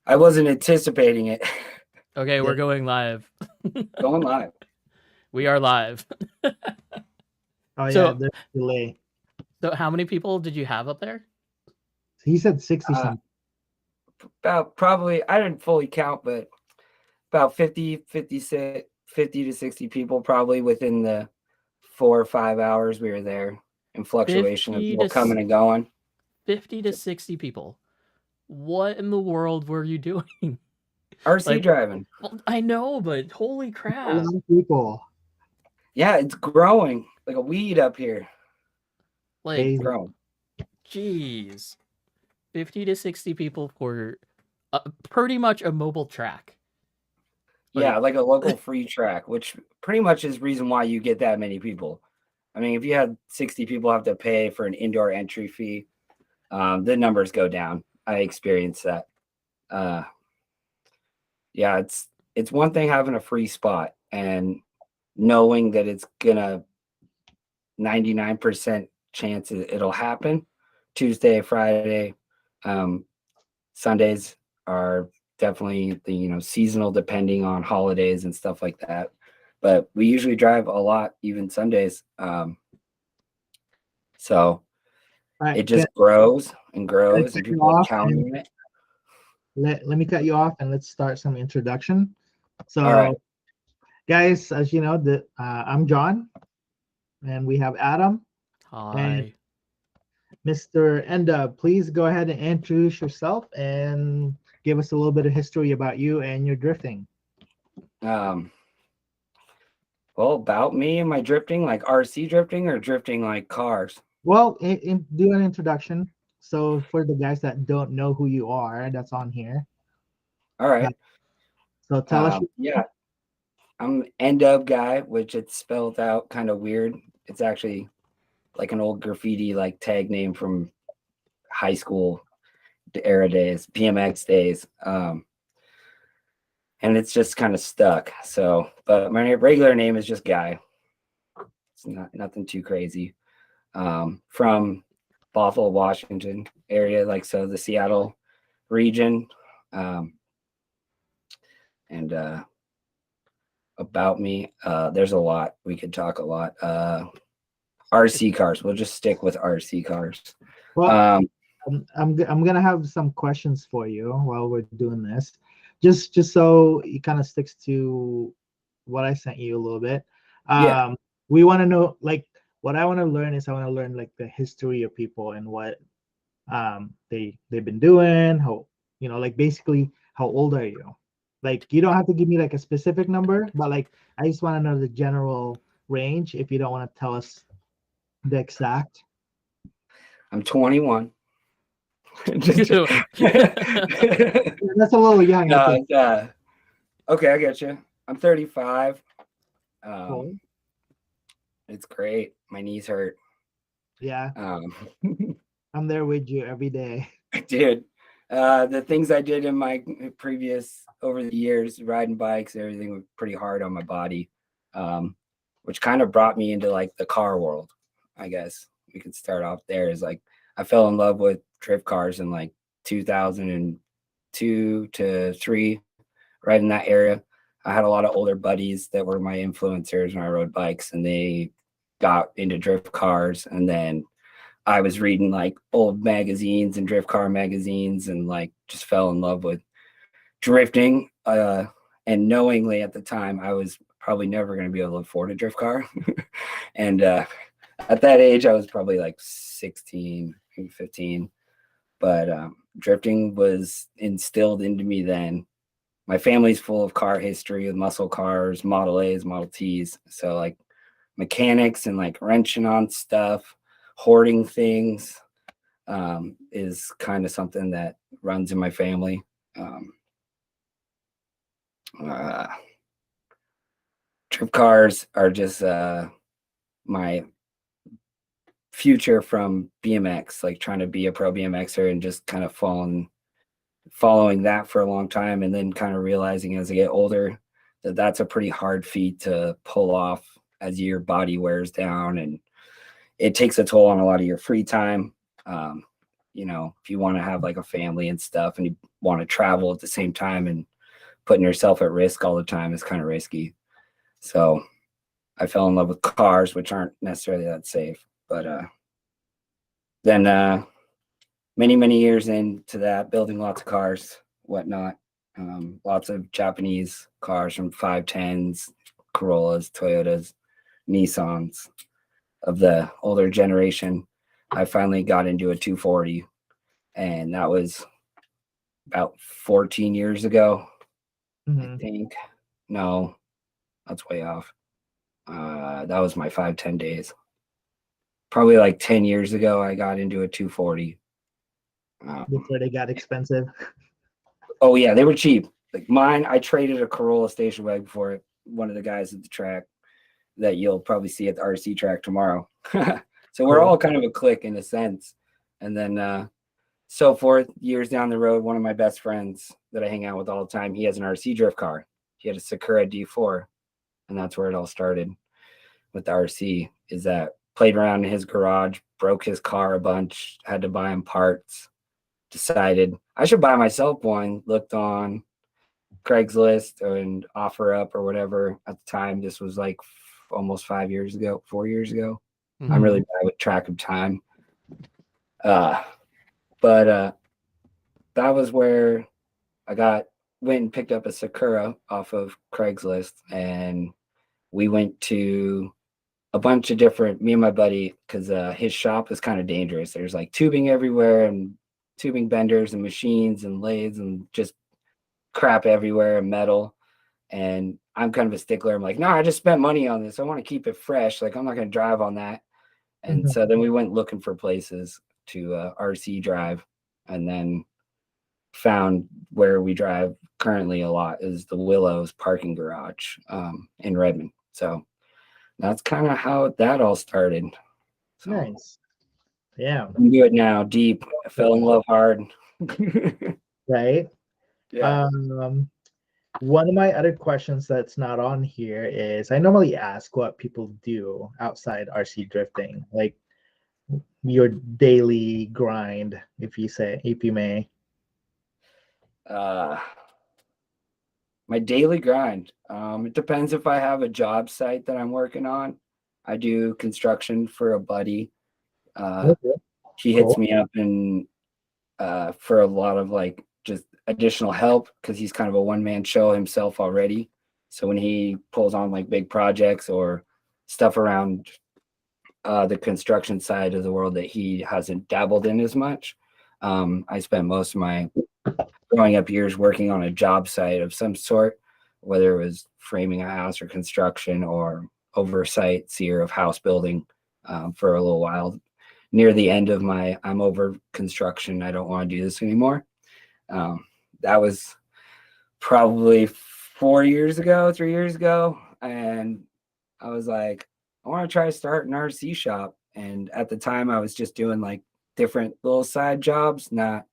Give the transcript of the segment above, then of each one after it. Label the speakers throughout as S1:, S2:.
S1: I wasn't anticipating it.
S2: Okay, we're going live.
S1: Going live.
S2: We are live.
S3: Oh yeah,
S2: So,
S3: there's a delay.
S2: so how many people did you have up there?
S3: He said 60
S1: Uh,
S3: something.
S1: About probably, I didn't fully count, but about 50 to 60 people probably within the 4 or 5 hours we were there, in fluctuation of
S2: 50
S1: people
S2: to
S1: coming and going.
S2: 50 to 60 people. What in the world were you doing?
S1: RC
S2: Like,
S1: driving.
S2: well, I know, but holy
S3: A
S2: crap.
S3: lot of people.
S1: Yeah, it's growing like a weed up here.
S2: Like,
S3: Crazy.
S1: Growing.
S2: geez. 50 to 60 people for pretty much a mobile track.
S1: Yeah, like a local free track, which pretty much is reason why you get that many people. I mean, if you had 60 people have to pay for an indoor entry fee, the numbers go down. I experienced that. Yeah, it's one thing having a free spot and knowing that it's gonna 99% chance it'll happen. Tuesday, Friday, Sundays are definitely the seasonal, depending on holidays and stuff like that. But we usually drive a lot, even Sundays. So
S3: All right,
S1: it just grows and grows, and people are counting it.
S3: let me cut you off and let's start some introduction. So,
S1: All right.
S3: guys, as you know, I'm John, and we have Adam and
S2: Hi.
S3: Mr. Enda. Please go ahead and introduce yourself and give us a little bit of history about you and your drifting.
S1: Well, about me and my drifting, like RC drifting or drifting like cars.
S3: Well, do an introduction. So for the guys that don't know who you are, that's on here.
S1: All right.
S3: So tell us.
S1: Yeah, I'm end up guy, which it's spelled out kind of weird. It's actually like an old graffiti like tag name from high school era days, BMX days. And it's just kind of stuck. So, but my regular name is just Guy. It's nothing too crazy. From Buffalo, Washington area, like so the Seattle region. And about me, there's a lot. We could talk a lot. RC cars. We'll just stick with RC cars.
S3: Well, I'm gonna have some questions for you while we're doing this, just so it kind of sticks to what I sent you a little bit.
S1: Yeah.
S3: We want to know, like, what I want to learn is I want to learn like the history of people and what they've been doing, how like basically how old are you? Like you don't have to give me like a specific number, but like I just want to know the general range if you don't want to tell us the exact.
S1: I'm 21.
S3: That's a little young, I think.
S1: Okay, I get you. I'm 35.
S3: Cool.
S1: It's great. My knees hurt.
S3: Yeah. I'm there with you every day.
S1: Dude, the things I did in my previous over the years, riding bikes, everything was pretty hard on my body, which kind of brought me into like the car world. I guess we could start off there. Is like I fell in love with drift cars in like 2002 to 3, right in that area. I had a lot of older buddies that were my influencers when I rode bikes, and they got into drift cars. And then I was reading like old magazines and drift car magazines, and like just fell in love with drifting. And knowingly at the time, I was probably never going to be able to afford a drift car. And at that age, I was probably like 16, maybe 15. But drifting was instilled into me then. My family's full of car history with muscle cars, Model A's, Model T's. So like mechanics and like wrenching on stuff, hoarding things is kind of something that runs in my family. Trip cars are just my future from BMX, like trying to be a pro BMXer and just kind of following that for a long time, and then kind of realizing as I get older that that's a pretty hard feat to pull off as your body wears down, and it takes a toll on a lot of your free time. you know, if you want to have like a family and stuff and you want to travel at the same time, and putting yourself at risk all the time is kind of risky. So I fell in love with cars, which aren't necessarily that safe. But then many years into that, building lots of cars, whatnot, lots of Japanese cars from 510s, Corollas, Toyotas, Nissans of the older generation. I finally got into a 240, and that was about 14 years ago, I
S3: Mhm.
S1: think. No, that's way off. That was my 510 days. Probably like 10 years ago, I got into a 240.
S3: Before they got expensive.
S1: Oh yeah, they were cheap. Like mine, I traded a Corolla station wagon for it. One of the guys at the track that you'll probably see at the RC track tomorrow. So we're all kind of a clique in a sense. And then so forth, years down the road, one of my best friends that I hang out with all the time, he has an RC drift car. He had a Sakura D4, and that's where it all started with the RC. Is that played around in his garage, broke his car a bunch, had to buy him parts, decided I should buy myself one, looked on Craigslist and OfferUp or whatever at the time. This was like almost 5 years ago, 4 years ago. I'm really bad with track of time. But that was where I went and picked up a Sakura off of Craigslist, and we went to a bunch of different, me and my buddy, because his shop is kind of dangerous. There's like tubing everywhere and tubing benders and machines and lathes and just crap everywhere and metal. And I'm kind of a stickler. I'm like, no, I just spent money on this. I want to keep it fresh. Like, I'm not going to drive on that. And so then we went looking for places to RC drive, and then found where we drive currently a lot is the Willows parking garage in Redmond. So that's kind of how that all started. So
S3: Nice. Yeah.
S1: we do it now deep. I fell in love hard.
S3: Right.
S1: Yeah.
S3: One of my other questions that's not on here is I normally ask what people do outside RC drifting, like your daily grind, if you may.
S1: My daily grind. It depends if I have a job site that I'm working on. I do construction for a buddy.
S3: Okay.
S1: He hits me up and for a lot of like just additional help because he's kind of a one-man show himself already. So when he pulls on like big projects or stuff around the construction side of the world that he hasn't dabbled in as much, I spent most of my growing up years working on a job site of some sort, whether it was framing a house or construction or oversight seer of house building for a little while. Near the end of my I'm over construction, I don't want to do this anymore. That was probably 4 years ago, 3 years ago. And I was like, I want to try to start an RC shop. And at the time I was just doing like different little side jobs, not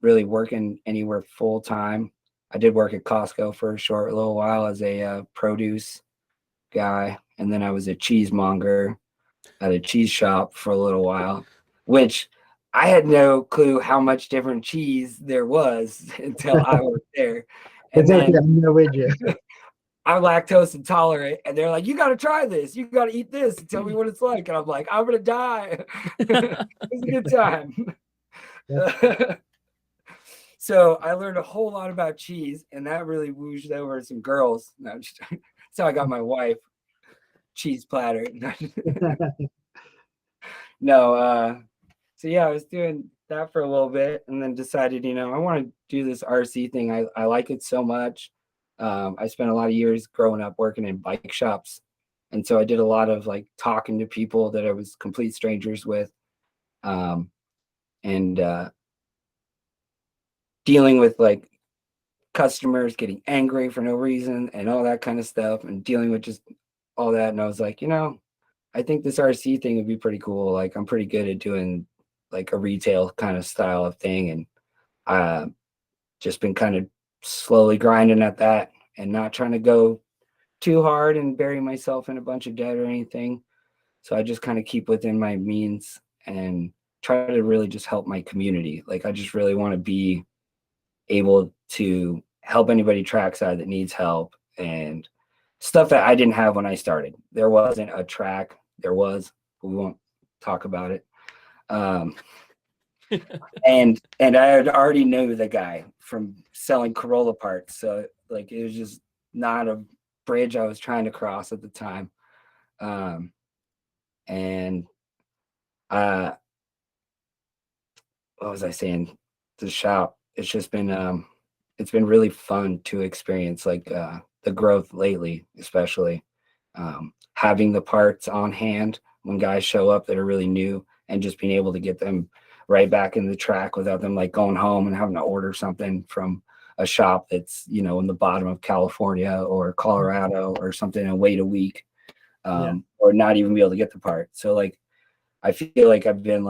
S1: really working anywhere full time. I did work at Costco for a short little while as a produce guy, and then I was a cheesemonger at a cheese shop for a little while, which I had no clue how much different cheese there was until I worked there. And
S3: It's okay,
S1: then
S3: I'm there with you.
S1: I'm lactose intolerant, and they're like, "You got to try this. You got to eat this and tell me what it's like." And I'm like, "I'm gonna die." It's a good time. So I learned a whole lot about cheese, and that really wooshed over some girls. No, so I got my wife cheese platter. No, so yeah, I was doing that for a little bit, and then decided, I want to do this RC thing. I like it so much. I spent a lot of years growing up working in bike shops, and so I did a lot of like talking to people that I was complete strangers with, and dealing with like customers getting angry for no reason and all that kind of stuff, and dealing with just all that. And I was like, I think this RC thing would be pretty cool. Like, I'm pretty good at doing like a retail kind of style of thing. And just been kind of slowly grinding at that and not trying to go too hard and bury myself in a bunch of debt or anything. So I just kind of keep within my means and try to really just help my community. Like I just really want to be able to help anybody trackside that needs help, and stuff that I didn't have when I started. There wasn't a track. There was, but we won't talk about it. And I had already knew the guy from selling Corolla parts, so like it was just not a bridge I was trying to cross at the time. And what was I saying? The shop. It's been really fun to experience, like the growth lately, especially having the parts on hand when guys show up that are really new, and just being able to get them right back in the track without them like going home and having to order something from a shop that's, you know, in the bottom of California or Colorado or something and wait a week, or not even be able to get the part. So like I feel like I've been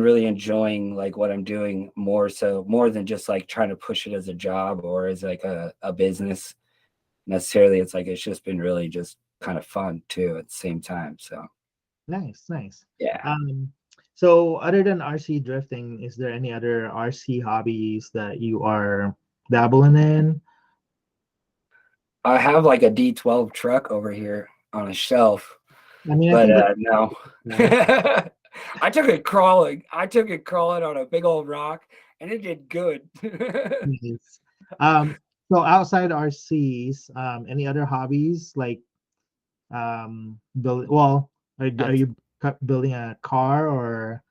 S1: really enjoying like what I'm doing more than just like trying to push it as a job or as like a business necessarily. It's like it's just been really just kind of fun too at the same time. So
S3: Nice.
S1: yeah.
S3: So other than RC drifting, is there any other RC hobbies that you are dabbling in?
S1: I have like a D12 truck over here on a shelf,
S3: I mean, I
S1: but
S3: think
S1: no.
S3: that's
S1: I took it crawling. On a big old rock, and it did good.
S3: nice. So outside RCs, any other hobbies like build? Well, are you building a car or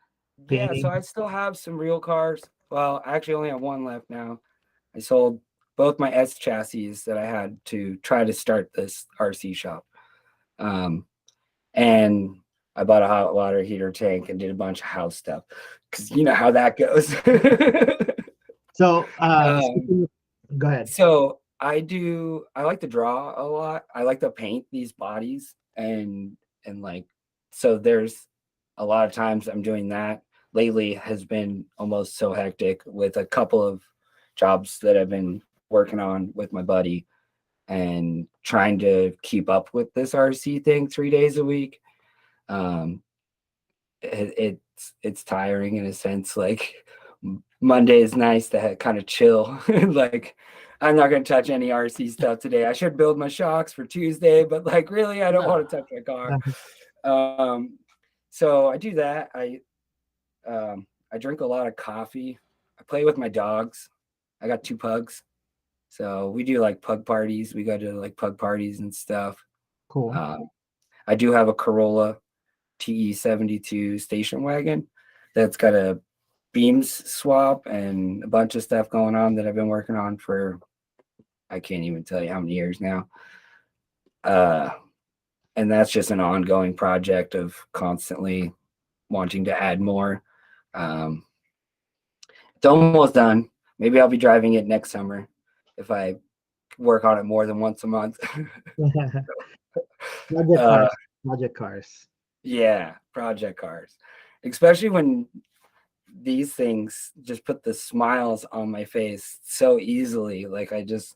S1: Yeah, so
S3: painting?
S1: I still have some real cars. Well, I actually only have one left now. I sold both my S chassis that I had to try to start this RC shop. And I bought a hot water heater tank and did a bunch of house stuff because you know how that goes.
S3: So,
S1: um,
S3: go ahead.
S1: so I like to draw a lot. I like to paint these bodies and like, so there's a lot of times I'm doing that. Lately has been almost so hectic with a couple of jobs that I've been working on with my buddy and trying to keep up with this RC thing 3 days a week. Um, it's tiring in a sense. Like Monday is nice to kind of chill. Like I'm not gonna touch any RC stuff today. I should build my shocks for Tuesday, but like really, I don't want to touch my car. So I do that. I drink a lot of coffee. I play with my dogs. I got 2 pugs. So we do like pug parties. We go to like pug parties and stuff.
S3: Cool.
S1: I do have a Corolla TE72 station wagon that's got a beams swap and a bunch of stuff going on that I've been working on for, I can't even tell you how many years now. And that's just an ongoing project of constantly wanting to add more. It's almost done. Maybe I'll be driving it next summer if I work on it more than once a month.
S3: Project cars. Project cars.
S1: Yeah, project cars. Especially when these things just put the smiles on my face so easily. Like it's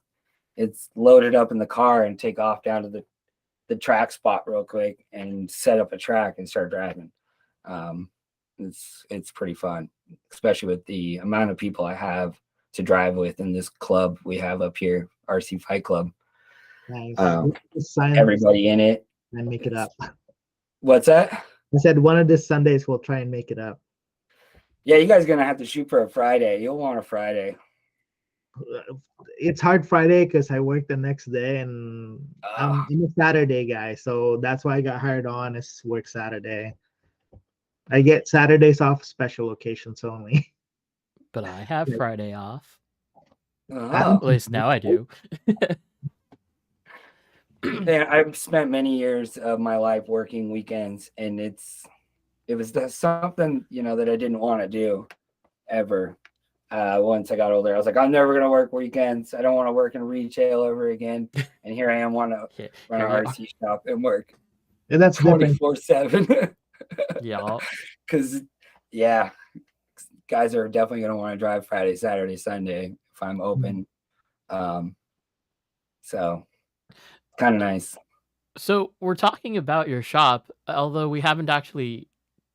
S1: loaded up in the car and take off down to the track spot real quick and set up a track and start driving. It's pretty fun, especially with the amount of people I have to drive with in this club we have up here, RC Fight Club.
S3: Nice.
S1: Everybody in it.
S3: And make it up.
S1: What's that?
S3: I said one of the Sundays we'll try and make it up.
S1: Yeah, you guys are gonna have to shoot for a Friday. You'll want a Friday.
S3: It's hard Friday because I work the next day and I'm a Saturday guy, so that's why I got hired on is work Saturday. I get Saturdays off special occasions only.
S2: But I have Friday off.
S1: At
S2: least now I do.
S1: Yeah, I've spent many years of my life working weekends, and it was something, you know, that I didn't want to do ever. Once I got older, I was like, I'm never gonna work weekends. I don't want to work in retail ever again. And here I am, want to run an RC shop and work.
S3: And that's
S1: 24/7.
S2: Yeah.
S1: Because guys are definitely gonna want to drive Friday, Saturday, Sunday if I'm open. So kind of nice.
S2: So we're talking about your shop, although we haven't actually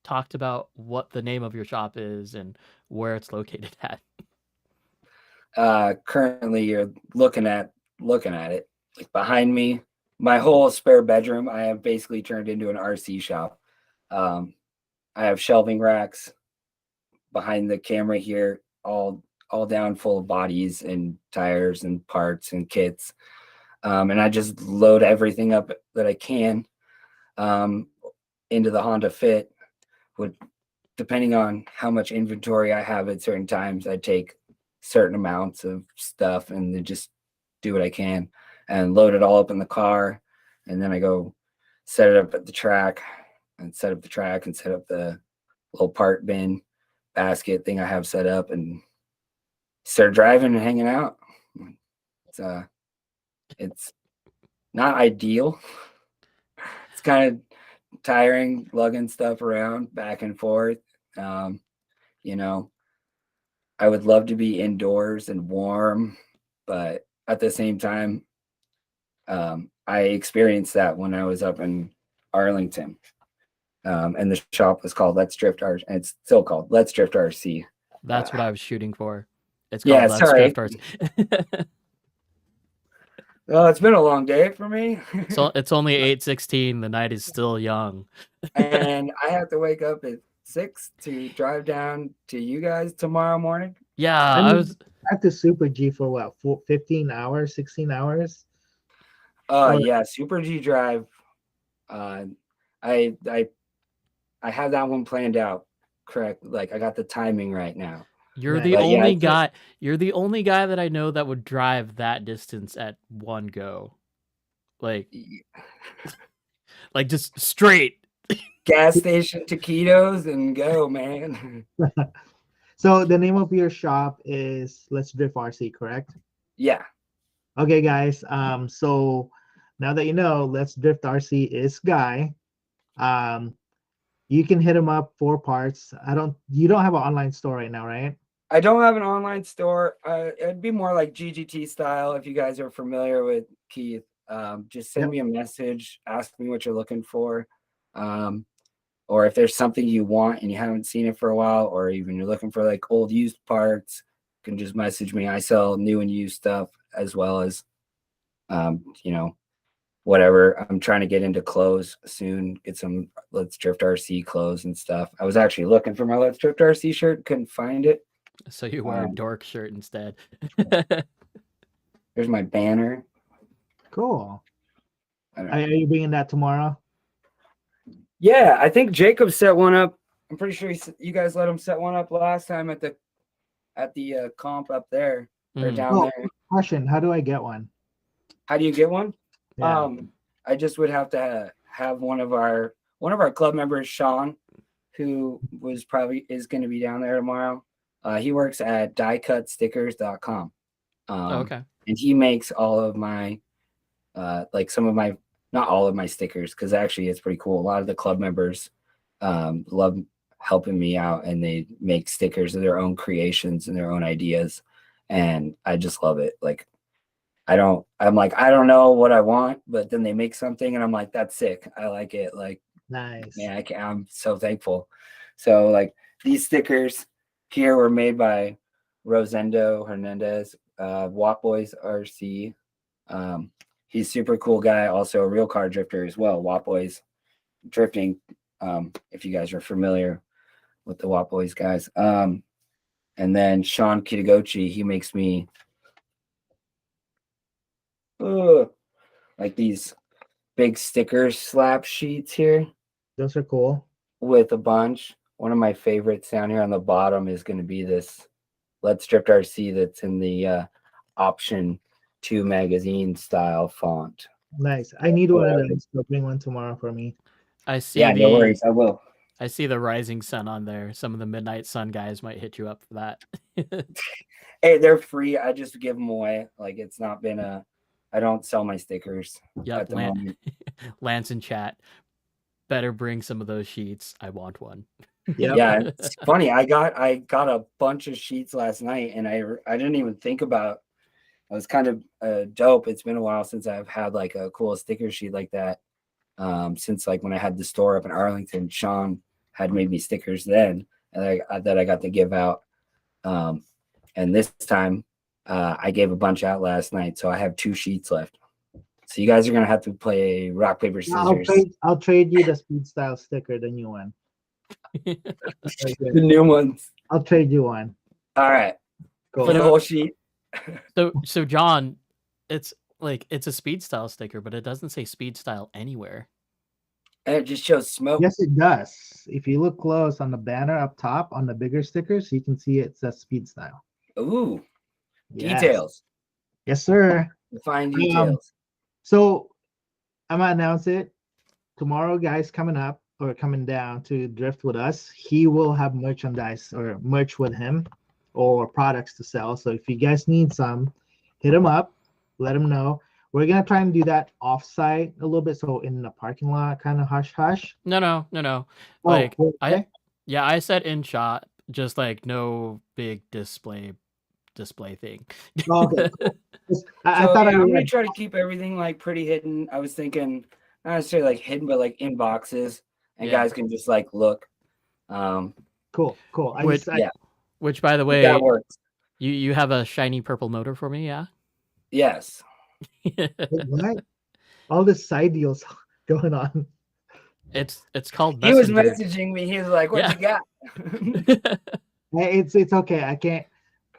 S2: talked about what the name of your shop is and where it's located at.
S1: Currently you're looking at it. Like behind me, my whole spare bedroom, I have basically turned into an RC shop. I have shelving racks behind the camera here, all down full of bodies and tires and parts and kits. And I just load everything up that I can into the Honda Fit. Depending on how much inventory I have at certain times, I take certain amounts of stuff and then just do what I can and load it all up in the car. And then I go set it up at the track and set up the little part bin basket thing I have set up and start driving and hanging out. It's not ideal. It's kind of tiring lugging stuff around back and forth. You know, I would love to be indoors and warm, but at the same time, I experienced that when I was up in Arlington. And the shop was called Let's Drift RC, and it's still called Let's Drift RC.
S2: That's what I was shooting for. It's called
S1: Yeah,
S2: Let's
S1: sorry.
S2: Drift RC.
S1: Well, it's been a long day for me.
S2: So it's only 8:16. The night is still young.
S1: And I have to wake up at 6 to drive down to you guys tomorrow morning.
S2: Yeah,
S3: I
S2: I
S3: mean,
S2: was.
S3: back to Super G for what, 15 hours, 16 hours? Or-
S1: Yeah, Super G Drive. I have that one planned out correct. Like I got the timing right now.
S2: You're
S3: Nice.
S2: the
S1: But yeah,
S2: only
S1: it's just-
S2: guy. You're the only guy that I know that would drive that distance at one go. Like just straight.
S1: Gas station taquitos and go, man.
S3: So the name of your shop is Let's Drift RC, correct?
S1: Yeah.
S3: Okay, guys. So now that you know, Let's Drift RC is Guy. You can hit him up for parts. You don't have an online store right now, right?
S1: I don't have an online store. It'd be more like GGT style if you guys are familiar with Keith. Just send
S3: Yep.
S1: me a message, ask me what you're looking for. Or if there's something you want and you haven't seen it for a while, or even you're looking for like old used parts, you can just message me. I sell new and used stuff as well as, whatever. I'm trying to get into clothes soon, get some Let's Drift RC clothes and stuff. I was actually looking for my Let's Drift RC shirt, couldn't find it.
S2: So you wear a dork shirt instead.
S1: There's my banner.
S3: Cool.
S1: I don't
S3: Are
S1: know.
S3: you bringing that tomorrow?
S1: Yeah, I think Jacob set one up. I'm pretty sure you guys let him set one up last time at the comp up there or
S2: Mm.
S1: down there.
S3: Question: how do I get one?
S1: How do you get one?
S3: Yeah.
S1: I just would have to have one of our club members, Sean, who is going to be down there tomorrow. He works at diecutstickers.com.
S2: Okay.
S1: And he makes all of my not all of my stickers, because actually it's pretty cool. A lot of the club members love helping me out, and they make stickers of their own creations and their own ideas, and I just love it. Like I don't know what I want, but then they make something and I'm like, that's sick. I like it. Like,
S3: Nice.
S1: yeah, I'm so thankful. So like these stickers here were made by Rosendo Hernandez, Watt Boys RC. He's super cool guy, also a real car drifter as well. Watt Boys drifting. If you guys are familiar with the Watt Boys guys. And then Sean Kitagochi, he makes me like these big sticker slap sheets here
S3: Those are cool.
S1: with a bunch. One of my favorites down here on the bottom is going to be this Let's Drift RC that's in the option 2 magazine style font.
S3: Nice. I need one of those. So bring one tomorrow for me.
S2: I see
S1: No worries, I will.
S2: I see the Rising Sun on there. Some of the Midnight Sun guys might hit you up for that.
S1: Hey, they're free. I just give them away. Like it's not been I don't sell my stickers at the moment.
S2: Lance in chat. Better bring some of those sheets. I want one.
S3: Yep.
S1: Yeah, it's funny. I got a bunch of sheets last night, and I didn't even think about. I was kind of dope. It's been a while since I've had like a cool sticker sheet like that. Since like when I had the store up in Arlington, Sean had made me stickers then, and that I got to give out. And this time, I gave a bunch out last night, so I have 2 sheets left. So you guys are gonna have to play rock paper scissors.
S3: I'll trade you the speed style sticker, the new one.
S1: The new ones.
S3: I'll trade you one.
S1: All right,
S3: Cool.
S1: for the whole sheet.
S2: So John, it's a speed style sticker, but it doesn't say speed style anywhere.
S1: And it just shows smoke.
S3: Yes, it does. If you look close on the banner up top on the bigger stickers, you can see it says speed style.
S1: Ooh,
S3: Yes.
S1: details.
S3: Yes, sir.
S1: The fine details.
S3: So I'm gonna announce it tomorrow. Guys coming up or coming down to drift with us, he will have merchandise or merch with him or products to sell. So if you guys need some, hit him up, let him know. We're gonna try and do that off-site a little bit, so in the parking lot, kind of hush hush.
S2: No.
S3: Okay.
S2: I said in shot, just like no big display thing.
S3: Okay. I
S1: So,
S3: thought
S1: yeah, I'm gonna
S3: read.
S1: try to keep everything like pretty hidden. I was thinking not necessarily like hidden, but like in boxes, and
S2: Yeah.
S1: guys can just like look.
S3: Cool.
S2: Which, by the way,
S1: that works.
S2: you have a shiny purple motor for me, yeah?
S1: Yes.
S3: Wait, what? All this side deals going on.
S2: It's called
S1: He was
S2: Messenger.
S1: messaging me. He was like, "What you got?"
S3: Hey, it's okay. I can't.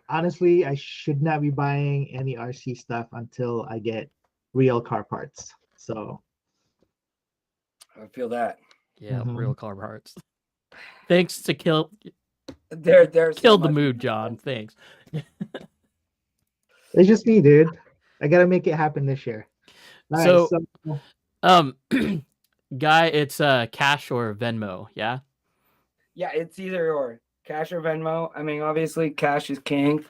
S3: Honestly, I should not be buying any RC stuff until I get real car parts. So
S1: I feel that.
S2: Yeah,
S3: Mhm.
S2: real car parts. Thanks to kill
S1: There's so
S2: killed the
S1: much
S2: mood,
S1: in
S2: John.
S1: that.
S2: Thanks.
S3: it's just me, dude. I gotta make it happen this year. All right,
S2: So,
S3: so
S2: Guy, it's cash or Venmo, yeah?
S1: Yeah, it's either or, cash or Venmo. I mean, obviously, cash is king,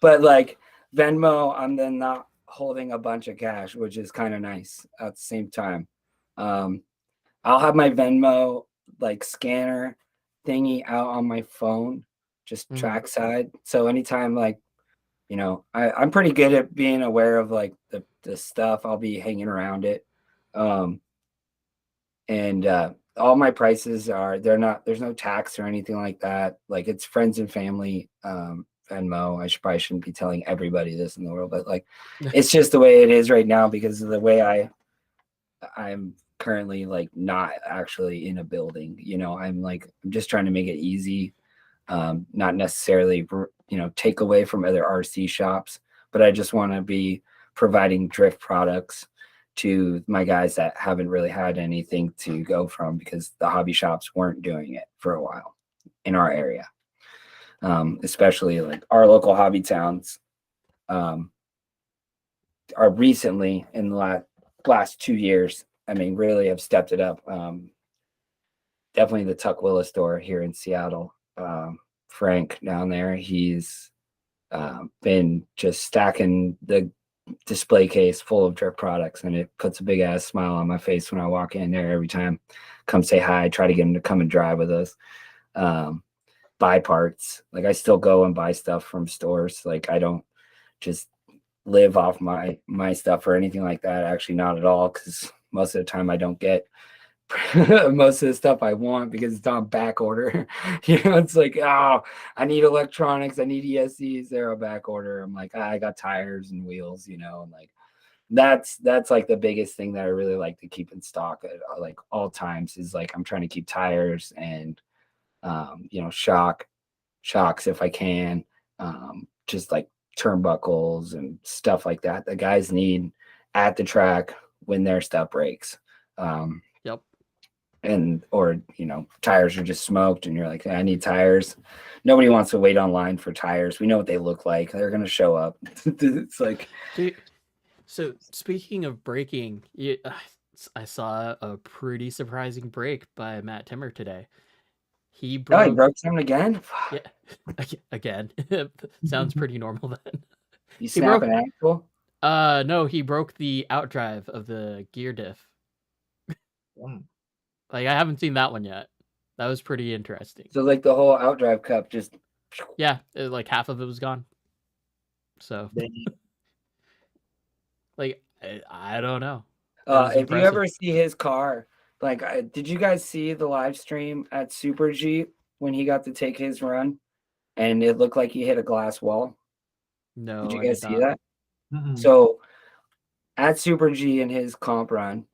S1: but like Venmo, I'm then not holding a bunch of cash, which is kind of nice at the same time. I'll have my Venmo like scanner thingy out on my phone, just
S2: Mhm.
S1: trackside. So anytime like, I'm pretty good at being aware of like the stuff. I'll be hanging around it. And all my prices there's no tax or anything like that. Like it's friends and family Venmo. Probably shouldn't be telling everybody this in the world, but like it's just the way it is right now because of the way I'm currently like not actually in a building. I'm just trying to make it easy, not necessarily take away from other RC shops, but I just want to be providing drift products to my guys that haven't really had anything to go from because the hobby shops weren't doing it for a while in our area, especially like our local hobby towns are recently in the last 2 years. I mean, really have stepped it up. Definitely the Tukwila store here in Seattle. Frank down there, he's been just stacking the display case full of drift products, and it puts a big ass smile on my face when I walk in there every time. Come say hi, try to get him to come and drive with us. Buy parts. Like I still go and buy stuff from stores. Like I don't just live off my stuff or anything like that. Actually, not at all, because most of the time I don't get most of the stuff I want because it's on back order. It's like, oh, I need electronics, I need ESCs, they're on back order. I'm like, I got tires and wheels, and like that's like the biggest thing that I really like to keep in stock at like all times is like I'm trying to keep tires and shocks if I can, just like turnbuckles and stuff like that guys need at the track when their stuff breaks.
S2: Yep.
S1: And or tires are just smoked and you're like, I need tires. Nobody wants to wait online for tires. We know what they look like. They're gonna show up. It's like,
S2: so speaking of breaking, I saw a pretty surprising break by Matt Timmer today. He broke
S1: something again.
S2: Yeah, again. Sounds pretty normal then.
S1: You snap an ankle?
S2: No, he broke the outdrive of the gear diff. Like I haven't seen that one yet. That was pretty interesting.
S1: So like the whole outdrive cup just
S2: like half of it was gone. So like I don't know.
S1: if you ever see his car, Like, did you guys see the live stream at Super G when he got to take his run and it looked like he hit a glass wall? Did
S2: No,
S1: you
S2: I
S1: guys
S2: did
S1: see
S2: not.
S1: that?
S3: Mm-mm.
S1: So at Super G in his comp run,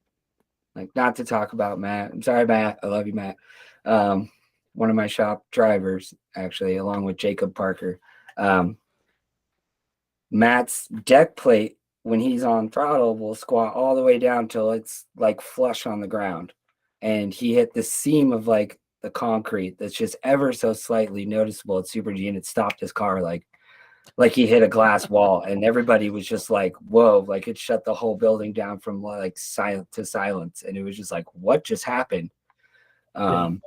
S1: like, not to talk about Matt. I'm sorry, Matt. I love you, Matt. One of my shop drivers, actually, along with Jacob Parker. Matt's deck plate, when he's on throttle, will squat all the way down till it's like flush on the ground. And he hit the seam of like the concrete that's just ever so slightly noticeable at Super G, and it stopped his car like he hit a glass wall. And everybody was just like, whoa, like it shut the whole building down from like silent to silence. And it was just like, what just happened? And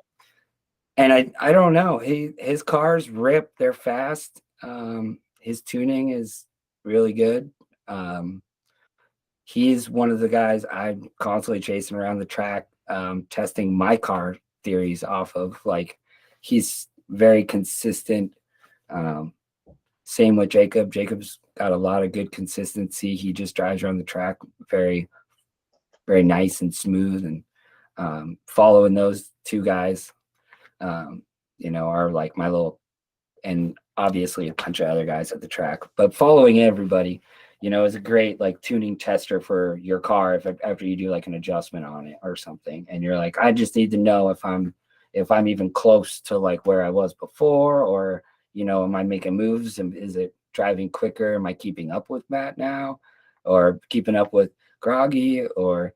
S1: I don't know. His cars rip, they're fast. His tuning is really good. He's one of the guys I'm constantly chasing around the track, testing my car theories off of. Like, he's very consistent. Same with Jacob. Jacob's got a lot of good consistency. He just drives around the track very, very nice and smooth. And following those two guys, are like my little, and obviously a bunch of other guys at the track, but following everybody, is a great like tuning tester for your car after you do like an adjustment on it or something. And you're like, I just need to know if I'm even close to like where I was before, or, am I making moves and is it driving quicker? Am I keeping up with Matt now, or keeping up with Groggy or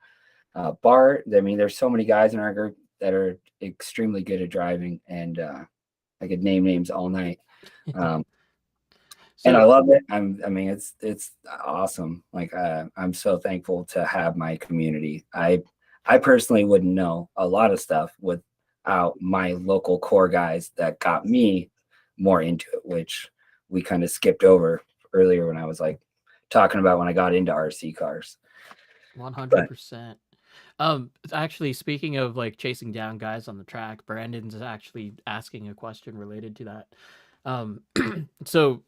S1: Bart? I mean, there's so many guys in our group that are extremely good at driving, and I could name names all night. And I
S2: So
S1: love it. It's awesome. Like, I'm so thankful to have my community. I personally wouldn't know a lot of stuff without my local core guys that got me more into it, which we kind of skipped over earlier when I was like talking about when I got into RC cars.
S2: 100%. Actually, speaking of like chasing down guys on the track, Brandon's actually asking a question related to that. So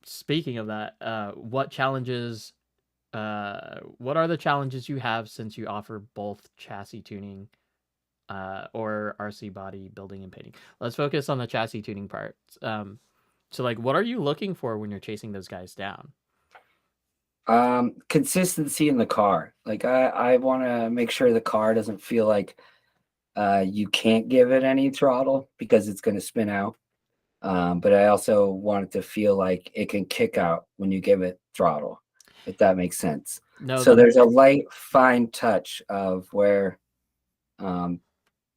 S2: speaking of that, what are the challenges you have since you offer both chassis tuning, or RC body building and painting? Let's focus on the chassis tuning part. So like, what are you looking for when you're chasing those guys down?
S1: Consistency in the car. Like, I want to make sure the car doesn't feel like you can't give it any throttle because it's going to spin out. But I also want it to feel like it can kick out when you give it throttle, if that makes sense.
S2: No,
S1: So
S2: that
S1: there's a light, fine touch of where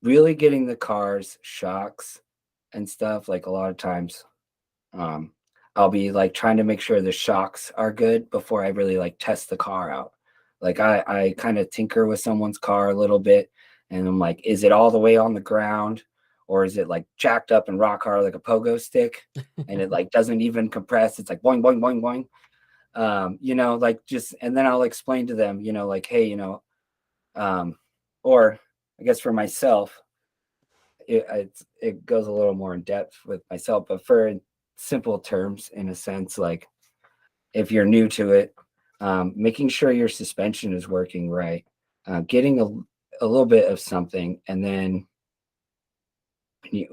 S1: really getting the car's shocks and stuff. Like, a lot of times, I'll be like trying to make sure the shocks are good before I really like test the car out. Like, I kind of tinker with someone's car a little bit, and I'm like, is it all the way on the ground, or is it like jacked up and rock hard like a pogo stick, and it like doesn't even compress? It's like boing boing boing boing. Like, just, and then I'll explain to them, like, hey, or I guess for myself, it goes a little more in depth with myself, but for simple terms, in a sense, like, if you're new to it, making sure your suspension is working right, getting a little bit of something, and then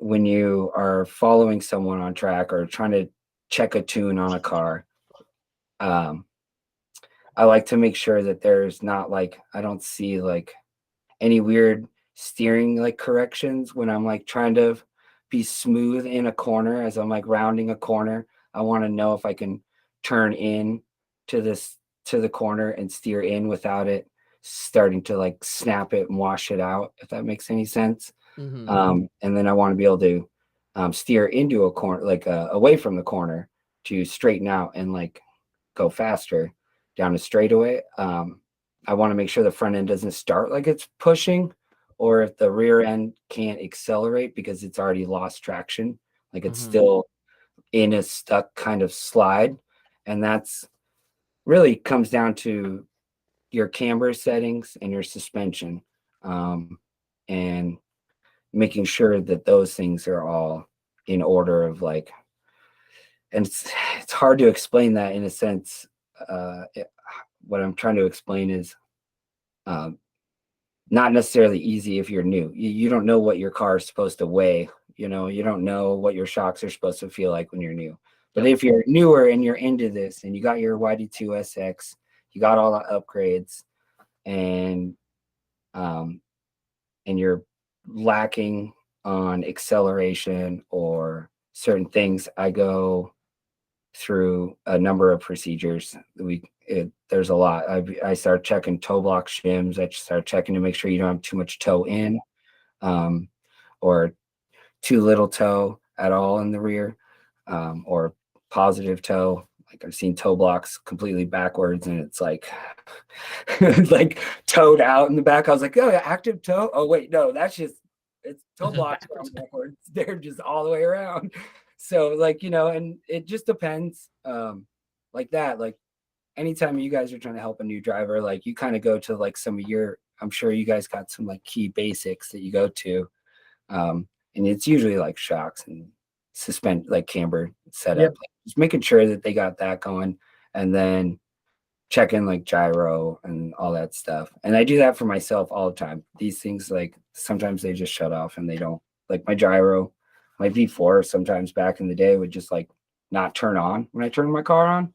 S1: when you are following someone on track or trying to check a tune on a car, I like to make sure that there's not like, I don't see like any weird steering like corrections when I'm like trying to be smooth in a corner as I'm like rounding a corner. I want to know if I can turn in to the corner and steer in without it starting to like snap it and wash it out, if that makes any sense.
S2: Mm-hmm.
S1: And then I want to be able to steer into a corner, like away from the corner, to straighten out and like go faster down a straightaway. I want to make sure the front end doesn't start like it's pushing, or if the rear end can't accelerate because it's already lost traction, like it's
S2: Mm-hmm.
S1: still in a stuck kind of slide. And that's really comes down to your camber settings and your suspension, and making sure that those things are all in order of like, and it's hard to explain that in a sense. What I'm trying to explain is, not necessarily easy if you're new. You don't know what your car is supposed to weigh. You know, you don't know what your shocks are supposed to feel like when you're new. But if you're newer and you're into this and you got your YD2 SX, you got all the upgrades, and you're lacking on acceleration or certain things, I go through a number of procedures. There's a lot. I start checking toe block shims. I start checking to make sure you don't have too much toe in, or too little toe at all in the rear, or positive toe. Like I've seen toe blocks completely backwards, and it's like like toed out in the back. I was like, oh yeah, active toe. Oh wait, no, that's just it's toe blocks going backwards. They're just all the way around. So like, you know, and it just depends. Like that, like anytime you guys are trying to help a new driver, like you kind of go to like some of your, I'm sure you guys got some like key basics that you go to. And it's usually like shocks and like camber setup,
S3: Yep.
S1: like just making sure that they got that going, and then checking like gyro and all that stuff. And I do that for myself all the time. These things, like sometimes they just shut off and they don't, like my gyro, my V4 sometimes back in the day would just like not turn on when I turned my car on.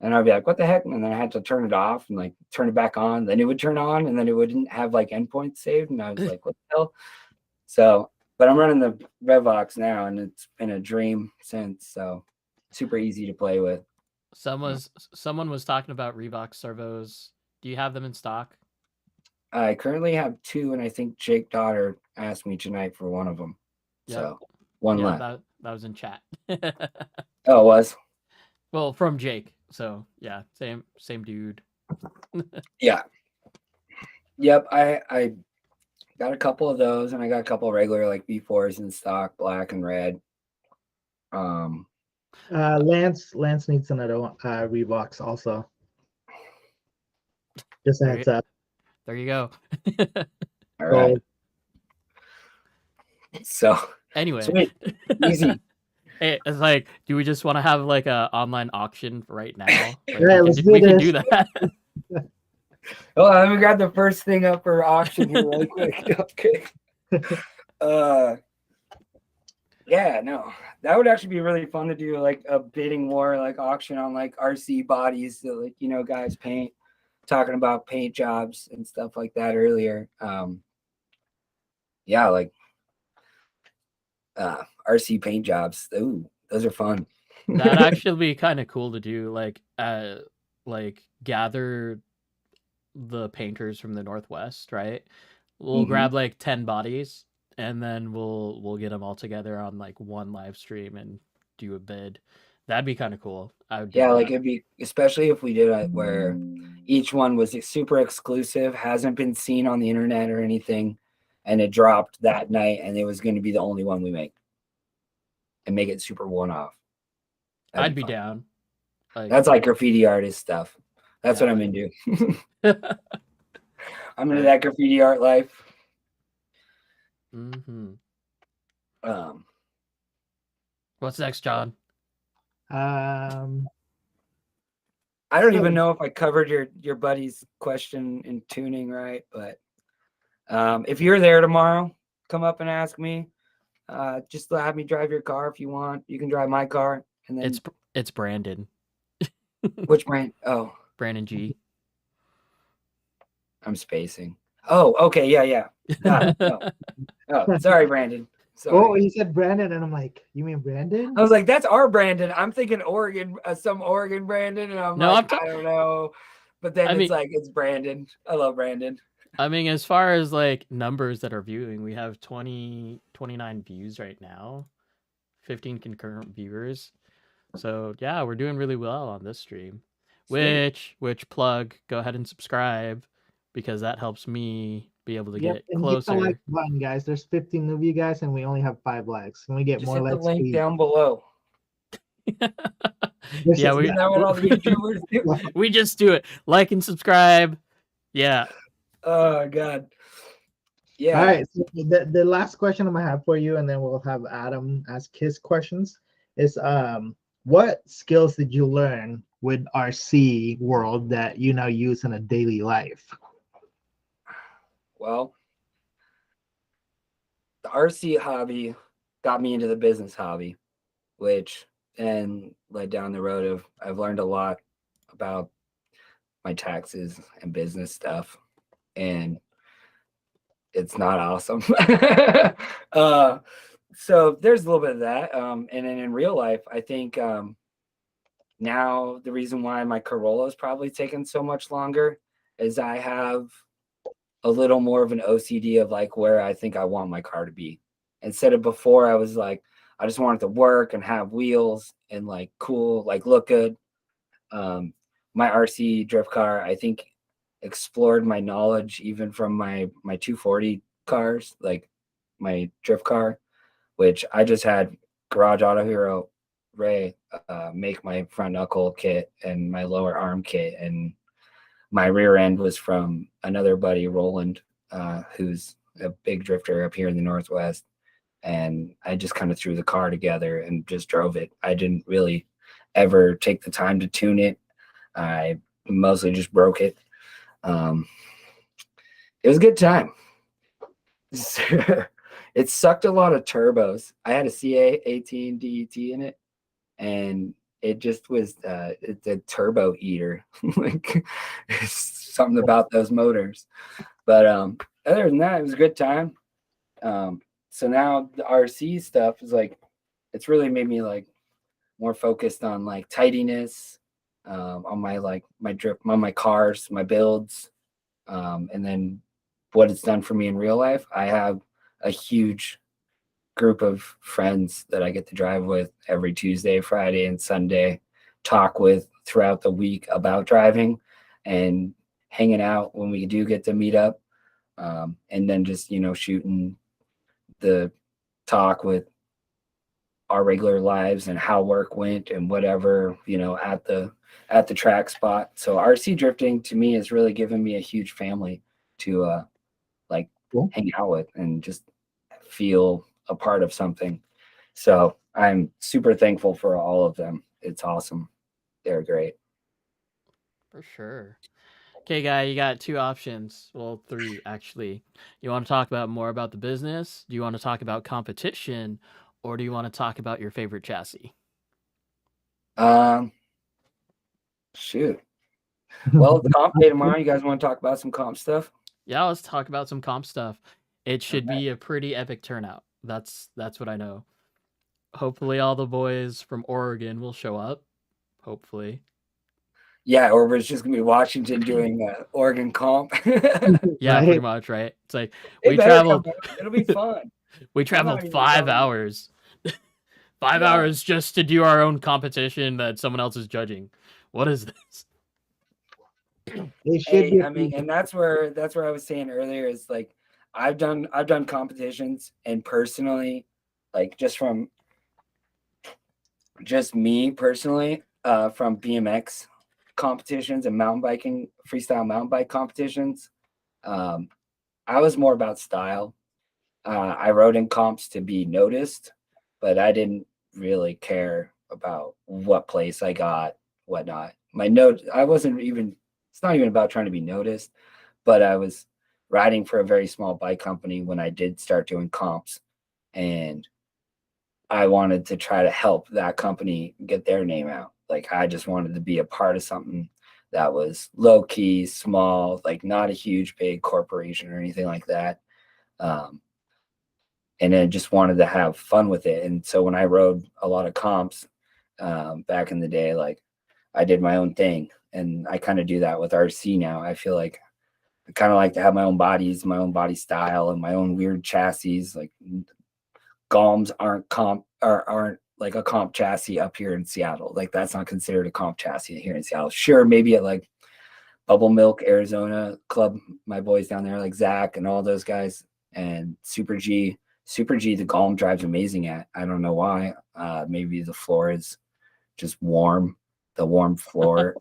S1: And I'd be like, what the heck? And then I had to turn it off and like turn it back on. Then it would turn on, and then it wouldn't have like endpoints saved. And I was like, what the hell? So, but I'm running the Revox now, and it's been a dream since. So super easy to play with.
S2: Someone was talking about Revox servos. Do you have them in stock?
S1: I currently have 2, and I think Jake Daughter asked me tonight for one of them.
S2: Yep.
S1: So one left.
S2: That was in chat.
S1: Oh, it was?
S2: Well, from Jake. So yeah, same dude.
S1: Yeah. Yep. I got a couple of those, and I got a couple of regular like V4s in stock, black and red.
S3: Lance needs another Revox also. Just a heads up.
S2: There you go.
S1: All right. So
S2: anyway,
S1: sweet. Easy.
S2: Hey, it's like, do we just want to have like a online auction right now? Like,
S3: yeah,
S2: we can do that.
S1: Oh, let me grab the first thing up for auction here really quick. Okay. Yeah, no, that would actually be really fun to do, like a bidding war, like auction on like RC bodies that, like, you know, guys paint, talking about paint jobs and stuff like that earlier. Yeah, like RC paint jobs. Ooh, those are fun.
S2: That'd actually be kind of cool to do, like gather the painters from the Northwest, right? We'll grab like 10 bodies, and then we'll get them all together on like one live stream and do a bid. That'd be kind of cool. I would.
S1: Yeah, like it'd be, especially if we did it where each one was super exclusive, hasn't been seen on the internet or anything, and it dropped that night, and it was going to be the only one we make, and make it super one-off.
S2: I'd be down.
S1: That's like graffiti artist stuff. That's what I'm into. I'm into that graffiti art life.
S2: What's next, John?
S1: I don't even know if I covered your buddy's question in tuning right, but if you're there tomorrow, come up and ask me. Just have me drive your car if you want. You can drive my car, and then
S2: it's Brandon.
S1: Which brand? Oh,
S2: Brandon G.
S1: I'm spacing. Oh, okay, yeah. No. Oh, sorry, Brandon. Sorry.
S3: Oh, he said Brandon, and I'm like, you mean Brandon?
S1: I was like, that's our Brandon. I'm thinking Oregon, some Oregon Brandon, and I'm I don't know. But then it's Brandon. I love Brandon.
S2: I mean, as far as like numbers that are viewing, we have 29 views right now, 15 concurrent viewers. So yeah, we're doing really well on this stream. Sweet. Which plug, go ahead and subscribe, because that helps me be able to get closer.
S3: Hit the like button, guys. There's 15 new you guys, and we only have 5 likes. Can we get more likes?
S1: Hit the link down below.
S2: Yeah, we just do it. Like and subscribe. Yeah.
S1: Oh God. Yeah.
S3: All right. So the last question I'm gonna have for you, and then we'll have Adam ask his questions, is what skills did you learn with RC world that you now use in a daily life?
S1: Well, the RC hobby got me into the business hobby, which then led down the road of I've learned a lot about my taxes and business stuff, and it's not awesome. So there's a little bit of that. And then in real life, I think now the reason why my Corolla is probably taking so much longer is I have a little more of an OCD of like where I think I want my car to be. Instead of before, I was like, I just want it to work and have wheels and like cool, like look good. My RC drift car, I think, explored my knowledge even from my 240 cars, like my drift car, which I just had Garage Auto Hero Ray make my front knuckle kit and my lower arm kit, and my rear end was from another buddy, Roland, who's a big drifter up here in the Northwest. And I just kind of threw the car together and just drove it. I didn't really ever take the time to tune it. I mostly just broke it. It was a good time. It sucked a lot of turbos. I had a CA18 DET in it, and it just was it's a turbo eater. Like something about those motors. But other than that, it was a good time. So now the RC stuff is like, it's really made me like more focused on like tidiness, on my drip, on my cars, my builds, and then what it's done for me in real life. I have a huge group of friends that I get to drive with every Tuesday, Friday, and Sunday, talk with throughout the week about driving and hanging out when we do get to meet up, and then just shooting the talk with our regular lives and how work went and whatever at the track spot. So RC drifting to me has really given me a huge family to
S3: Cool.
S1: hang out with and just feel a part of something. So I'm super thankful for all of them. It's awesome. They're great.
S2: For sure. Okay, guy, you got two options. Well, three actually. You want to talk about more about the business? Do you want to talk about competition, or do you want to talk about your favorite chassis?
S1: Shoot. Well, it's comp day tomorrow. You guys want to talk about some comp stuff?
S2: Yeah, let's talk about some comp stuff. It should
S1: Okay.
S2: be a pretty epic turnout. That's what I know. Hopefully all the boys from Oregon will show up. Hopefully.
S1: Yeah, or it's just gonna be Washington doing Oregon comp.
S2: Yeah,
S3: Right?
S2: pretty much, right? It's like
S1: They
S2: we
S1: better
S2: traveled
S1: come out. It'll be fun.
S2: we
S1: I'm not
S2: traveled
S1: even
S2: 5
S1: telling you.
S2: hours. 5
S1: Yeah.
S2: hours just to do our own competition that someone else is judging. What is this?
S3: It should
S1: Hey,
S3: be.
S1: I mean, and that's where I was saying earlier is like I've done competitions, and personally, like just me personally, from BMX competitions and mountain biking, freestyle mountain bike competitions, I was more about style. I rode in comps to be noticed, but I didn't really care about what place I got, whatnot. I wasn't even, it's not even about trying to be noticed, but I was riding for a very small bike company when I did start doing comps. And I wanted to try to help that company get their name out. Like I just wanted to be a part of something that was low key, small, like not a huge, big corporation or anything like that. Um, and then just wanted to have fun with it. And so when I rode a lot of comps back in the day, like I did my own thing, and I kind of do that with RC now. I feel like I kind of like to have my own bodies, my own body style, and my own weird chassis. Like Galms aren't like a comp chassis up here in Seattle. Like that's not considered a comp chassis here in Seattle. Sure, maybe at like Bubble Milk, Arizona Club, my boys down there, like Zach and all those guys, and Super G, the Galm drives amazing at. I don't know why. Maybe the floor is just warm, the warm floor.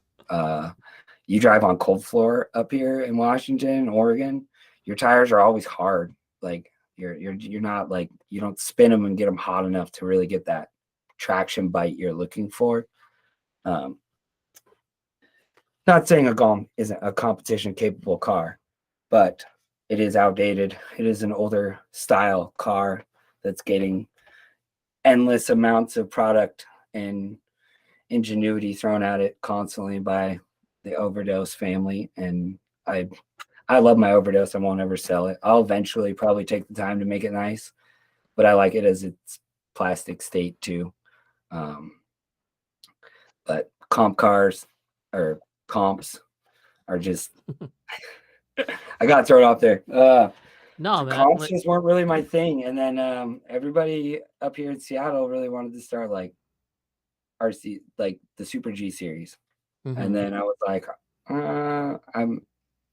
S1: You drive on cold floor up here in Washington, Oregon, your tires are always hard. Like you're not like, you don't spin them and get them hot enough to really get that traction bite you're looking for. Not saying a Golem isn't a competition capable car, but it is outdated. It is an older style car that's getting endless amounts of product and ingenuity thrown at it constantly by the Overdose family. And I love my Overdose. I won't ever sell it. I'll eventually probably take the time to make it nice, but I like it as its plastic state too. But comp cars or comps are just I got thrown off there.
S2: No, man.
S1: Comps just weren't really my thing. And then everybody up here in Seattle really wanted to start like RC, like the Super G series. And then I was like, I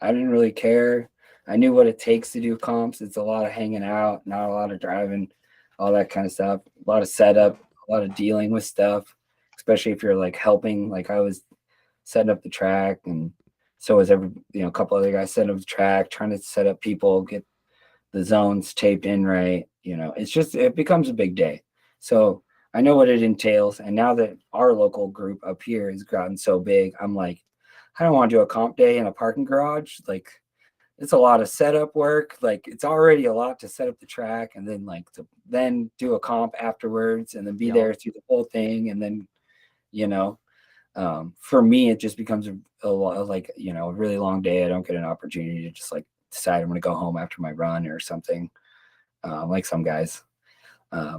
S1: didn't really care. I knew what it takes to do comps. It's a lot of hanging out, not a lot of driving, all that kind of stuff. A lot of setup, a lot of dealing with stuff, especially if you're like helping. Like I was setting up the track, and so was a couple other guys setting up the track, trying to set up people, get the zones taped in right. It becomes a big day. So I know what it entails. And now that our local group up here has gotten so big, I'm like, I don't want to do a comp day in a parking garage. Like, it's a lot of setup work. Like, it's already a lot to set up the track, and then like to then do a comp afterwards, and then be there through the whole thing. And then, for me, it just becomes a really long day. I don't get an opportunity to just like decide I'm going to go home after my run or something, like some guys.
S2: I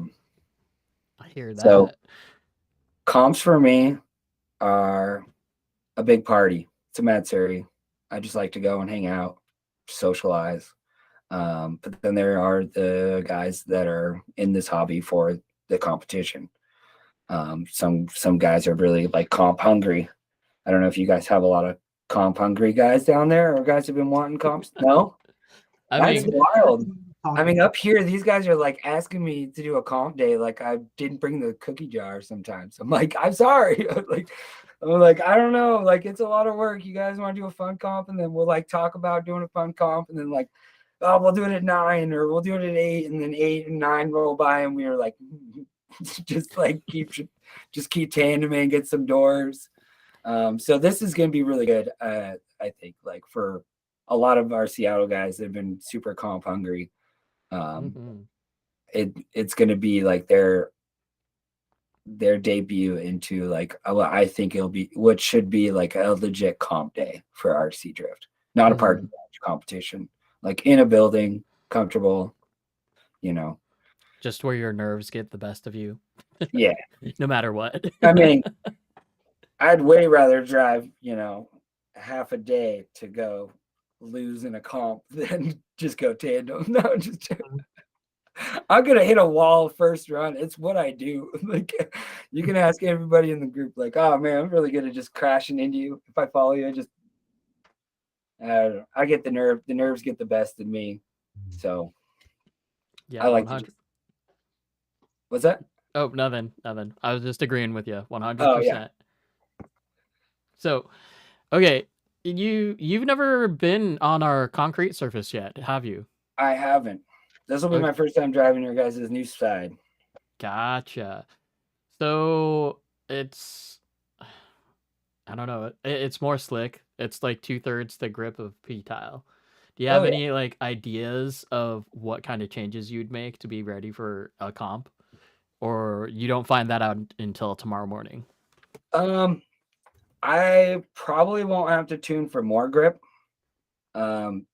S2: hear that.
S1: So comps for me are a big party. It's a Matsuri. I just like to go and hang out, socialize. But then there are the guys that are in this hobby for the competition. Some guys are really like comp hungry. I don't know if you guys have a lot of comp hungry guys down there, or guys have been wanting comps. No, that's wild. I mean, up here, these guys are like asking me to do a comp day. Like I didn't bring the cookie jar sometimes. I'm like, I'm sorry. I'm like, I don't know. Like, it's a lot of work. You guys want to do a fun comp, and then we'll like talk about doing a fun comp, and then like, oh, we'll do it at 9, or we'll do it at 8, and then 8 and 9 roll by, and we were like, just like keep tandeming, get some doors. So this is going to be really good. I think like for a lot of our Seattle guys that have been super comp hungry. It's going to be like their debut into like I think it'll be what should be like a legit comp day for RC drift, not a parking competition, like in a building, comfortable,
S2: just where your nerves get the best of you.
S1: Yeah.
S2: No matter what.
S1: I mean, I'd way rather drive half a day to go lose in a comp than just go tandem. No, just I'm gonna hit a wall first run. It's what I do. Like, you can ask everybody in the group, like, oh man, I'm really good at just crashing into you. If I follow you, I get the nerve. The nerves get the best of me. So
S2: yeah,
S1: I like 100. What's that?
S2: Oh, nothing. I was just agreeing with you 100%.
S1: Oh, yeah.
S2: So, okay, you've never been on our concrete surface yet, have you?
S1: I haven't. This will be my first time driving your guys' new side.
S2: Gotcha. So it's, I don't know, it's more slick. It's like 2/3 the grip of P-tile. Do you have any like ideas of what kind of changes you'd make to be ready for a comp, or you don't find that out until tomorrow morning?
S1: I probably won't have to tune for more grip,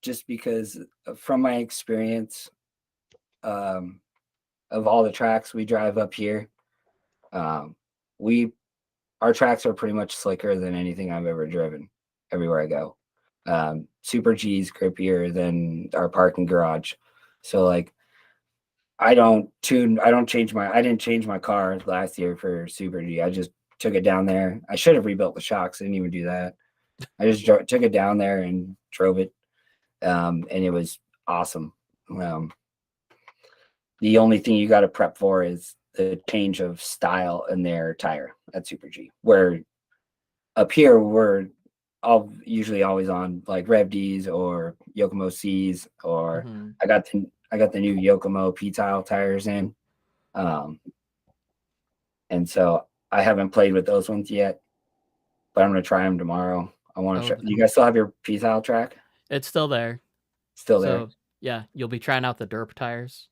S1: just because from my experience, of all the tracks we drive up here, our tracks are pretty much slicker than anything I've ever driven everywhere I go. Super G's grippier than our parking garage. So like, I didn't change my car last year for Super G. I just took it down there. I should have rebuilt the shocks. I didn't even do that. I just took it down there and drove it. And it was awesome. The only thing you got to prep for is the change of style in their tire at Super G, where up here we're usually always on like Rev D's or Yokomo C's, or I got the new Yokomo P-tile tires in. And so I haven't played with those ones yet, but I'm going to try them tomorrow. I want to try. You guys still have your P-tile track?
S2: It's still there.
S1: Still there.
S2: So yeah, you'll be trying out the derp tires.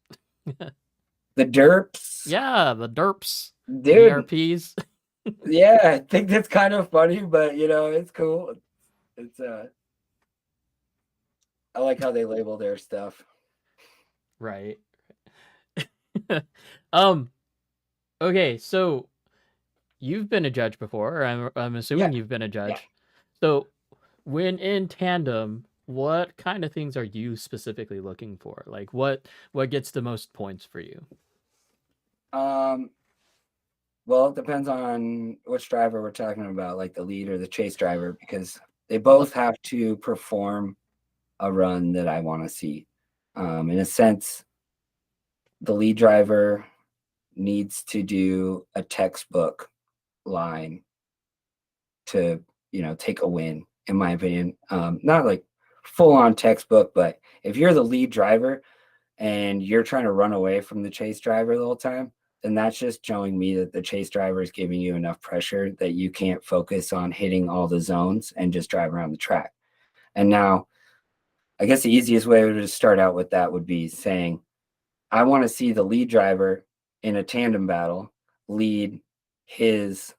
S1: The derps.
S2: Yeah, the derps,
S1: Dude.
S2: DRPs.
S1: Yeah, I think that's kind of funny, but it's cool. It's I like how they label their stuff.
S2: Right. Okay, so you've been a judge before, or I'm assuming you've been a judge.
S1: Yeah.
S2: So when in tandem, what kind of things are you specifically looking for? Like what gets the most points for you?
S1: Well, it depends on which driver we're talking about, like the lead or the chase driver, because they both have to perform a run that I want to see. In a sense, the lead driver needs to do a textbook line to, take a win, in my opinion. Not like full on textbook, but if you're the lead driver and you're trying to run away from the chase driver the whole time, then that's just showing me that the chase driver is giving you enough pressure that you can't focus on hitting all the zones and just drive around the track. And now, I guess the easiest way to start out with that would be saying, I want to see the lead driver in a tandem battle lead his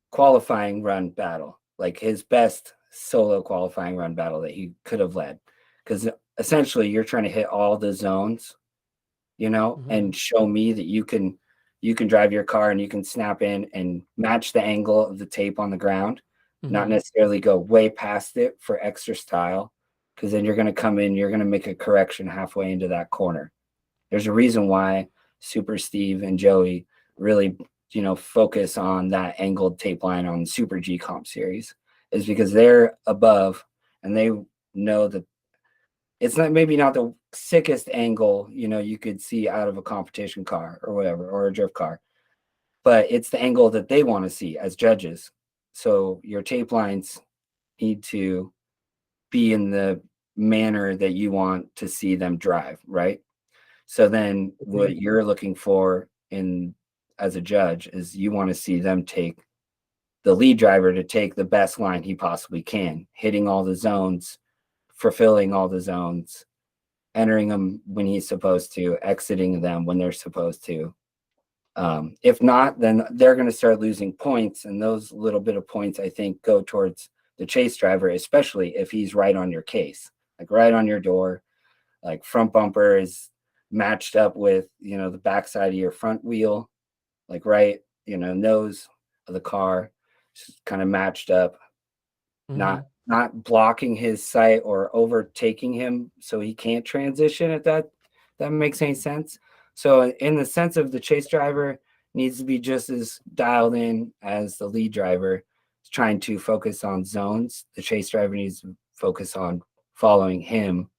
S1: qualifying run battle, like his best solo qualifying run battle that he could have led. Because essentially you're trying to hit all the zones, and show me that you can drive your car and you can snap in and match the angle of the tape on the ground, not necessarily go way past it for extra style, because then you're going to come in, you're going to make a correction halfway into that corner. There's a reason why Super Steve and Joey really, focus on that angled tape line on Super G Comp series, is because they're above and they know that it's maybe not the sickest angle, you could see out of a competition car or whatever, or a drift car, but it's the angle that they want to see as judges. So your tape lines need to be in the manner that you want to see them drive, right? So then what you're looking for as a judge is you want to see them take the lead driver to take the best line he possibly can, hitting all the zones, fulfilling all the zones, entering them when he's supposed to, exiting them when they're supposed to. If not, then they're going to start losing points, and those little bit of points, I think, go towards the chase driver, especially if he's right on your case, like right on your door, like front bumper is matched up with, the backside of your front wheel, like right, nose of the car, just kind of matched up, not blocking his sight or overtaking him so he can't transition, if that makes any sense. So in the sense of the chase driver needs to be just as dialed in as the lead driver, trying to focus on zones. The chase driver needs to focus on following him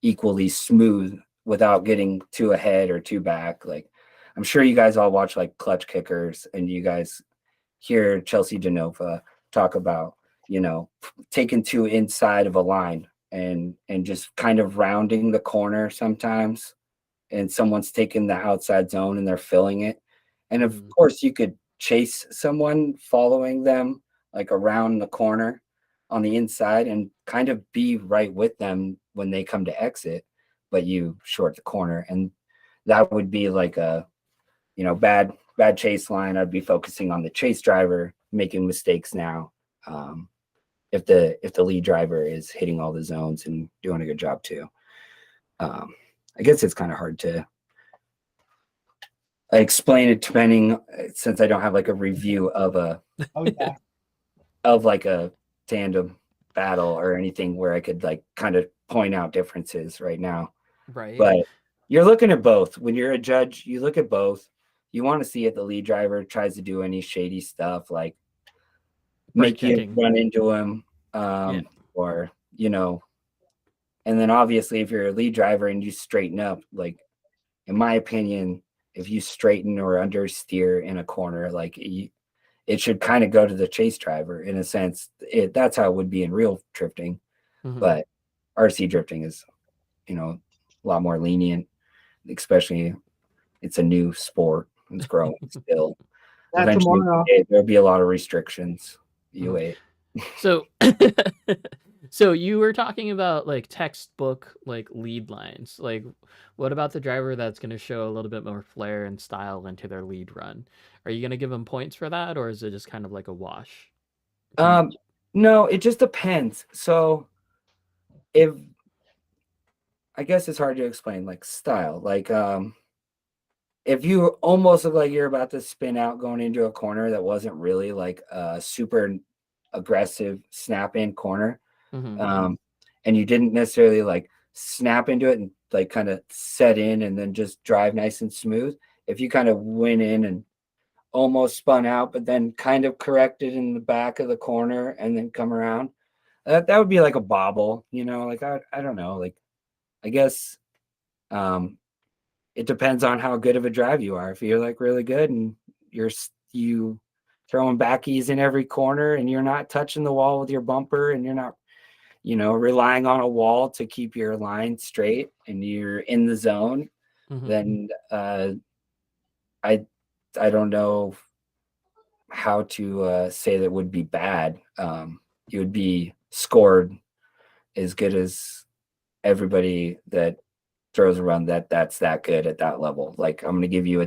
S1: equally smooth without getting too ahead or too back. Like, I'm sure you guys all watch like Clutch Kickers, and you guys hear Chelsea Genova talk about, taking two inside of a line and just kind of rounding the corner sometimes, and someone's taking the outside zone and they're filling it. And of course you could chase someone following them like around the corner on the inside and kind of be right with them when they come to exit, but you short the corner. And that would be like a, bad chase line. I'd be focusing on the chase driver making mistakes now. If the lead driver is hitting all the zones and doing a good job too. I guess it's kind of hard to explain it depending, since I don't have like a review of of like a tandem battle or anything where I could like kind of point out differences right now.
S2: Right.
S1: But you're looking at both. When you're a judge, you look at both. You want to see if the lead driver tries to do any shady stuff, like make you run into him, or, and then obviously if you're a lead driver and you straighten up, like, in my opinion, if you straighten or understeer in a corner, like it should kind of go to the chase driver in a sense. That's how it would be in real drifting, but RC drifting is, a lot more lenient, especially it's a new sport. It's growing still. Eventually, there'll be a lot of restrictions. You wait.
S2: So, So you were talking about like textbook like lead lines. Like, what about the driver that's going to show a little bit more flair and style into their lead run? Are you going to give them points for that, or is it just kind of like a wash? Do you,
S1: No, it just depends. So if I guess it's hard to explain, like style. Like if you almost look like you're about to spin out going into a corner that wasn't really like a super aggressive snap in corner,
S2: mm-hmm.
S1: And you didn't necessarily like snap into it and like kind of set in and then just drive nice and smooth. If you kind of went in and almost spun out, but then kind of corrected in the back of the corner and then come around, that would be like a bobble, like I don't know, like I guess it depends on how good of a drive you are. If you're like really good and you throwing backies in every corner and you're not touching the wall with your bumper and you're not relying on a wall to keep your line straight and you're in the zone,
S2: Mm-hmm.
S1: then I don't know how to say that would be bad. You would be scored as good as everybody that throws around that's that good at that level. Like I'm going to give you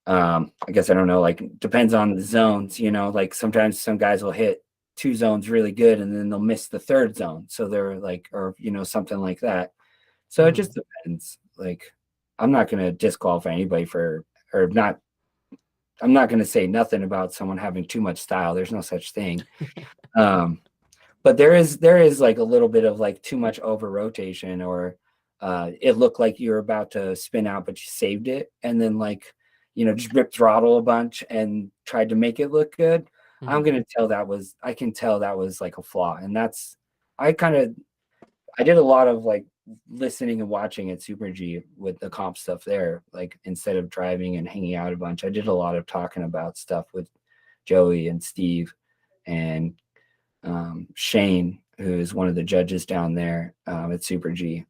S1: I guess I don't know, like depends on the zones, like sometimes some guys will hit 2 zones really good and then they'll miss the 3rd zone. So they're like, or something like that. So it
S2: Mm-hmm.
S1: just depends. Like I'm not going to disqualify anybody I'm not going to say nothing about someone having too much style. There's no such thing. But there is like a little bit of like too much over rotation, or it looked like you were about to spin out, but you saved it. And then like, just rip throttle a bunch and tried to make it look good.
S2: Mm-hmm.
S1: I can tell that was like a flaw. And I did a lot of like listening and watching at Super G with the comp stuff there. Like instead of driving and hanging out a bunch, I did a lot of talking about stuff with Joey and Steve and Shane, who is one of the judges down there at Super G.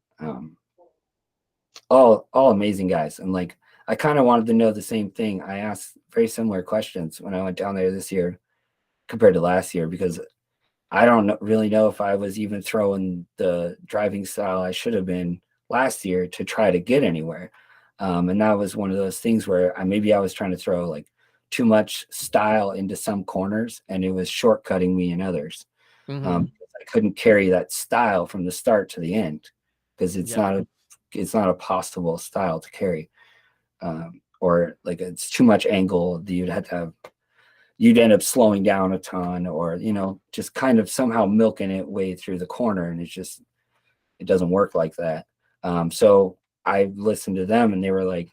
S1: All amazing guys. And like, I kind of wanted to know the same thing. I asked very similar questions when I went down there this year compared to last year, because I don't really know if I was even throwing the driving style I should have been last year to try to get anywhere. And that was one of those things where maybe I was trying to throw like too much style into some corners and it was shortcutting me in others.
S2: Mm-hmm.
S1: I couldn't carry that style from the start to the end because it's
S2: Yep.
S1: not a possible style to carry. Or like it's too much angle. You'd end up slowing down a ton, or just kind of somehow milking it way through the corner, and it doesn't work like that. So I listened to them, and they were like,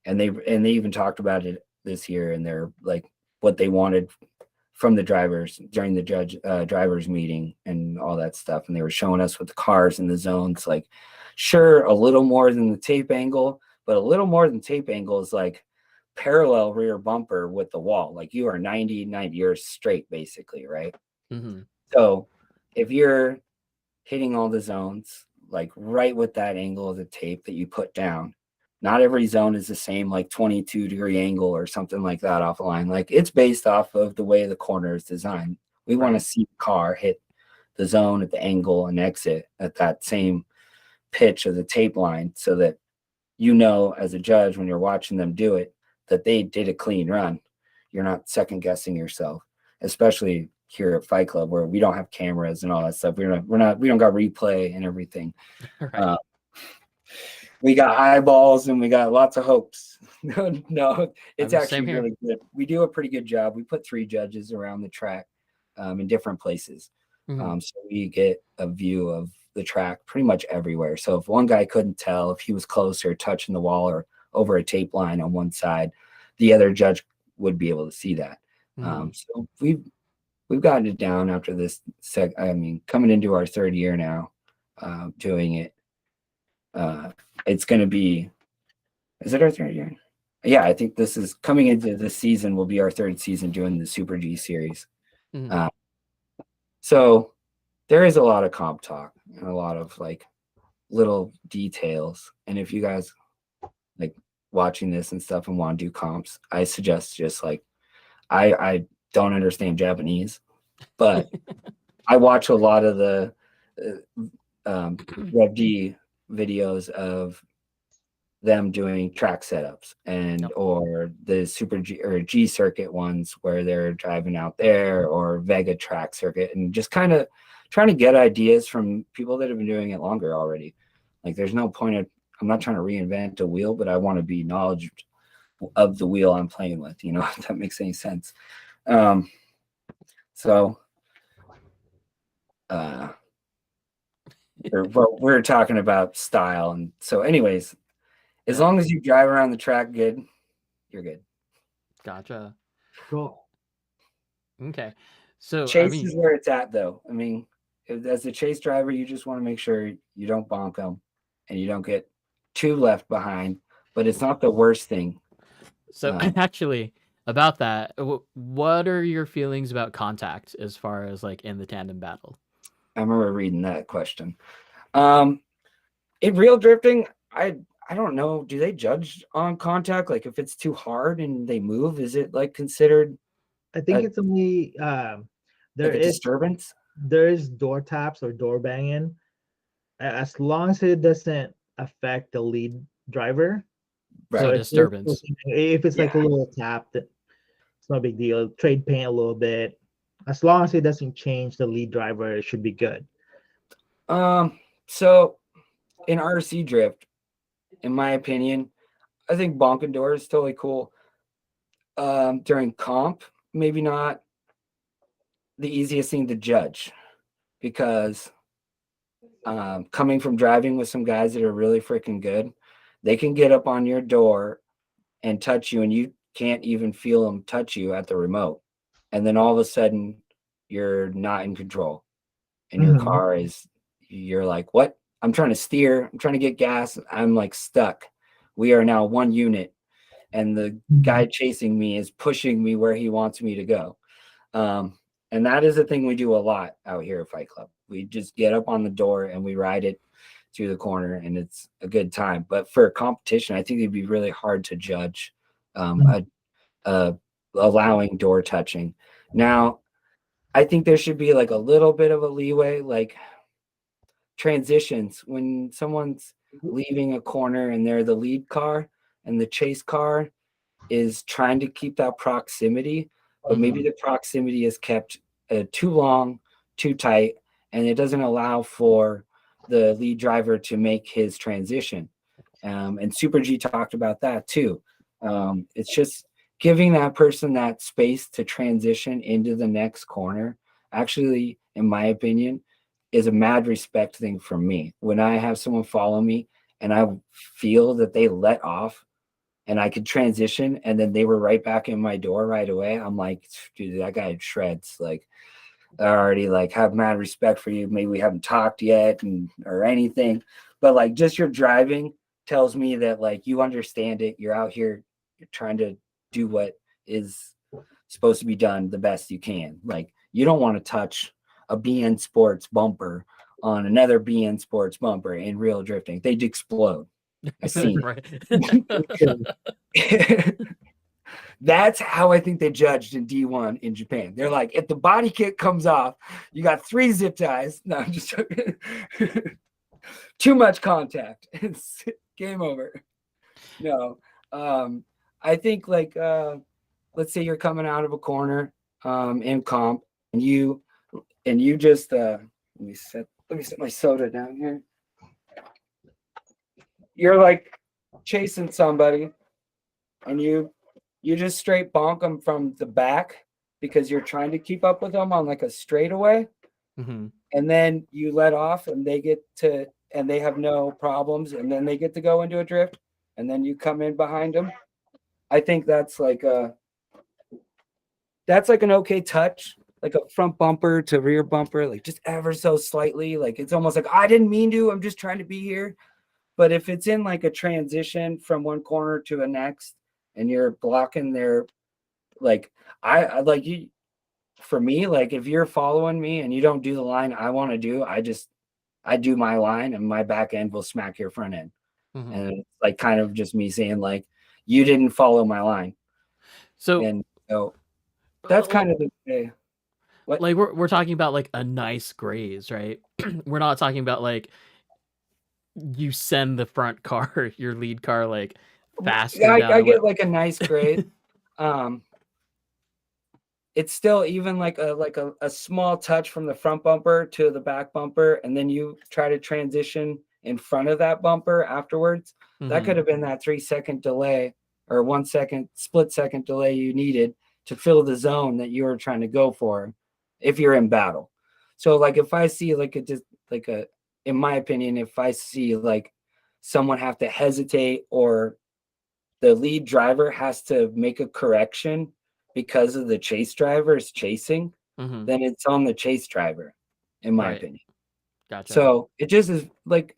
S1: and they even talked about it this year, and they're like what they wanted from the drivers during the drivers meeting and all that stuff, and they were showing us with the cars and the zones, like sure, a little more than the tape angle, but a little more than tape angle is like parallel rear bumper with the wall. Like you are 90 years straight, basically, right?
S2: Mm-hmm.
S1: So if you're hitting all the zones, like right with that angle of the tape that you put down, not every zone is the same, like 22-degree angle or something like that off the line. Like it's based off of the way the corner is designed. We want to see the car hit the zone at the angle and exit at that same pitch of the tape line, so that as a judge when you're watching them do it, that they did a clean run. You're not second guessing yourself, especially here at Fight Club where we don't have cameras and all that stuff. We don't got replay and everything.
S2: Right.
S1: We got eyeballs and we got lots of hopes. No, it's actually
S2: Same here.
S1: really good. We do a pretty good job. We put 3 judges around the track in different places.
S2: Mm-hmm.
S1: So we get a view of the track pretty much everywhere. So if one guy couldn't tell if he was closer touching the wall or over a tape line on one side, the other judge would be able to see that.
S2: Mm-hmm.
S1: So we've gotten it down after this coming into our 3rd year now, doing it. It's going to be, is it our 3rd year? Yeah, I think this is coming into this season will be our 3rd season doing the Super G series.
S2: Mm-hmm.
S1: So there is a lot of comp talk and a lot of like little details. And if you guys like watching this and stuff and want to do comps, I suggest just like, I don't understand Japanese, but I watch a lot of the Rev D videos of them doing track setups and or the Super G or G circuit ones where they're driving out there, or Vega track circuit, and just kind of trying to get ideas from people that have been doing it longer already. Like there's no point of, I'm not trying to reinvent a wheel, but I want to be knowledgeable of the wheel I'm playing with, you know, if that makes any sense. So we're talking about style, and so anyways, as long as you drive around the track good, you're good.
S2: Gotcha.
S3: Cool.
S2: Okay. So
S1: Chase
S2: I mean,
S1: is where it's at, though. I mean, as a chase driver, you just want to make sure you don't bonk them and you don't get too left behind, but it's not the worst thing.
S2: so actually about that, what are your feelings about contact as far as like in the tandem battle?
S1: I remember reading that question. In real drifting, I don't know. Do they judge on contact? Like if it's too hard and they move, is it like considered
S3: I think it's only there
S1: like a
S3: is
S1: disturbance?
S3: there is door taps or door banging, as long as it doesn't affect the lead driver.
S1: Right.
S2: So
S3: So
S2: disturbance.
S3: if it's like a little tap, that it's no big deal. Trade paint a little bit. As long as it doesn't change the lead driver, it should be good.
S1: So in RC drift, in my opinion, I think bonking door is totally cool. During comp, maybe not the easiest thing to judge, because coming from driving with some guys that are really freaking good, they can get up on your door and touch you, and you can't even feel them touch you at the remote. And then all of a sudden, you're not in control, and your car is, you're like, what? I'm trying to steer, I'm trying to get gas, I'm like stuck. We are now one unit, and the guy chasing me is pushing me where he wants me to go. And that is a thing we do a lot out here at Fight Club. We just get up on the door and we ride it through the corner, and it's a good time. But for a competition, I think it'd be really hard to judge allowing door touching. Now, I think there should be like a little bit of a leeway, like transitions when someone's leaving a corner and they're the lead car and the chase car is trying to keep that proximity, but maybe the proximity is kept too long, too tight, and it doesn't allow for the lead driver to make his transition. And Super G talked about that too. It's just giving that person that space to transition into the next corner, actually, in my opinion, is a mad respect thing for me. When I have someone follow me and I feel that they let off and I could transition and then they were right back in my door right away, I'm like, dude, that guy shreds. Like, I already like have mad respect for you. Maybe we haven't talked yet or anything, but like just your driving tells me that like you understand it. You're out here, you're trying to do what is supposed to be done the best you can. Like you don't want to touch a BN Sports bumper on another BN Sports bumper in real drifting. They'd explode. I've seen it. That's how I think they judged in D1 in Japan. They're like, if the body kit comes off, you got 3 zip ties. No, I'm just too much contact. It's game over. No, I think like let's say you're coming out of a corner in comp, and you just let me set my soda down here. You're like chasing somebody, and you just straight bonk them from the back because you're trying to keep up with them on like a straightaway. And then you let off and they have no problems, and then they get to go into a drift, and then you come in behind them. I think that's like an okay touch, like a front bumper to rear bumper, like just ever so slightly. Like it's almost like I didn't mean to, I'm just trying to be here. But if it's in like a transition from one corner to the next and you're blocking their, like I like you, for me, like if you're following me and you don't do the line I want to do, I do my line and my back end will smack your front end. And it's like kind of just me saying like, you didn't follow my line.
S2: So
S1: And so that's kind of the What?
S2: Like we're talking about like a nice graze, right? We're not talking about like you send the front car, your lead car, like faster down
S1: I
S2: the way.
S1: get like a nice grade. It's still even like a small touch from the front bumper to the back bumper, and then you try to transition in front of that bumper afterwards. That could have been that 3-second delay or 1 second, split second delay you needed to fill the zone that you were trying to go for if you're in battle. So like if I see like in my opinion, if I see like someone have to hesitate or the lead driver has to make a correction because of the chase driver is chasing, then it's on the chase driver, in my opinion.
S2: Gotcha.
S1: So it just is like,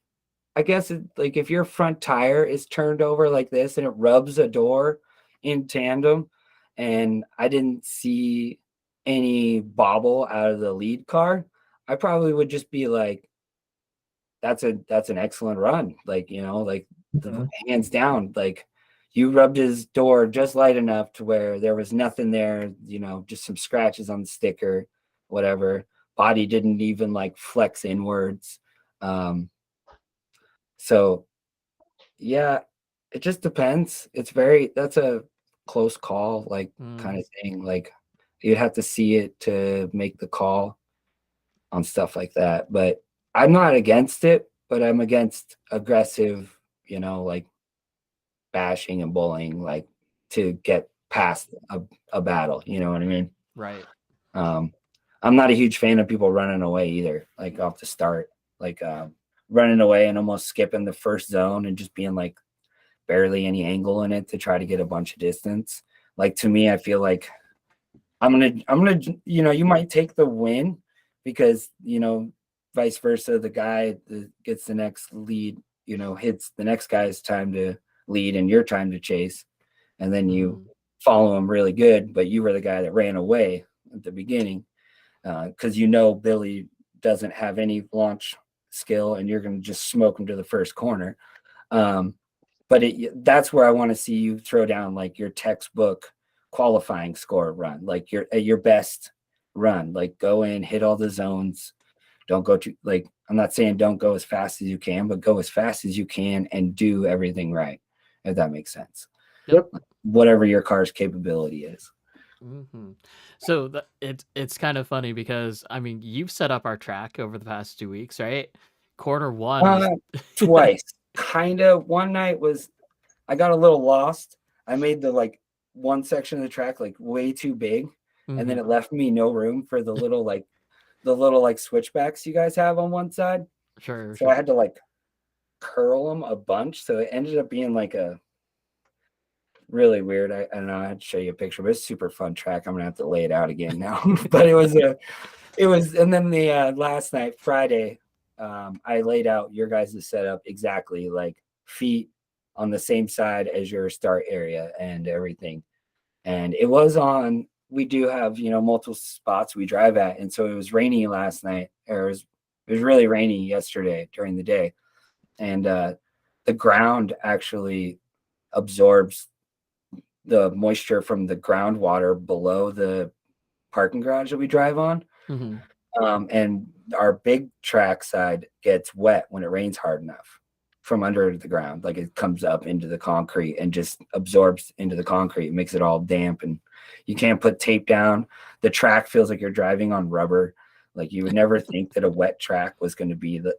S1: I guess like if your front tire is turned over like this and it rubs a door in tandem, and I didn't see any bobble out of the lead car, I probably would just be like, that's an excellent run. Like, like hands down, like you rubbed his door just light enough to where there was nothing there, just some scratches on the sticker, whatever. Body didn't even like flex inwards. So yeah, it just depends. That's a close call, like kind of thing. Like you'd have to see it to make the call on stuff like that. But I'm not against it, but I'm against aggressive, like bashing and bullying, like to get past a battle. You know what I mean?
S2: Right.
S1: I'm not a huge fan of people running away either, like off the start, like running away and almost skipping the first zone and just being like barely any angle in it to try to get a bunch of distance. Like to me, I feel like I'm gonna, you might take the win because, vice versa, the guy that gets the next lead, hits the next guy's time to lead and your time to chase. And then you follow him really good, but you were the guy that ran away at the beginning because Billy doesn't have any launch skill and you're going to just smoke him to the first corner. But that's where I want to see you throw down like your textbook qualifying score run, like your best run, like go in, hit all the zones. Don't go to like, I'm not saying don't go as fast as you can, but go as fast as you can and do everything right, if that makes sense.
S2: Yep.
S1: Whatever your car's capability is.
S2: So it's kind of funny because I mean you've set up our track over the past 2 weeks, right? Quarter one
S1: twice. Kind of. One night I got a little lost. I made the like one section of the track like way too big, and then it left me no room for the little like switchbacks you guys have on one side.
S2: Sure.
S1: I had to like curl them a bunch, so it ended up being like a really weird. I don't know. I had to show you a picture, but it's a super fun track. I'm gonna have to lay it out again now. But it was, and then the last night, Friday, I laid out your guys' setup exactly, like feet on the same side as your start area and everything. And it was on. We do have multiple spots we drive at, and so it was rainy last night, or it was really rainy yesterday during the day, and the ground actually absorbs the moisture from the groundwater below the parking garage that we drive on. And our big track side gets wet when it rains hard enough from under the ground. Like it comes up into the concrete and just absorbs into the concrete, makes it all damp, and you can't put tape down. The track feels like you're driving on rubber. Like you would never think that a wet track was going to be the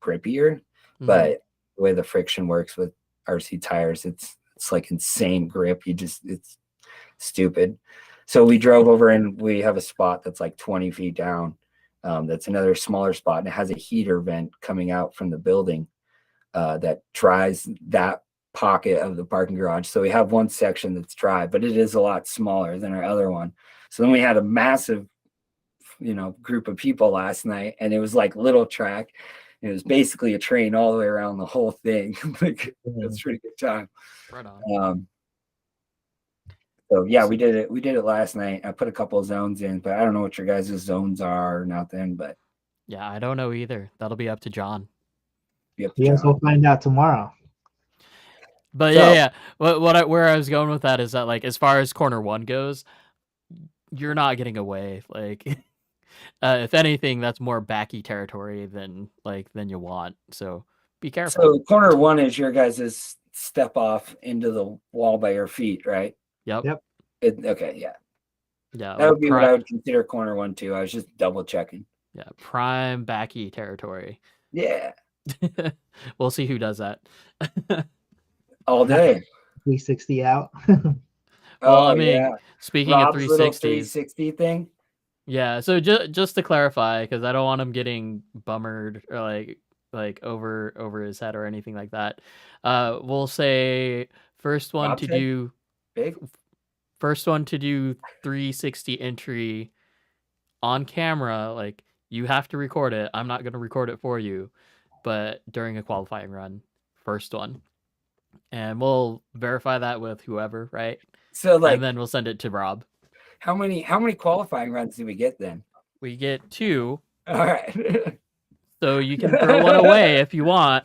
S1: grippier, but the way the friction works with RC tires, it's like insane grip. It's stupid. So we drove over and we have a spot that's like 20 feet down. That's another smaller spot, and it has a heater vent coming out from the building that dries that pocket of the parking garage. So we have one section that's dry, but it is a lot smaller than our other one. So then we had a massive, group of people last night, and it was like little track. It was basically a train all the way around the whole thing. Like it was a pretty good time.
S2: Right on.
S1: So yeah, we did it last night. I put a couple of zones in, but I don't know what your guys' zones are or nothing. But
S2: yeah, I don't know either. That'll be up to John.
S3: Yes, we'll find out tomorrow.
S2: But so, yeah. Where I was going with that is that like as far as corner one goes, you're not getting away. Like, if anything, that's more backy territory than you want. So be careful.
S1: So corner one is your guys' step off into the wall by your feet, right?
S2: Yep.
S3: Yep.
S1: Okay, yeah.
S2: Yeah.
S1: That would be what I would consider corner one too. I was just double checking.
S2: Yeah, prime backy territory.
S1: Yeah.
S2: We'll see who does that.
S1: All day.
S3: 360 out.
S2: Well, I mean,
S1: yeah.
S2: speaking
S1: Rob's
S2: of
S1: little
S2: 360s,
S1: 360 thing.
S2: yeah. So just to clarify, because I don't want him getting bummered or like over his head or anything like that. We'll say first one
S1: Rob
S2: to
S1: said
S2: do
S1: big.
S2: first one to do 360 entry on camera. Like, you have to record it. I'm not gonna record it for you, but during a qualifying run, first one. And we'll verify that with whoever, right?
S1: So like,
S2: and then we'll send it to Rob.
S1: how many qualifying runs do we get then?
S2: We get 2.
S1: All right.
S2: So you can throw one away if you want.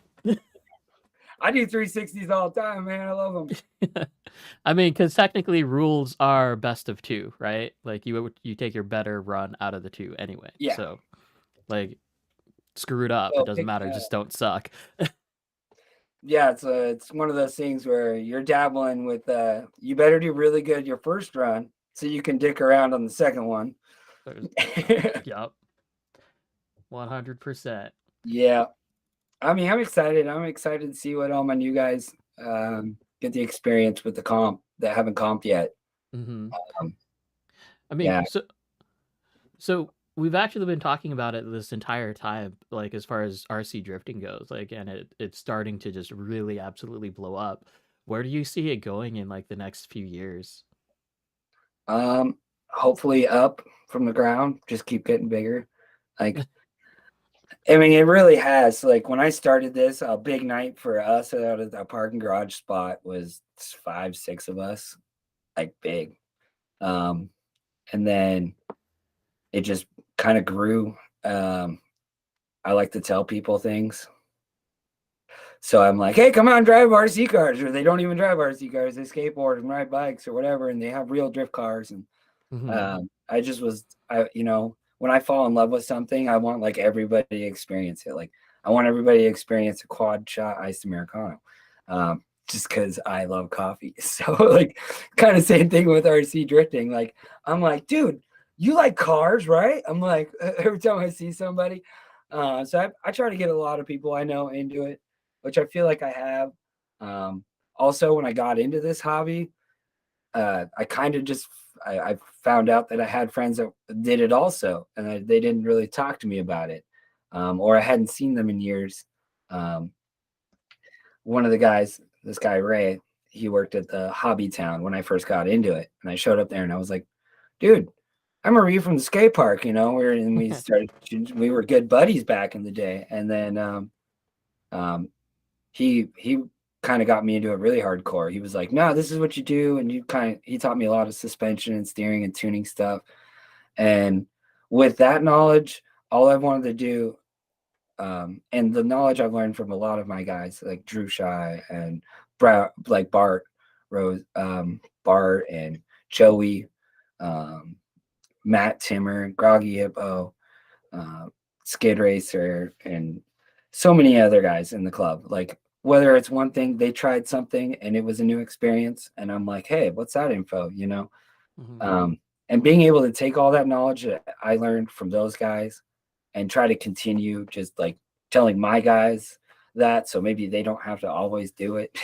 S1: I do 360s all the time, man. I love them.
S2: I mean, because technically rules are best of 2, right? Like, you take your better run out of the 2 anyway.
S1: Yeah.
S2: So, like, screw it up.
S1: Well,
S2: it doesn't matter. Just don't suck.
S1: Yeah, it's one of those things where you're dabbling with you better do really good your first run so you can dick around on the second one.
S2: Yep. 100%.
S1: Yeah. I mean, I'm excited. I'm excited to see what all my new guys get the experience with the comp that haven't comped yet.
S2: Mm-hmm. I mean,
S1: yeah.
S2: So we've actually been talking about it this entire time, like, as far as RC drifting goes, like, and it's starting to just really absolutely blow up. Where do you see it going in like the next few years?
S1: Hopefully up from the ground, just keep getting bigger. Like, I mean, it really has. Like, when I started this, a big night for us out of the parking garage spot was 5, 6 of us, like big. And then it just kind of grew. I like to tell people things. So I'm like, hey, come on, drive RC cars. Or they don't even drive RC cars. They skateboard and ride bikes or whatever. And they have real drift cars. And I just was, when I fall in love with something, I want like everybody to experience it. Like, I want everybody to experience a quad shot iced Americano. Just because I love coffee. So like, kind of same thing with RC drifting. Like, I'm like, dude, you like cars, right? I'm like, every time I see somebody. So I try to get a lot of people I know into it, which I feel like I have. Also, when I got into this hobby, I kind of just, I found out that I had friends that did it also, and they didn't really talk to me about it, or I hadn't seen them in years. One of the guys, this guy Ray, he worked at the Hobby Town when I first got into it, and I showed up there and I was like, dude, I'm Marie from the skate park, we started, we were good buddies back in the day. And then he kind of got me into it really hardcore. He was like, no, this is what you do. And he taught me a lot of suspension and steering and tuning stuff. And with that knowledge, all I wanted to do, and the knowledge I've learned from a lot of my guys like Drew Shy and like Bart Rose, Bart and Joey, Matt Timmer, Groggy Hippo, Skid Racer, and so many other guys in the club. Like, whether it's one thing, they tried something and it was a new experience, and I'm like, hey, what's that info? And being able to take all that knowledge that I learned from those guys and try to continue just like telling my guys that, so maybe they don't have to always do it.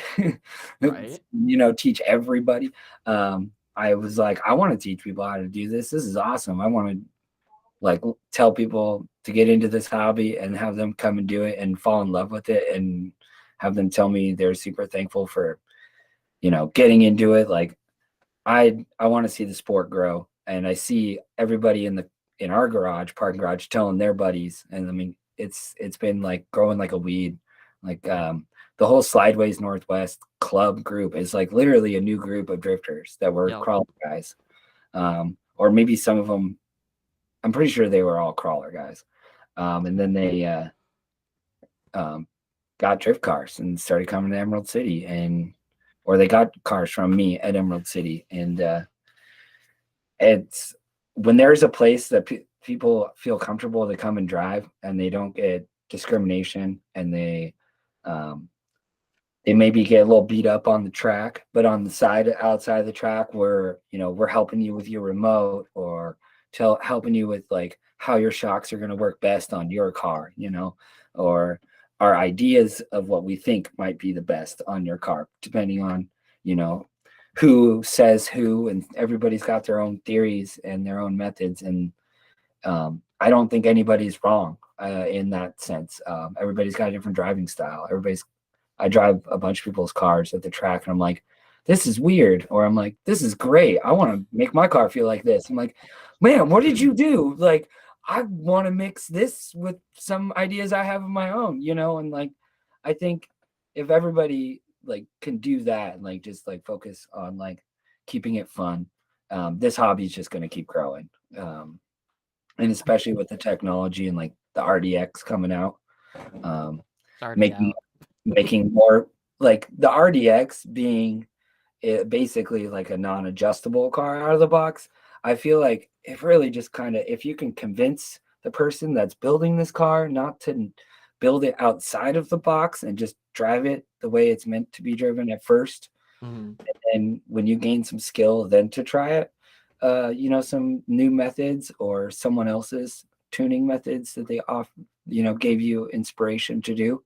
S2: Right.
S1: Teach everybody. I was like, I want to teach people how to do this. This is awesome. I want to like tell people to get into this hobby and have them come and do it and fall in love with it, and have them tell me they're super thankful for, getting into it. Like, I want to see the sport grow, and I see everybody in our parking garage telling their buddies. And I mean, it's been like growing like a weed. Like, the whole Slideways Northwest club group is like literally a new group of drifters that were crawler guys. Or maybe some of them, I'm pretty sure they were all crawler guys. And then they got drift cars and started coming to Emerald City, or they got cars from me at Emerald City. And when there's a place that people feel comfortable to come and drive, and they don't get discrimination, and they maybe get a little beat up on the track, but on the side outside of the track, where we're helping you with your remote, or helping you with like how your shocks are going to work best on your car, or our ideas of what we think might be the best on your car, depending on who says who, and everybody's got their own theories and their own methods, and I don't think anybody's wrong in that sense. Everybody's got a different driving style. I drive a bunch of people's cars at the track, and I'm like, this is weird, or I'm like, this is great. I want to make my car feel like this. I'm like, man, what did you do? Like, I want to mix this with some ideas I have of my own, and like, I think if everybody like can do that and like just like focus on like keeping it fun, this hobby is just going to keep growing. And especially with the technology and like the RDX coming out,
S2: It's already
S1: making
S2: out.
S1: making more, like the RDX being basically like a non-adjustable car out of the box. I feel like if really just kind of, if you can convince the person that's building this car not to build it outside of the box and just drive it the way it's meant to be driven at first, and when you gain some skill, then to try it, some new methods or someone else's tuning methods that they gave you inspiration to do.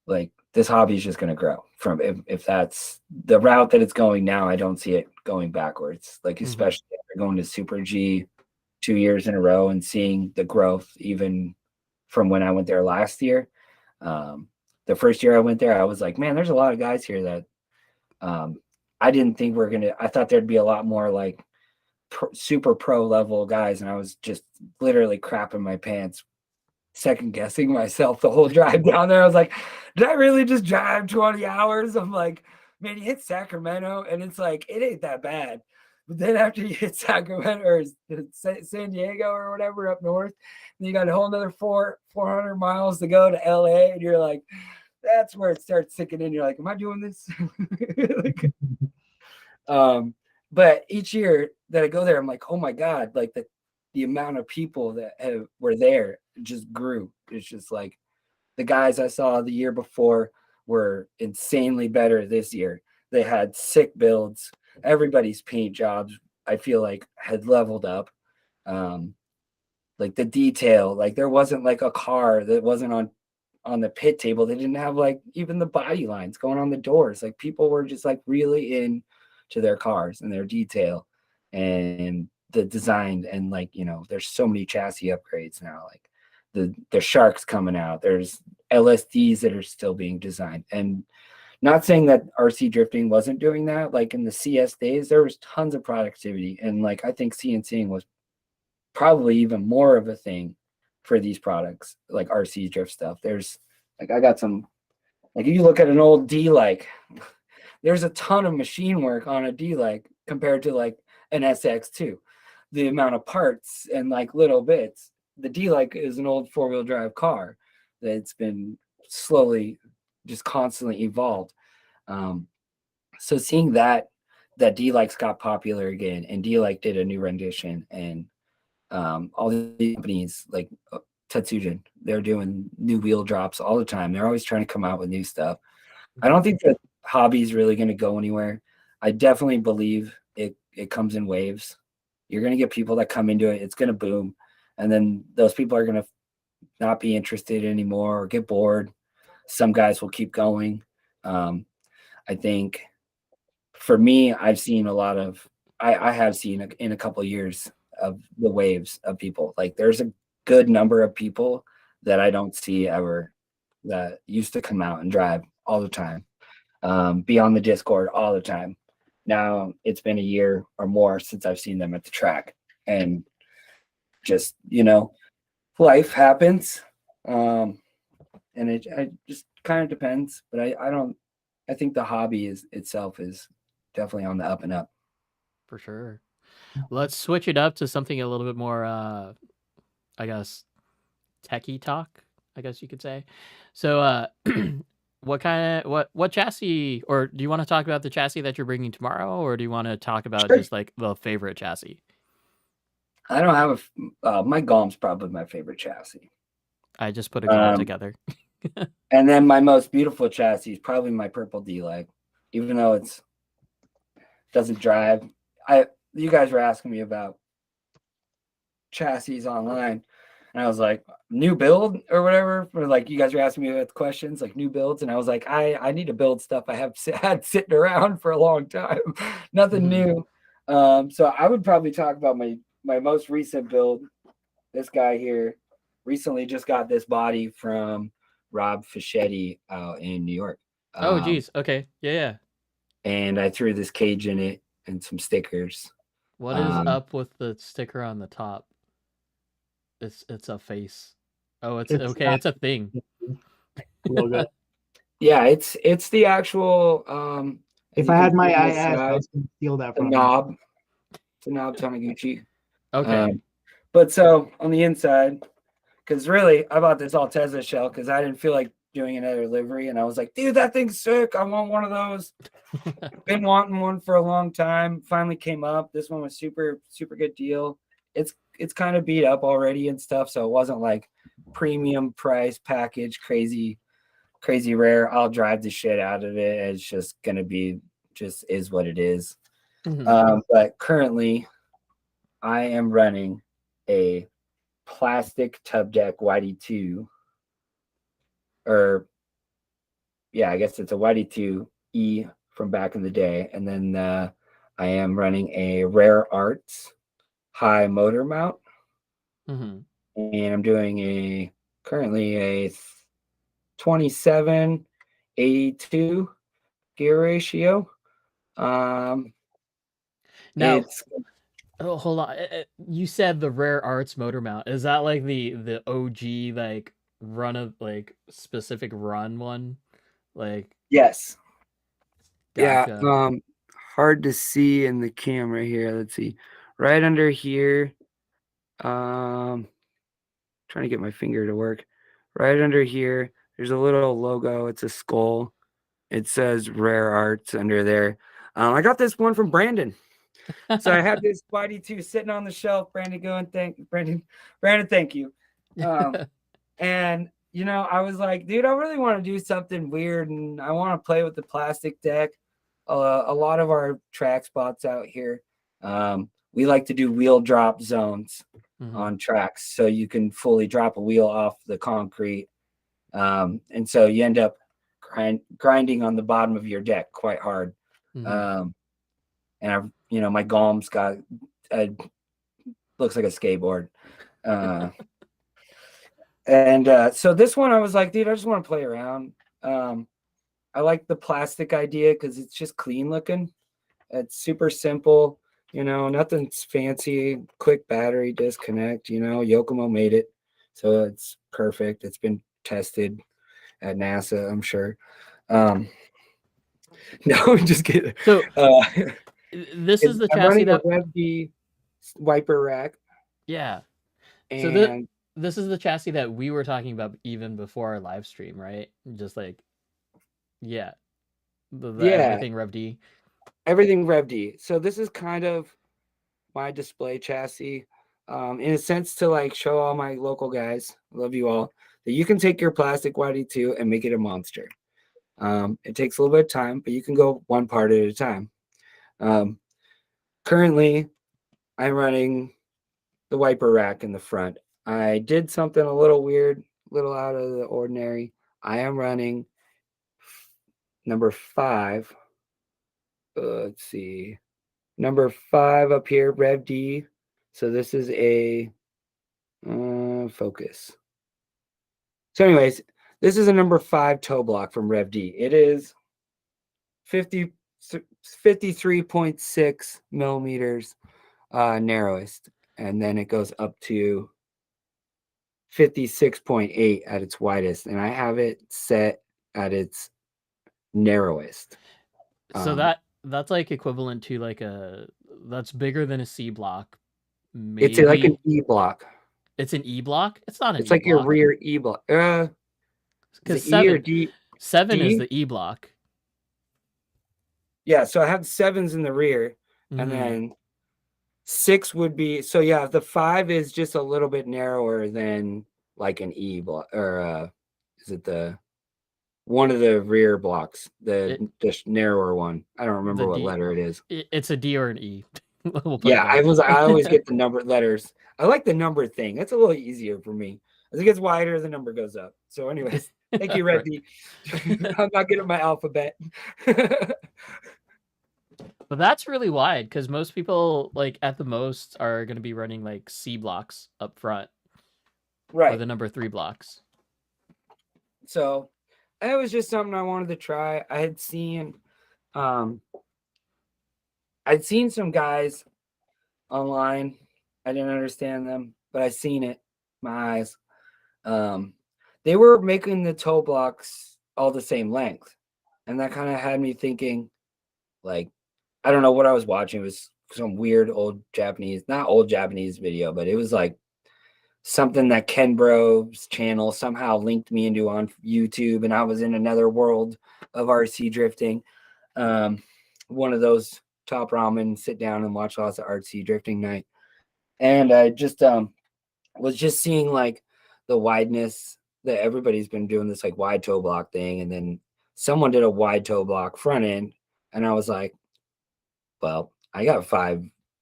S1: Like this hobby is just going to grow from, if that's the route that it's going now. I don't see it going backwards, like especially after going to Super G 2 years in a row and seeing the growth, even from when I went there last year. The first year I went there, I was like, man, there's a lot of guys here that I didn't think I thought there'd be a lot more like super pro level guys, and I was just literally crapping my pants, second guessing myself the whole drive down there. I was like, did I really just drive 20 hours? I'm like, man, you hit Sacramento and it's like, it ain't that bad. But then after you hit Sacramento or San Diego or whatever up north, and you got a whole another 400 miles to go to LA, and you're like, that's where it starts sinking in. You're like, am I doing this? Like, but each year that I go there, I'm like, oh my God, like the amount of people that were there just grew. It's just like the guys I saw the year before were insanely better this year. They had sick builds. Everybody's paint jobs, I feel like, had leveled up. Like the detail, like there wasn't like a car that wasn't on the pit table. They didn't have like even the body lines going on the doors. Like people were just like really in to their cars and their detail and the design. And like, there's so many chassis upgrades now. Like the Sharks coming out. There's LSDs that are still being designed. And not saying that RC drifting wasn't doing that. Like in the CS days, there was tons of productivity. And like, I think CNCing was probably even more of a thing for these products, like RC drift stuff. There's like, I got some, like if you look at an old D-like, there's a ton of machine work on a D-like compared to like an SX2. The amount of parts and like little bits. The D-like is an old 4-wheel drive car that's been slowly just constantly evolved. So seeing that D-likes got popular again, and D-like did a new rendition, and all these companies like Tetsujin, they're doing new wheel drops all the time. They're always trying to come out with new stuff. I don't think that hobby is really going to go anywhere. I definitely believe it comes in waves. You're going to get people that come into it. It's going to boom. And then those people are going to not be interested anymore or get bored. Some guys will keep going. I think for me, I've seen a lot of, I have seen in a couple of years of the waves of people. Like there's a good number of people that I don't see ever that used to come out and drive all the time, be on the Discord all the time. Now it's been a year or more since I've seen them at the track, and just, life happens. And it just kind of depends, but I think the hobby itself is definitely on the up and up.
S2: For sure. Let's switch it up to something a little bit more, I guess, techie talk, I guess you could say. So, what chassis, or do you want to talk about the chassis that you're bringing tomorrow, or do you want to talk about
S1: Sure.
S2: just like the favorite chassis?
S1: I don't have my Golm's probably my favorite chassis.
S2: I just put a Golem together.
S1: And then my most beautiful chassis is probably my purple D-leg, even though it's doesn't drive. You guys were asking me about chassis online, and I was like, new build or whatever, or like you guys were asking me about questions like new builds, and I was like, I need to build stuff I have had sitting around for a long time, nothing new. So I would probably talk about my most recent build. This guy here recently just got this body from Rob Fischetti out in New York.
S2: Oh, geez. Okay. Yeah.
S1: And I threw this cage in it and some stickers.
S2: What is up with the sticker on the top? It's a face. Oh, it's okay. It's a thing.
S3: Logo.
S1: Yeah, it's the actual.
S3: If I had my IS, I was going to steal that from
S1: knob. It's a knob Taniguchi.
S2: Okay.
S1: But so on the inside, because really I bought this Altezza shell because I didn't feel like doing another livery, and I was like, dude, that thing's sick. I want one of those. Been wanting one for a long time. Finally came up. This one was super good deal. It's kind of beat up already and stuff, so it wasn't like premium price package, crazy rare. I'll drive the shit out of it. It's just gonna be is what it is. But currently I am running a plastic tub deck YD2, or yeah, I guess it's a YD2E from back in the day. And then I am running a Rare Arts high motor mount. And I'm doing currently a 27-82 gear ratio.
S2: Now, hold on. You said the Rare Arts motor mount. Is that like the OG like run of like specific run one? Like
S1: yes.
S2: Gotcha.
S1: Yeah. Hard to see in the camera here. Let's see. Right under here. Trying to get my finger to work. Right under here, there's a little logo. It's a skull. It says Rare Arts under there. I got this one from Brandon. So I had this YD2 sitting on the shelf. Brandon, thank you. And I was like, dude, I really want to do something weird, and I want to play with the plastic deck. A lot of our track spots out here, we like to do wheel drop zones on tracks, so you can fully drop a wheel off the concrete, and so you end up grinding on the bottom of your deck quite hard. And I've my Golm's got looks like a skateboard. And so this one I was like, dude, I just want to play around. I like the plastic idea because it's just clean looking. It's super simple, nothing's fancy. Quick battery disconnect. Yokomo made it, so it's perfect. It's been tested at NASA, I'm sure. No, just kidding.
S2: So this is the chassis that
S1: Rev D wiper rack.
S2: Yeah.
S1: And
S2: so this is the chassis that we were talking about even before our live stream, right? Just like, yeah, everything Rev D.
S1: Everything Rev D. So this is kind of my display chassis, in a sense, to like show all my local guys, love you all, that you can take your plastic YD2 and make it a monster. It takes a little bit of time, but you can go one part at a time. Currently, I'm running the wiper rack in the front. I did something a little weird, a little out of the ordinary. I am running number 5. Let's see. Number 5 up here, Rev D. So this is a focus. So anyways, this is a number 5 toe block from Rev D. It is 53.6 millimeters narrowest, and then it goes up to 56.8 at its widest, and I have it set at its narrowest.
S2: So that's like equivalent to like that's bigger than a C block. Maybe.
S1: It's like an E block.
S2: It's an E block. It's not an.
S1: It's like your rear E block. Because
S2: E or D. 7 is
S1: D?
S2: the E block.
S1: Yeah, so I have 7s in the rear, and
S2: Mhm.
S1: then 6 would be, so yeah, the 5 is just a little bit narrower than like an E block, or is it the one of the rear blocks, the narrower one? I don't remember
S2: The
S1: what
S2: D.
S1: letter it is.
S2: It's a D or an E. We'll put it
S1: Yeah, I always
S2: there.
S1: get the number letters. I like the number thing. It's a little easier for me. As it gets wider, the number goes up. So, anyways, thank you, Red
S2: Right.
S1: D. I'm not good at my alphabet.
S2: But that's really wide because most people, like at the most, are going to be running like C blocks up front or
S1: Right.
S2: the number 3 blocks.
S1: So, it was just something I wanted to try. I'd seen some guys online. I didn't understand them, but I seen it. My eyes. They were making the toe blocks all the same length, and that kind of had me thinking, like, I don't know what I was watching. It was some weird not old Japanese video, but it was like something that Ken Bro's channel somehow linked me into on YouTube, and I was in another world of RC drifting. One of those Top Ramen, sit down and watch lots of RC drifting night. And I just was just seeing like the wideness that everybody's been doing, this like wide toe block thing, and then someone did a wide toe block front end, and I was like, well, I got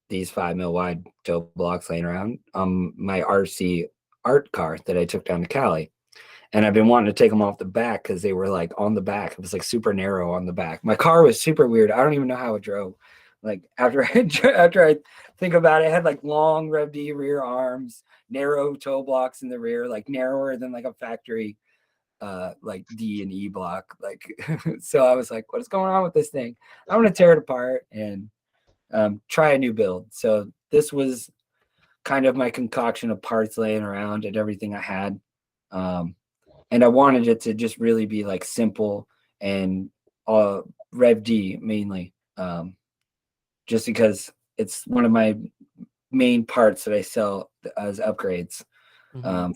S1: these 5 mil wide toe blocks laying around on my RC art car that I took down to Cali. And I've been wanting to take them off the back because they were like on the back. It was like super narrow on the back. My car was super weird. I don't even know how it drove. Like after I think about it, it had like long Rev D rear arms, narrow toe blocks in the rear, like narrower than like a factory like D and E block. Like so I was like, what is going on with this thing? I want to tear it apart and try a new build. So this was kind of my concoction of parts laying around and everything I had. And I wanted it to just really be like simple and Rev D mainly, just because it's one of my main parts that I sell as upgrades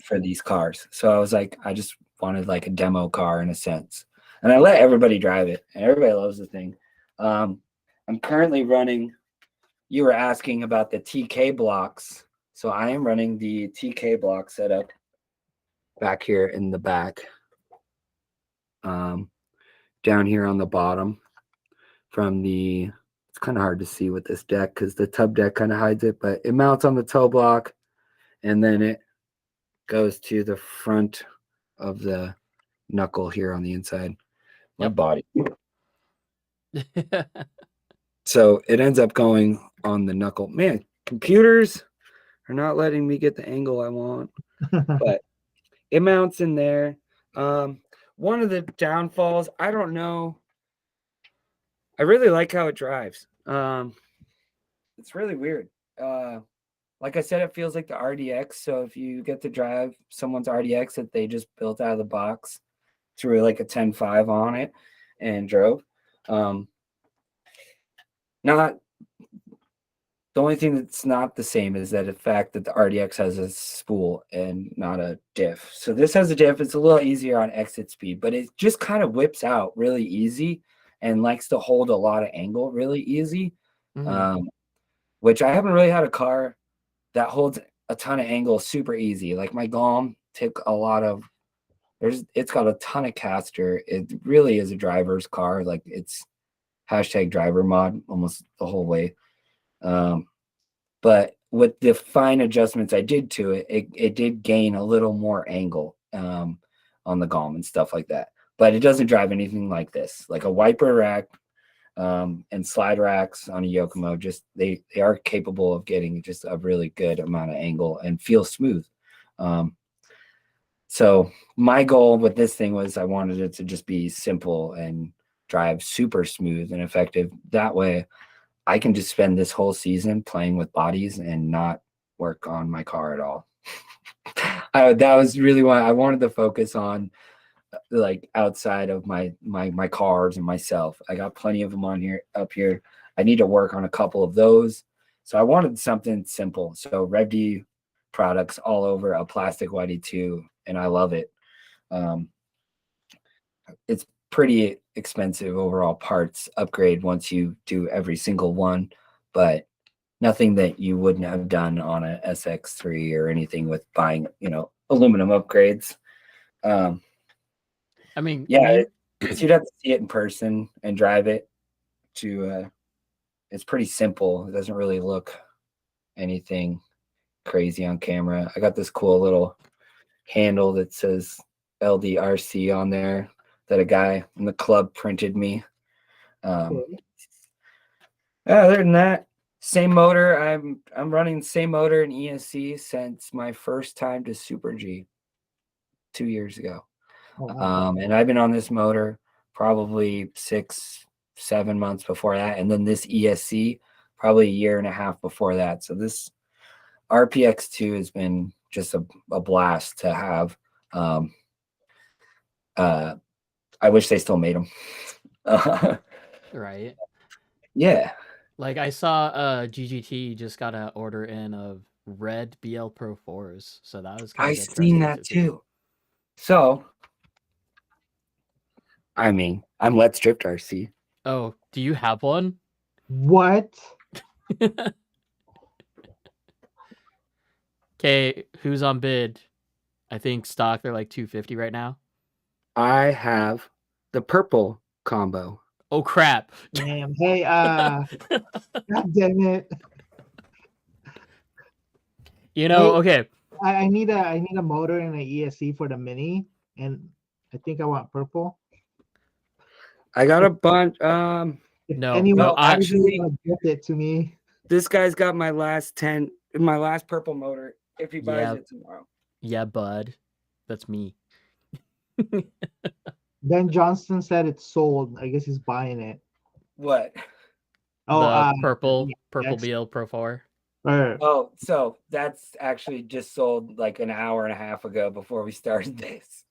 S1: for these cars. So I was like, I just wanted like a demo car in a sense, and I let everybody drive it, and everybody loves the thing. I'm currently running. You were asking about the TK blocks, so I am running the TK block setup back here in the back. Down here on the bottom from it's kind of hard to see with this deck because the tub deck kind of hides it, but it mounts on the toe block and then it goes to the front of the knuckle here on the inside. My body. So it ends up going on the knuckle. Man, computers are not letting me get the angle I want, but it mounts in there. One of the downfalls, I don't know. I really like how it drives. It's really weird. Like I said, it feels like the RDX. So if you get to drive someone's RDX that they just built out of the box, threw like a 10.5 on it and drove. Not the only thing that's not the same is that the fact that the RDX has a spool and not a diff. So this has a diff. It's a little easier on exit speed, but it just kind of whips out really easy and likes to hold a lot of angle really easy. Which I haven't really had a car that holds a ton of angle super easy. Like my Gom took a lot of it's got a ton of caster. It really is a driver's car. Like it's hashtag driver mod almost the whole way. But with the fine adjustments I did to it, it did gain a little more angle on the Gom and stuff like that. But it doesn't drive anything like this. Like a wiper rack and slide racks on a Yokomo, just they are capable of getting just a really good amount of angle and feel smooth. So my goal with this thing was I wanted it to just be simple and drive super smooth and effective. That way I can just spend this whole season playing with bodies and not work on my car at all. That was really why I wanted to focus on like outside of my cars and myself. I got plenty of them up here. I need to work on a couple of those. So I wanted something simple. So Rev D products all over a plastic YD2, and I love it. It's pretty expensive overall parts upgrade once you do every single one, but nothing that you wouldn't have done on a SX3 or anything with buying, aluminum upgrades.
S2: I mean,
S1: Yeah, you'd have to see it in person and drive it to. It's pretty simple. It doesn't really look anything crazy on camera. I got this cool little handle that says LDRC on there that a guy in the club printed me. Other than that, same motor. I'm running the same motor in ESC since my first time to Super G 2 years ago. And I've been on this motor probably 6-7 months before that, and then this ESC probably a year and a half before that. So this RPX2 has been just a blast to have. I wish they still made them.
S2: right.
S1: Yeah.
S2: Like I saw GGT just got an order in of red BL Pro 4s, so that was kind
S1: I
S2: of
S1: seen
S2: interesting
S1: that
S2: to see.
S1: too. So, I mean, I'm Let's Drift RC.
S2: Oh, do you have one?
S3: What?
S2: Okay, who's on bid? I think stock they're like 250 right now.
S1: I have the purple combo.
S2: Oh crap!
S3: Damn. Hey, God damn it.
S2: Okay.
S3: I need a motor and an ESC for the Mini, and I think I want purple.
S1: I got a bunch.
S3: If
S2: No,
S3: anyone
S2: no,
S3: actually gift it to me.
S1: This guy's got my last purple motor. If he buys it tomorrow.
S2: Yeah, bud, that's me.
S3: Ben Johnston said it's sold. I guess he's buying it.
S1: What?
S3: Oh,
S2: The purple
S3: X.
S2: BL Pro 4.
S1: Oh, so that's actually just sold like an hour and a half ago before we started this.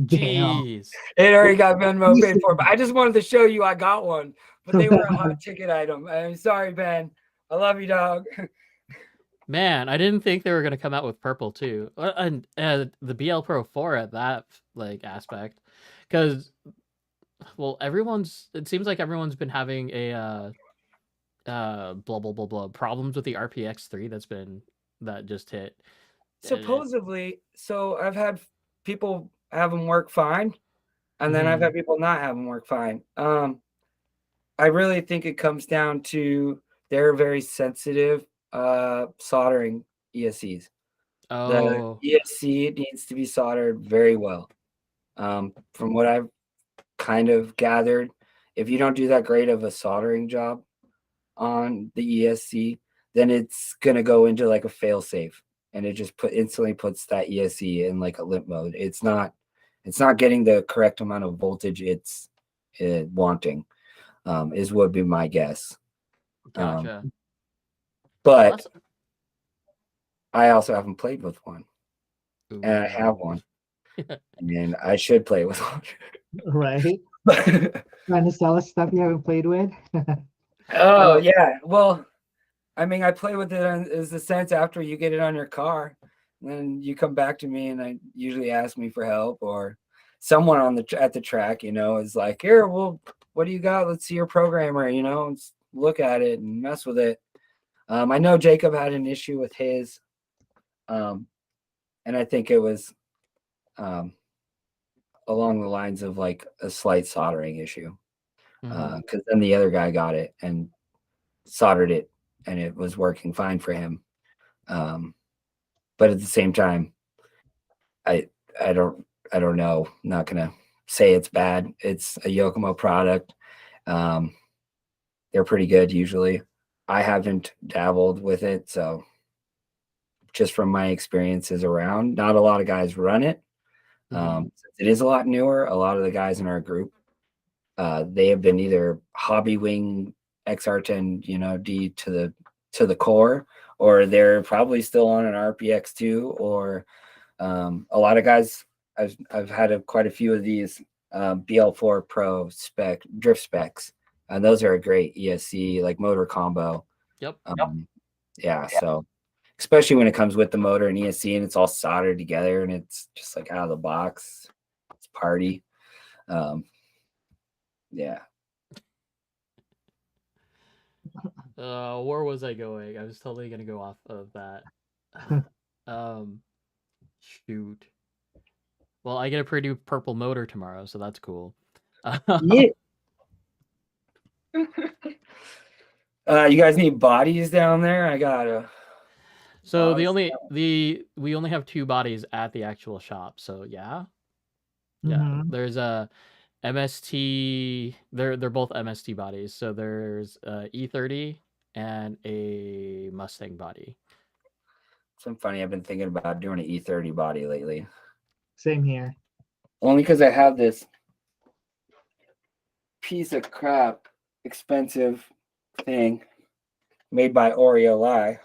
S3: Damn.
S2: Jeez.
S1: It already got Venmo paid for, but I just wanted to show you I got one. But they were a hot ticket item. I'm sorry, Ben. I love you, dog.
S2: Man, I didn't think they were gonna come out with purple too, and the BL Pro 4 at that like aspect, because it seems like everyone's been having a blah blah blah blah problems with the RPX3 that just hit.
S1: Supposedly, so I've had people have them work fine, and then I've had people not have them work fine. I really think it comes down to they're very sensitive soldering ESCs.
S2: Oh.
S1: The ESC needs to be soldered very well. From what I've kind of gathered, if you don't do that great of a soldering job on the ESC, then it's gonna go into like a fail safe, and it just instantly puts that ESC in like a limp mode. It's not getting the correct amount of voltage it's wanting. Is would be my guess.
S2: Gotcha.
S1: But I also haven't played with one.
S2: Ooh.
S1: And I have one. And I should play with one.
S3: Right? Trying to sell us stuff you haven't played with?
S1: Oh, yeah. Well, I mean, I play with it is the sense after you get it on your car, then you come back to me and I usually ask me for help, or someone at the track, is like, here, well, what do you got? Let's see your programmer, let's look at it and mess with it. I know Jacob had an issue with his, and I think it was along the lines of like a slight soldering issue, because then the other guy got it and soldered it and it was working fine for him. But at the same time, I don't know. I'm not gonna say it's bad. It's a Yokomo product. They're pretty good usually. I haven't dabbled with it, so just from my experiences around, not a lot of guys run it. It is a lot newer. A lot of the guys in our group, they have been either hobby wing XR10, D to the core, or they're probably still on an RPX2, or a lot of guys. I've had quite a few of these BL4 Pro drift specs, and those are a great ESC like motor combo.
S2: Yep.
S1: Yeah. So especially when it comes with the motor and ESC and it's all soldered together and it's just like out of the box, it's party. Yeah.
S2: Where was I going? I was totally gonna go off of that. um, shoot. Well, I get a pretty purple motor tomorrow, so that's cool.
S1: Yeah. You guys need bodies down there? I got a.
S2: So we only have 2 bodies at the actual shop. So yeah,
S3: Mhm.
S2: there's a MST. They're both MST bodies. So there's a E30 and a Mustang body.
S1: Some funny. I've been thinking about doing an E30 body lately.
S3: Same here.
S1: Only because I have this piece of crap, expensive thing made by Orioli.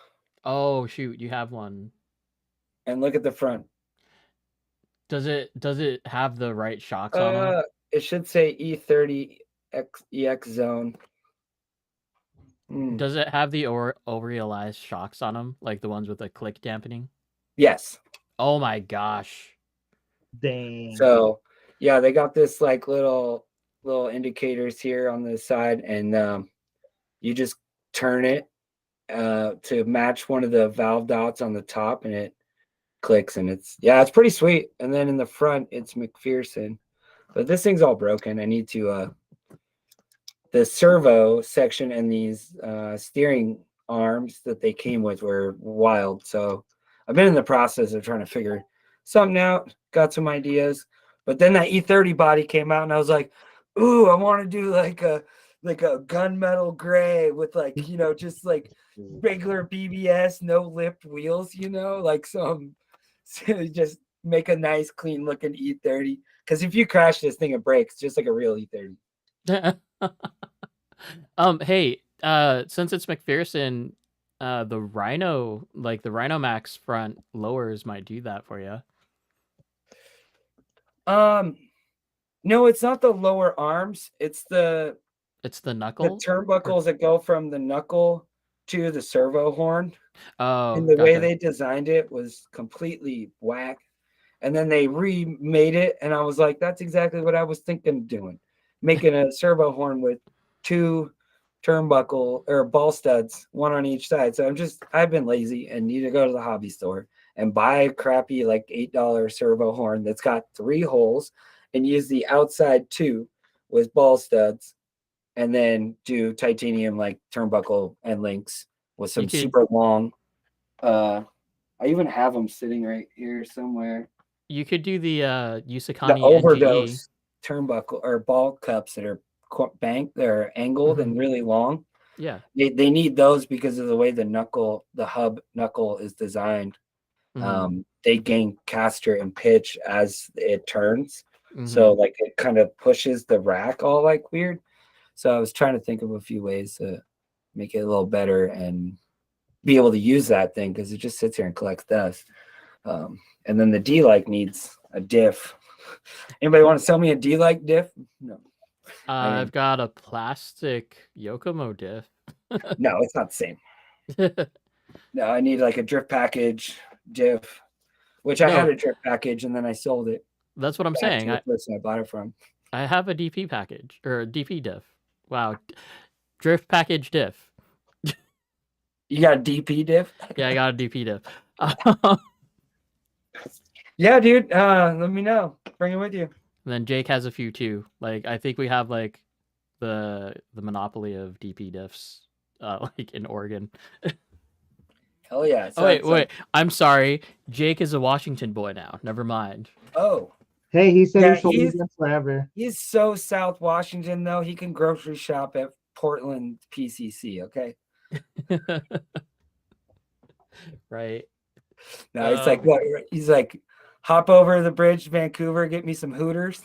S2: Oh shoot, you have one.
S1: And look at the front.
S2: Does it have the right shocks on them?
S1: It should say E30 EX zone.
S2: Does it have the overrealized shocks on them, like the ones with the click dampening?
S1: Yes.
S2: Oh my gosh.
S3: Dang.
S1: So yeah, they got this like little indicators here on the side, and you just turn it to match one of the valve dots on the top, and it clicks, and it's pretty sweet. And then in the front, it's McPherson, but this thing's all broken. I need to the servo section and these steering arms that they came with were wild. So I've been in the process of trying to figure something out, got some ideas. But then that E30 body came out and I was like, ooh, I want to do like a gunmetal gray with like, just like regular BBS, no lipped wheels, like some just make a nice clean looking E30. Because if you crash this thing, it breaks just like a real E30.
S2: Hey, since it's McPherson, the Rhino, like the Rhino Max front lowers might do that for you.
S1: No, it's not the lower arms. It's the
S2: knuckle.
S1: turnbuckles that go from the knuckle to the servo horn.
S2: Oh,
S1: and the
S2: gotcha.
S1: way they designed it was completely whack. And then they remade it, and I was like, that's exactly what I was thinking of doing. Making a servo horn with 2 turnbuckle or ball studs, one on each side. So I've been lazy and need to go to the hobby store and buy a crappy like $8 servo horn that's got 3 holes and use the outside 2 with ball studs, and then do titanium like turnbuckle and links with some super long. I even have them sitting right here somewhere.
S2: You could do the Yusakani
S1: The overdose
S2: NGE
S1: turnbuckle or ball cups that are banked, they're angled and really long.
S2: Yeah.
S1: They need those because of the way the hub knuckle is designed. They gain caster and pitch as it turns. So like it kind of pushes the rack all like weird. So I was trying to think of a few ways to make it a little better and be able to use that thing because it just sits here and collects dust. And then the D-like needs a diff. Anybody want to sell me a D-like diff? No.
S2: I've got a plastic Yokomo diff.
S1: No, it's not the same. No, I need like a drift package diff, which I had a drift package and then I sold it.
S2: That's what I'm saying.
S1: The person I bought it from.
S2: I have a DP package or a DP diff. Wow, drift package diff.
S1: You got a DP diff?
S2: Yeah, I got a DP diff.
S1: Yeah, dude. Let me know. Bring it with you.
S2: And then Jake has a few too. Like I think we have like the monopoly of DP diffs, like in Oregon.
S1: Hell yeah!
S2: So wait. I'm sorry. Jake is a Washington boy now. Never mind.
S1: Oh.
S3: Hey, he said he's forever.
S1: He's so South Washington though. He can grocery shop at Portland PCC. Okay.
S2: Right.
S1: No, he's like, hop over the bridge to Vancouver, get me some Hooters.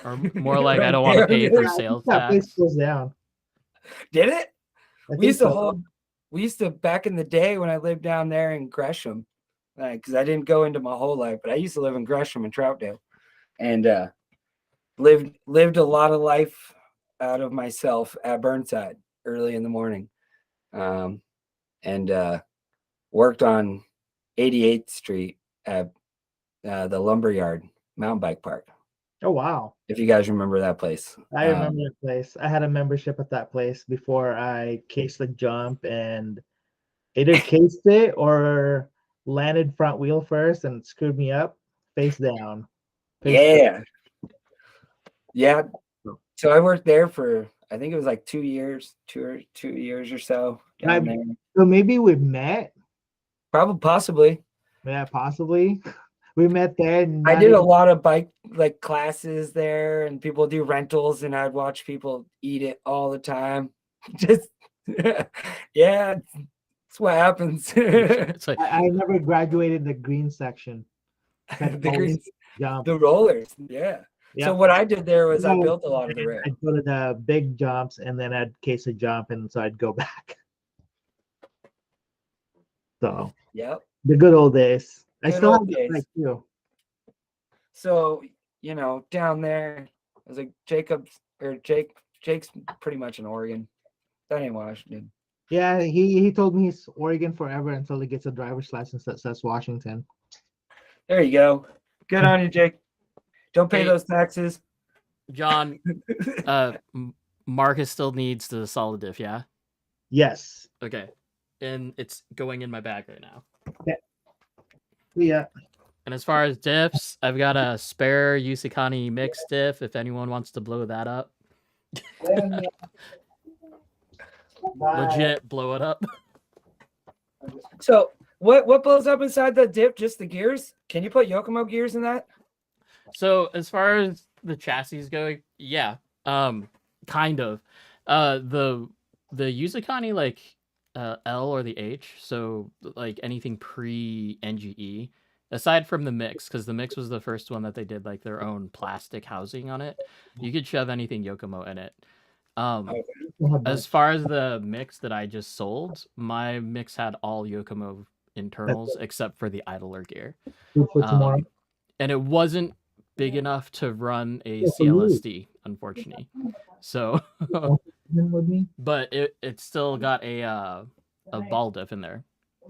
S2: Or more like, I don't want to pay for sales tax.
S3: Goes down.
S1: Did it? We used to back in the day when I lived down there in Gresham, because I didn't go into my whole life, but I used to live in Gresham and Troutdale, and lived a lot of life out of myself at Burnside early in the morning, and worked on 88th Street at the Lumberyard mountain bike park.
S3: Oh wow.
S1: If you guys remember that place.
S3: I remember that place. I had a membership at that place before I cased the jump and either cased it or landed front wheel first and screwed me up face down.
S1: Yeah. Yeah. So I worked there for, I think it was like 2 years, 2 years or so down there.
S3: So maybe we met.
S1: Probably, possibly.
S3: Yeah, possibly. We met there. And
S1: I did a lot of bike like classes there, and people do rentals, and I'd watch people eat it all the time. Just yeah, that's what happens.
S2: It's like,
S3: I never graduated the green section.
S1: the greens,
S3: Jump.
S1: the rollers, yeah.
S3: Yeah.
S1: So what I did there was I built a lot of the ramp.
S3: I'd go to the big jumps and then I'd case a jump, and so I'd go back. So
S1: Yep.
S3: the good old days. I
S1: Good
S3: still
S1: old
S3: have the
S1: days.
S3: bike too.
S1: So, you know, down there, I was like Jake's pretty much in Oregon. That ain't Washington.
S3: Yeah, he told me he's Oregon forever until he gets a driver's license that says Washington.
S1: There you go. Good on you, Jake. Don't pay
S2: Hey.
S1: those taxes.
S2: John, Marcus still needs the solid diff, yeah?
S3: Yes.
S2: Okay. And it's going in my bag right now.
S3: Yeah.
S2: And as far as diffs, I've got a spare Yusikani mix diff if anyone wants to blow that up. Legit blow it up.
S1: So what blows up inside the dip? Just the gears? Can you put Yokomo gears in that?
S2: So as far as the chassis go, yeah. Kind of. The Yusikani like L or the H, so like anything pre NGE, aside from the mix, because the mix was the first one that they did like their own plastic housing on it. You could shove anything Yokomo in it. As far as the mix that I just sold, my mix had all Yokomo internals except for the idler gear. And it wasn't big enough to run a CLSD, unfortunately. So, but it still got a ball diff in there.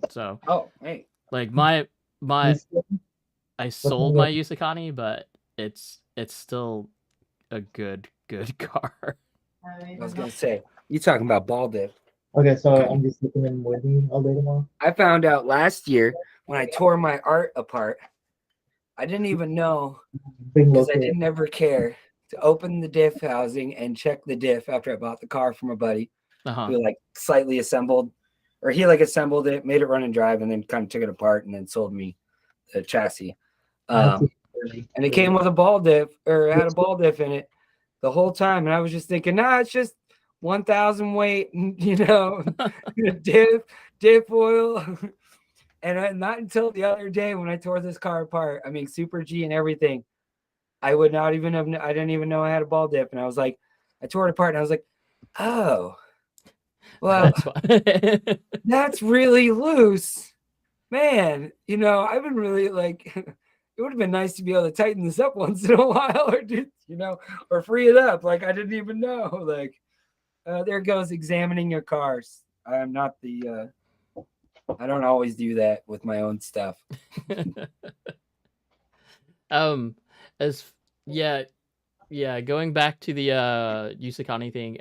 S2: So,
S1: hey,
S2: like my I sold my Yusikani, but it's still a good car.
S1: I was gonna say, you talking about ball dip.
S3: Okay, so I'm just looking in with me all day tomorrow.
S1: I found out last year when I tore my art apart. I didn't even know because I didn't ever care to open the diff housing and check the diff after I bought the car from a buddy who like slightly assembled, or he like assembled it, made it run and drive, and then kind of took it apart and then sold me the chassis. And it came with a ball diff, or it had a ball diff in it the whole time, and I was just thinking, nah, it's just 1,000 weight, you know, diff oil. And not until the other day when I tore this car apart, I mean, Super G and everything, I would not even have, I didn't even know I had a ball dip. And I was like, I tore it apart and I was like, oh, well, that's really loose, man. You know, I've been really like, it would have been nice to be able to tighten this up once in a while, or you know, or free it up. Like I didn't even know. Like there goes examining your cars. I'm not the. I don't always do that with my own stuff.
S2: Going back to the Yusikani thing,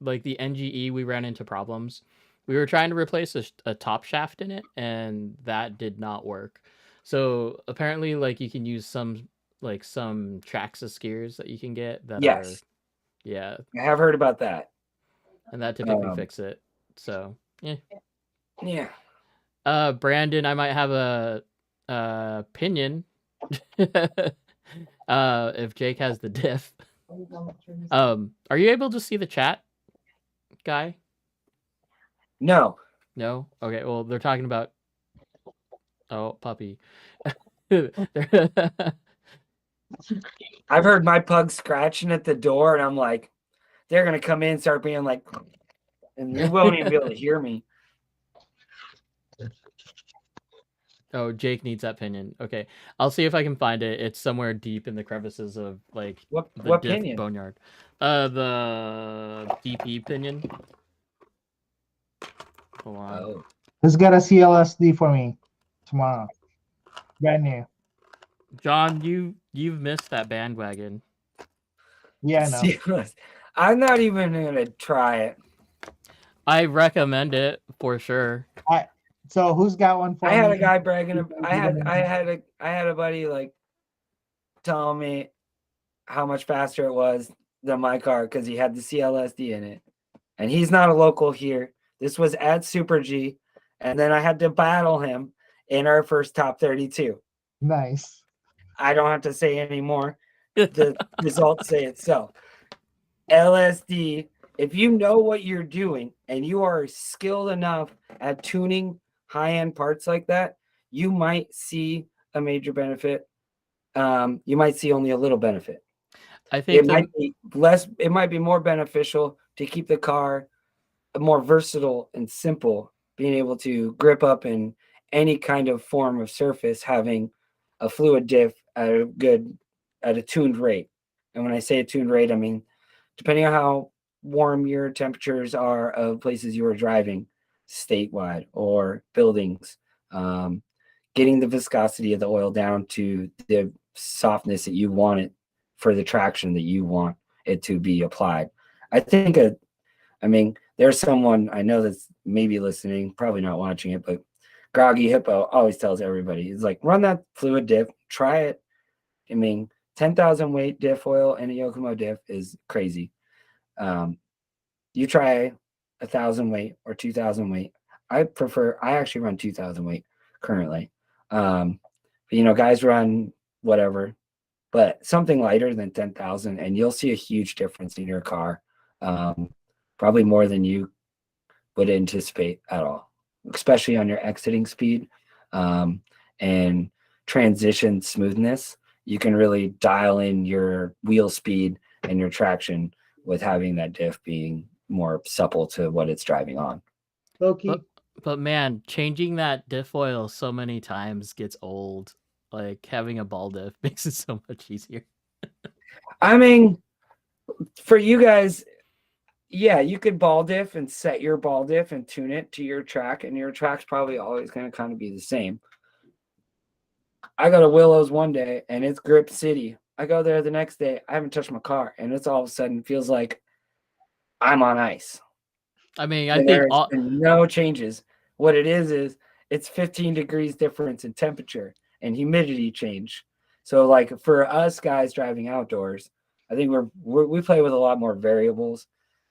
S2: like the NGE, we ran into problems. We were trying to replace a top shaft in it, and that did not work. So apparently, like you can use some Traxxas gears that you can get that are, yeah.
S1: I have heard about that,
S2: and that typically fix it. So yeah. Brandon, I might have a opinion if Jake has the diff. Are you able to see the chat, guy?
S1: No.
S2: Okay, well they're talking about puppy.
S1: I've heard my pug scratching at the door, and I'm like, they're gonna come in and start being like, and you won't even be able to hear me.
S2: Oh, Jake needs that pinion. Okay, I'll see if I can find it. It's somewhere deep in the crevices of like
S1: what
S2: diff
S1: pinion?
S2: Boneyard. The DP pinion. Hold on.
S1: Oh.
S3: Let's get a CLSD for me tomorrow. Brand new.
S2: John, you've missed that bandwagon.
S3: Yeah, I know.
S1: Seamless. I'm not even gonna try it.
S2: I recommend it for sure.
S3: So who's got one for
S1: I had
S3: me?
S1: a guy bragging. I had a buddy like telling me how much faster it was than my car because he had the CLSD in it, and he's not a local here. This was at Super G, and then I had to battle him in our first top 32.
S3: Nice.
S1: I don't have to say any more. The results say itself. LSD, if you know what you're doing and you are skilled enough at tuning high-end parts like that, you might see a major benefit. You might see only a little benefit.
S2: I think
S1: It might be more beneficial to keep the car more versatile and simple, being able to grip up in any kind of form of surface, having a fluid diff at a tuned rate. And when I say a tuned rate, I mean depending on how warm your temperatures are of places you are driving statewide or buildings, getting the viscosity of the oil down to the softness that you want it for the traction that you want it to be applied. I mean, there's someone I know that's maybe listening, probably not watching it, but Groggy Hippo always tells everybody, he's like, run that fluid diff, try it. I mean, 10,000 weight diff oil and a Yokomo diff is crazy. You try 1,000 weight or 2,000 weight. I actually run 2,000 weight currently. But, guys run whatever, but something lighter than 10,000, and you'll see a huge difference in your car. Probably more than you would anticipate at all, especially on your exiting speed and transition smoothness. You can really dial in your wheel speed and your traction with having that diff being more supple to what it's driving on.
S3: Loki.
S2: but man, changing that diff oil so many times gets old. Like having a ball diff makes it so much easier.
S1: I mean, for you guys, yeah, you could ball diff and set your ball diff and tune it to your track, and your track's probably always going to kind of be the same. I go to Willows one day and it's Grip City. I go there the next day, I haven't touched my car, and it's all of a sudden feels like I'm on ice.
S2: I mean, I
S1: And
S2: think
S1: there's been no changes. What it is it's 15 degrees difference in temperature and humidity change. So like for us guys driving outdoors, I think we play with a lot more variables,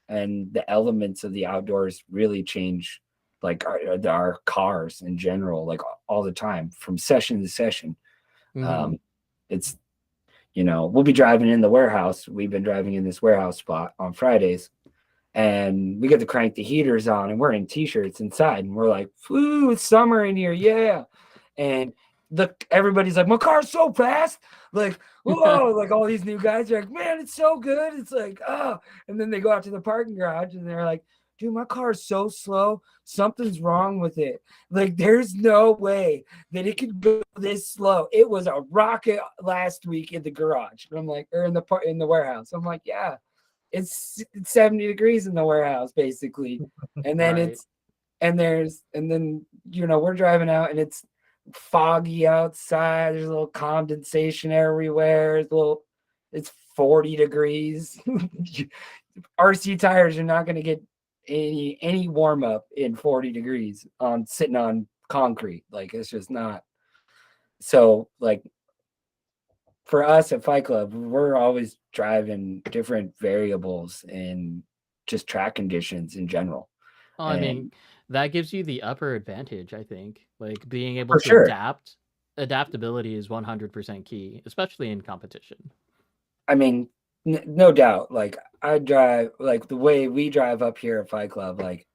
S1: and the elements of the outdoors really change, like our cars in general, like all the time from session to session. It's we'll be driving in the warehouse. We've been driving in this warehouse spot on Fridays, and we get to crank the heaters on, and we're in t-shirts inside, and we're like, "Ooh, it's summer in here, yeah!" And everybody's like, "My car's so fast!" Like, whoa! Like all these new guys are like, "Man, it's so good!" It's like, oh, and then they go out to the parking garage, and they're like, "Dude, my car is so slow. Something's wrong with it. Like, there's no way that it could go this slow. It was a rocket last week in the garage." And I'm like, or in the warehouse. I'm like, yeah. It's 70 degrees in the warehouse basically, and then
S2: right.
S1: we're driving out and it's foggy outside. There's a little condensation everywhere. It's 40 degrees. RC tires are not going to get any warm up in 40 degrees on sitting on concrete. Like, it's just not. So like for us at Fight Club, we're always driving different variables and just track conditions in general.
S2: Well, I mean, that gives you the upper advantage, I think. Like being able
S1: For
S2: to
S1: sure.
S2: adaptability is 100% key, especially in competition.
S1: I mean, no doubt. Like I drive, like the way we drive up here at Fight Club, like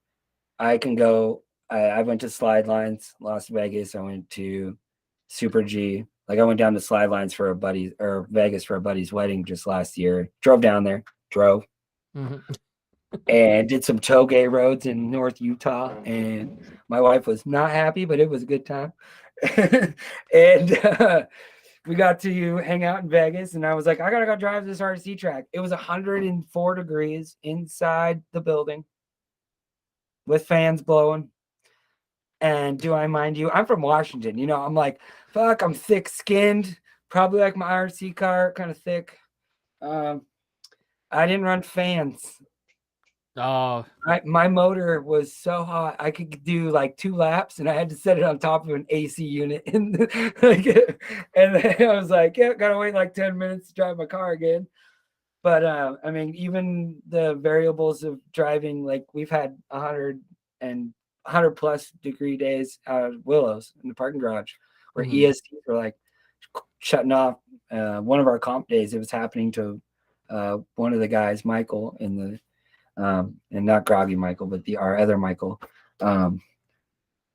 S1: I can go. I went to Slide Lines, Las Vegas. I went to Super G. Like I went down to Slide Lines for Vegas for a buddy's wedding just last year. Drove down there, and did some toge roads in North Utah. And my wife was not happy, but it was a good time. And we got to hang out in Vegas, and I was like, I gotta go drive this RC track. It was 104 degrees inside the building with fans blowing. And do I mind you? I'm from Washington. I'm like, fuck, I'm thick skinned, probably like my RC car, kind of thick. I didn't run fans.
S2: Oh,
S1: My motor was so hot I could do like 2 laps, and I had to set it on top of an AC unit, and like, and then I was like, yeah, gotta wait like 10 minutes to drive my car again. But I mean, even the variables of driving, like we've had 100 plus degree days out of Willows in the parking garage, where ESCs were like shutting off. One of our comp days, it was happening to one of the guys, Michael, in the and not Groggy Michael, but our other Michael. And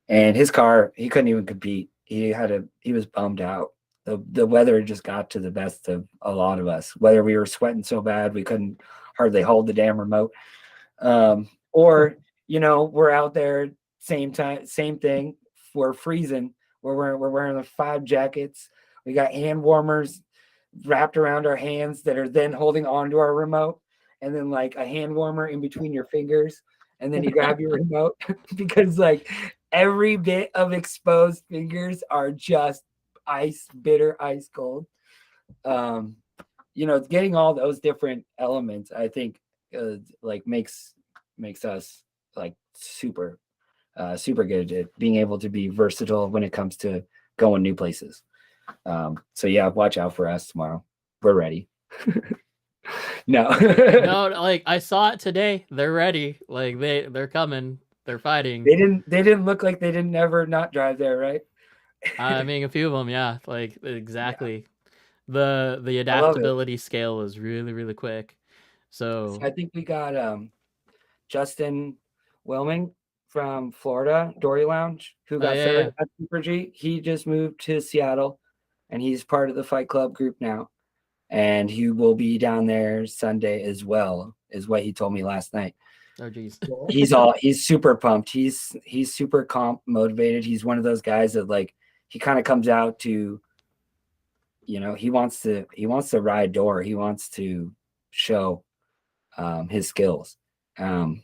S1: his car, he couldn't even compete. He was bummed out. The weather just got to the best of a lot of us. Whether we were sweating so bad we couldn't hardly hold the damn remote, or we're out there same thing. We're freezing. We're wearing the 5 jackets. We got hand warmers wrapped around our hands that are then holding onto our remote, and then like a hand warmer in between your fingers, and then you grab your remote because like every bit of exposed fingers are just bitter ice cold. Getting all those different elements, I think, like makes us like super good at being able to be versatile when it comes to going new places. So yeah, watch out for us tomorrow. We're ready. No,
S2: like I saw it today. They're ready. Like they're coming. They're fighting.
S1: They didn't look like they didn't ever not drive there, right?
S2: I mean, a few of them, yeah. Like exactly. Yeah. The adaptability scale was really, really quick. So
S1: I think we got Justin Wilming from Florida, Dory Lounge, who got third at Super G. He just moved to Seattle, and he's part of the Fight Club group now. And he will be down there Sunday as well, is what he told me last night.
S2: Oh geez.
S1: He's super pumped. He's super comp motivated. He's one of those guys that like he kind of comes out to, he wants to ride door. He wants to show his skills. And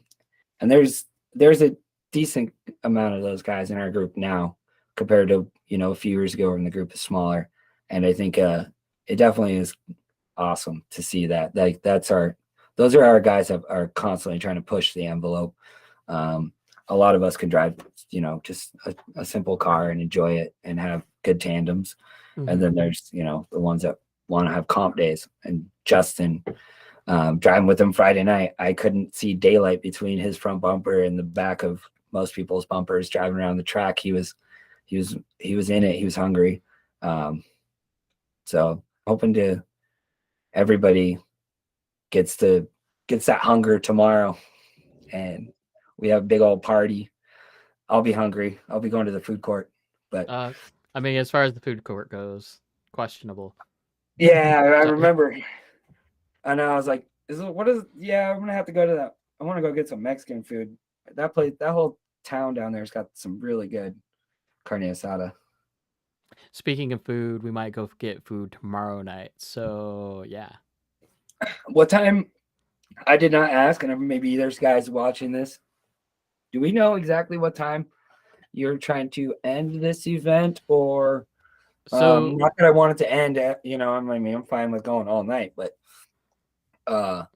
S1: there's a decent amount of those guys in our group now compared to, a few years ago when the group is smaller. And I think it definitely is awesome to see that. Like those are our guys that are constantly trying to push the envelope. A lot of us can drive, just a simple car and enjoy it and have good tandems. Mm-hmm. And then there's, the ones that want to have comp days. And Justin, driving with him Friday night, I couldn't see daylight between his front bumper and the back of most people's bumpers driving around the track. He was in it. He was hungry. So hoping to everybody gets that hunger tomorrow, and we have a big old party. I'll be hungry. I'll be going to the food court, but
S2: I mean, as far as the food court goes, questionable.
S1: Yeah, I remember. I know. I was like, yeah, I'm gonna have to go to that. I want to go get some Mexican food. That whole town down there's got some really good carne asada.
S2: Speaking of food, we might go get food tomorrow night. So yeah.
S1: What time? I did not ask, and maybe there's guys watching this. Do we know exactly what time you're trying to end this event, or not that I want it to end at, I'm fine with going all night, but yeah,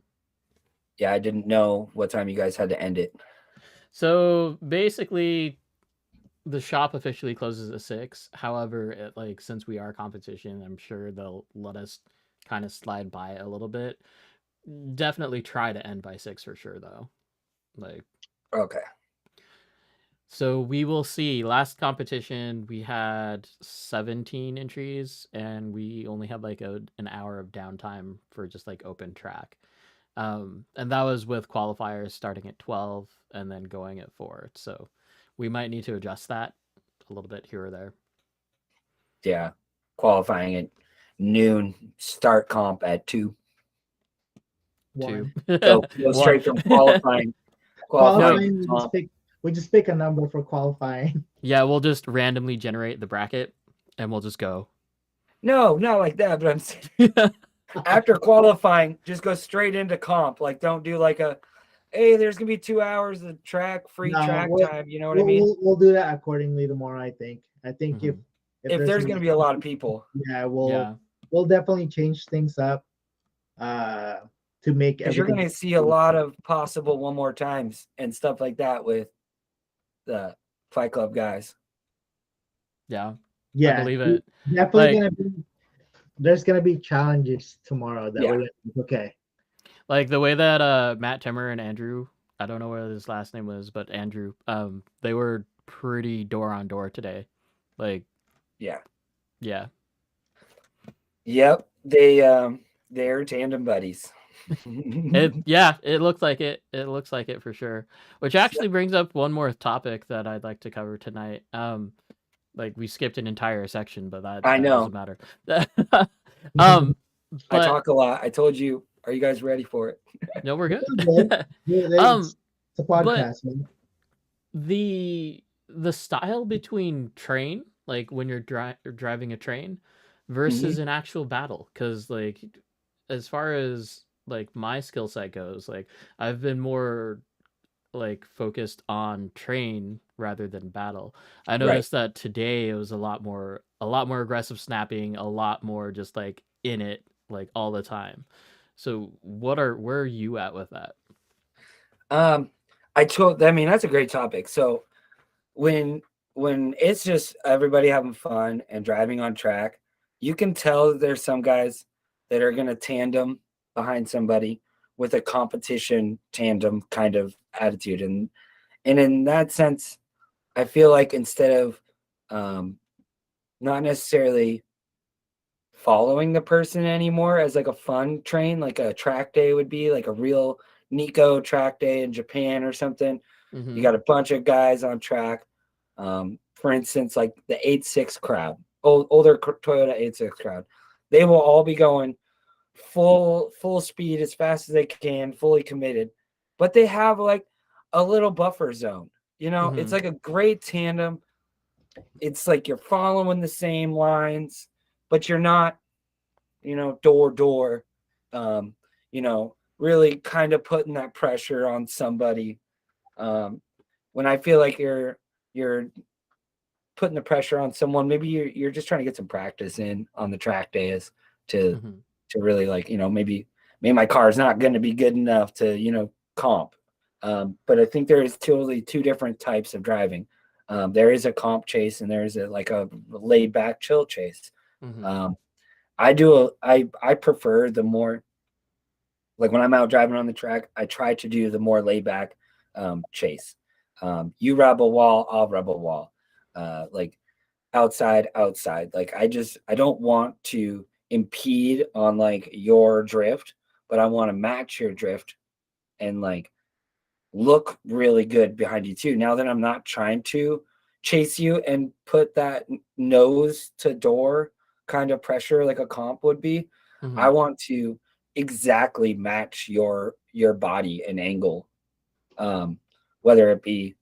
S1: I didn't know what time you guys had to end it.
S2: So basically, the shop officially closes at 6. However, since we are competition, I'm sure they'll let us kind of slide by it a little bit. Definitely try to end by 6 for sure, though.
S1: Okay.
S2: So we will see. Last competition, we had 17 entries, and we only had an hour of downtime for just open track. And that was with qualifiers starting at 12 and then going at 4. So we might need to adjust that a little bit here or there.
S1: Yeah. Qualifying at noon, start comp at 2.
S2: 2.
S1: So go straight from qualifying.
S3: We just pick a number for qualifying.
S2: Yeah, we'll just randomly generate the bracket and we'll just go.
S1: No, not like that, but I'm saying after qualifying, just go straight into comp. Don't do hey, there's gonna be 2 hours of track time. You know what I mean?
S3: We'll do that accordingly tomorrow. I think if
S1: there's gonna be a lot of people,
S3: we'll definitely change things up. to make
S1: Because you're
S3: everything.
S1: going to see a lot of possible one more times and stuff like that with the Fight Club guys.
S2: Yeah, I
S3: Yeah,
S2: believe it.
S3: definitely
S2: Like,
S3: gonna be. There's gonna be challenges tomorrow that
S1: Yeah.
S3: we're gonna, okay.
S2: like the way that Matt Timmer and Andrew, I don't know what his last name was, but Andrew, they were pretty door on door today. Like,
S1: Yeah.
S2: yeah.
S1: Yep. They're tandem buddies.
S2: It looks like it. It looks like it for sure. Which actually brings up one more topic that I'd like to cover tonight. Like we skipped an entire section, but that
S1: I know.
S2: doesn't matter. um,
S1: I
S2: but
S1: talk a lot. I told you. Are you guys ready for it?
S2: no, we're good.
S3: It's a podcast, man.
S2: The style between train, like when you're driving a train, versus an actual battle, because like as far as like my skill set goes, like I've been more like focused on train rather than battle. I noticed that today it was a lot more aggressive snapping, a lot more just like in it like all the time. So where are you at with that?
S1: I mean, that's a great topic. So when it's just everybody having fun and driving on track, you can tell that there's some guys that are going to tandem behind somebody with a competition tandem kind of attitude. And in that sense, I feel like instead of not necessarily following the person anymore as like a fun train, like a track day would be, like a real Nico track day in Japan or something. You got a bunch of guys on track. For instance, like the 8.6 crowd, older Toyota 8.6 crowd, they will all be going full speed as fast as they can, fully committed, but they have like a little buffer zone. You know, it's like a great tandem. It's like you're following the same lines, but you're not, door, really kind of putting that pressure on somebody. When I feel like you're putting the pressure on someone, maybe you're just trying to get some practice in on the track days to really like, maybe my car is not going to be good enough to, comp. But I think there is totally two different types of driving. There is a comp chase and there is a laid back chill chase. I prefer the more, like when I'm out driving on the track, I try to do the more laid back chase. You rub a wall, I'll rub a wall. Like outside. Like I don't want to impede on like your drift, but I want to match your drift and like look really good behind you too. Now that I'm not trying to chase you and put that nose to door kind of pressure like a comp would be, I want to exactly match your body and angle. Whether it be,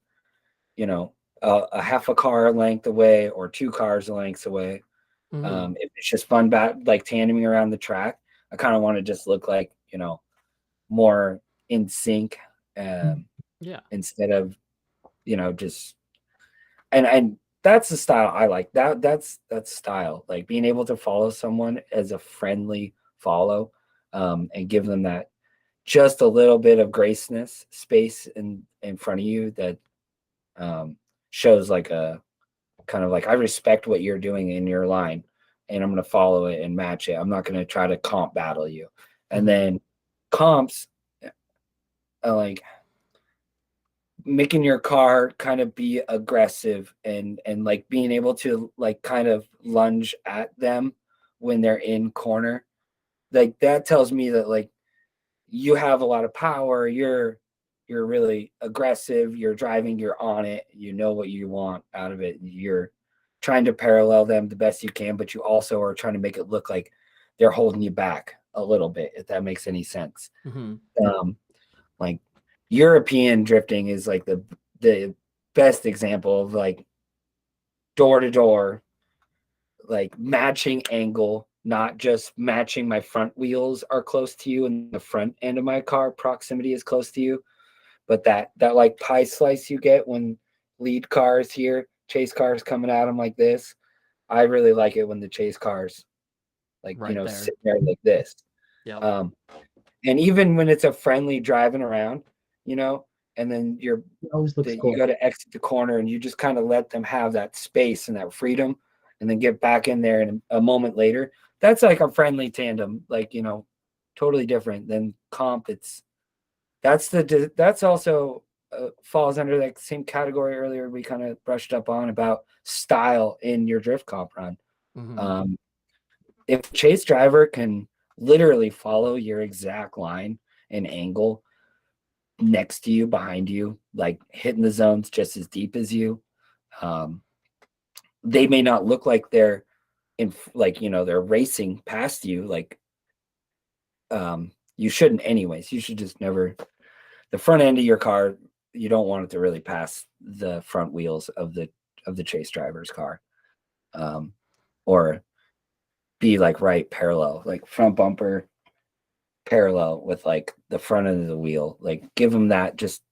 S1: a half a car length away or 2 cars lengths away. If it's just fun like tandeming around the track, I kind of want to just look like, more in sync. Instead of, just and that's the style I like. That's style, like being able to follow someone as a friendly follow, and give them that just a little bit of graceness space in front of you that shows like a kind of like I respect what you're doing in your line and I'm going to follow it and match it. I'm not going to try to comp battle you. And then comps, like making your car kind of be aggressive and like being able to like kind of lunge at them when they're in corner. Like that tells me that like you have a lot of power, you're really aggressive, you're driving, you're on it, you know what you want out of it. You're trying to parallel them the best you can, but you also are trying to make it look like they're holding you back a little bit, if that makes any sense. Like European drifting is like the best example of like door to door, like matching angle, not just matching my front wheels are close to you and the front end of my car proximity is close to you, but that like pie slice you get when lead cars here, chase cars coming at them like this. I really like it when the chase cars like,
S2: right there.
S1: sit there like this.
S2: Yeah.
S1: And even when it's a friendly driving around, and then
S3: It always looks cool.
S1: you got to exit the corner and you just kind of let them have that space and that freedom, and then get back in there and a moment later. That's like a friendly tandem, like, totally different than comp. That's also falls under that same category earlier we kind of brushed up on about style in your drift comp run.
S2: Mm-hmm.
S1: If chase driver can literally follow your exact line and angle next to you, behind you, like hitting the zones just as deep as you, they may not look like they're they're racing past you, like you shouldn't anyways. You should just never, the front end of your car, you don't want it to really pass the front wheels of the chase driver's car, or be like right parallel, like front bumper parallel with like the front end of the wheel. Like give them that just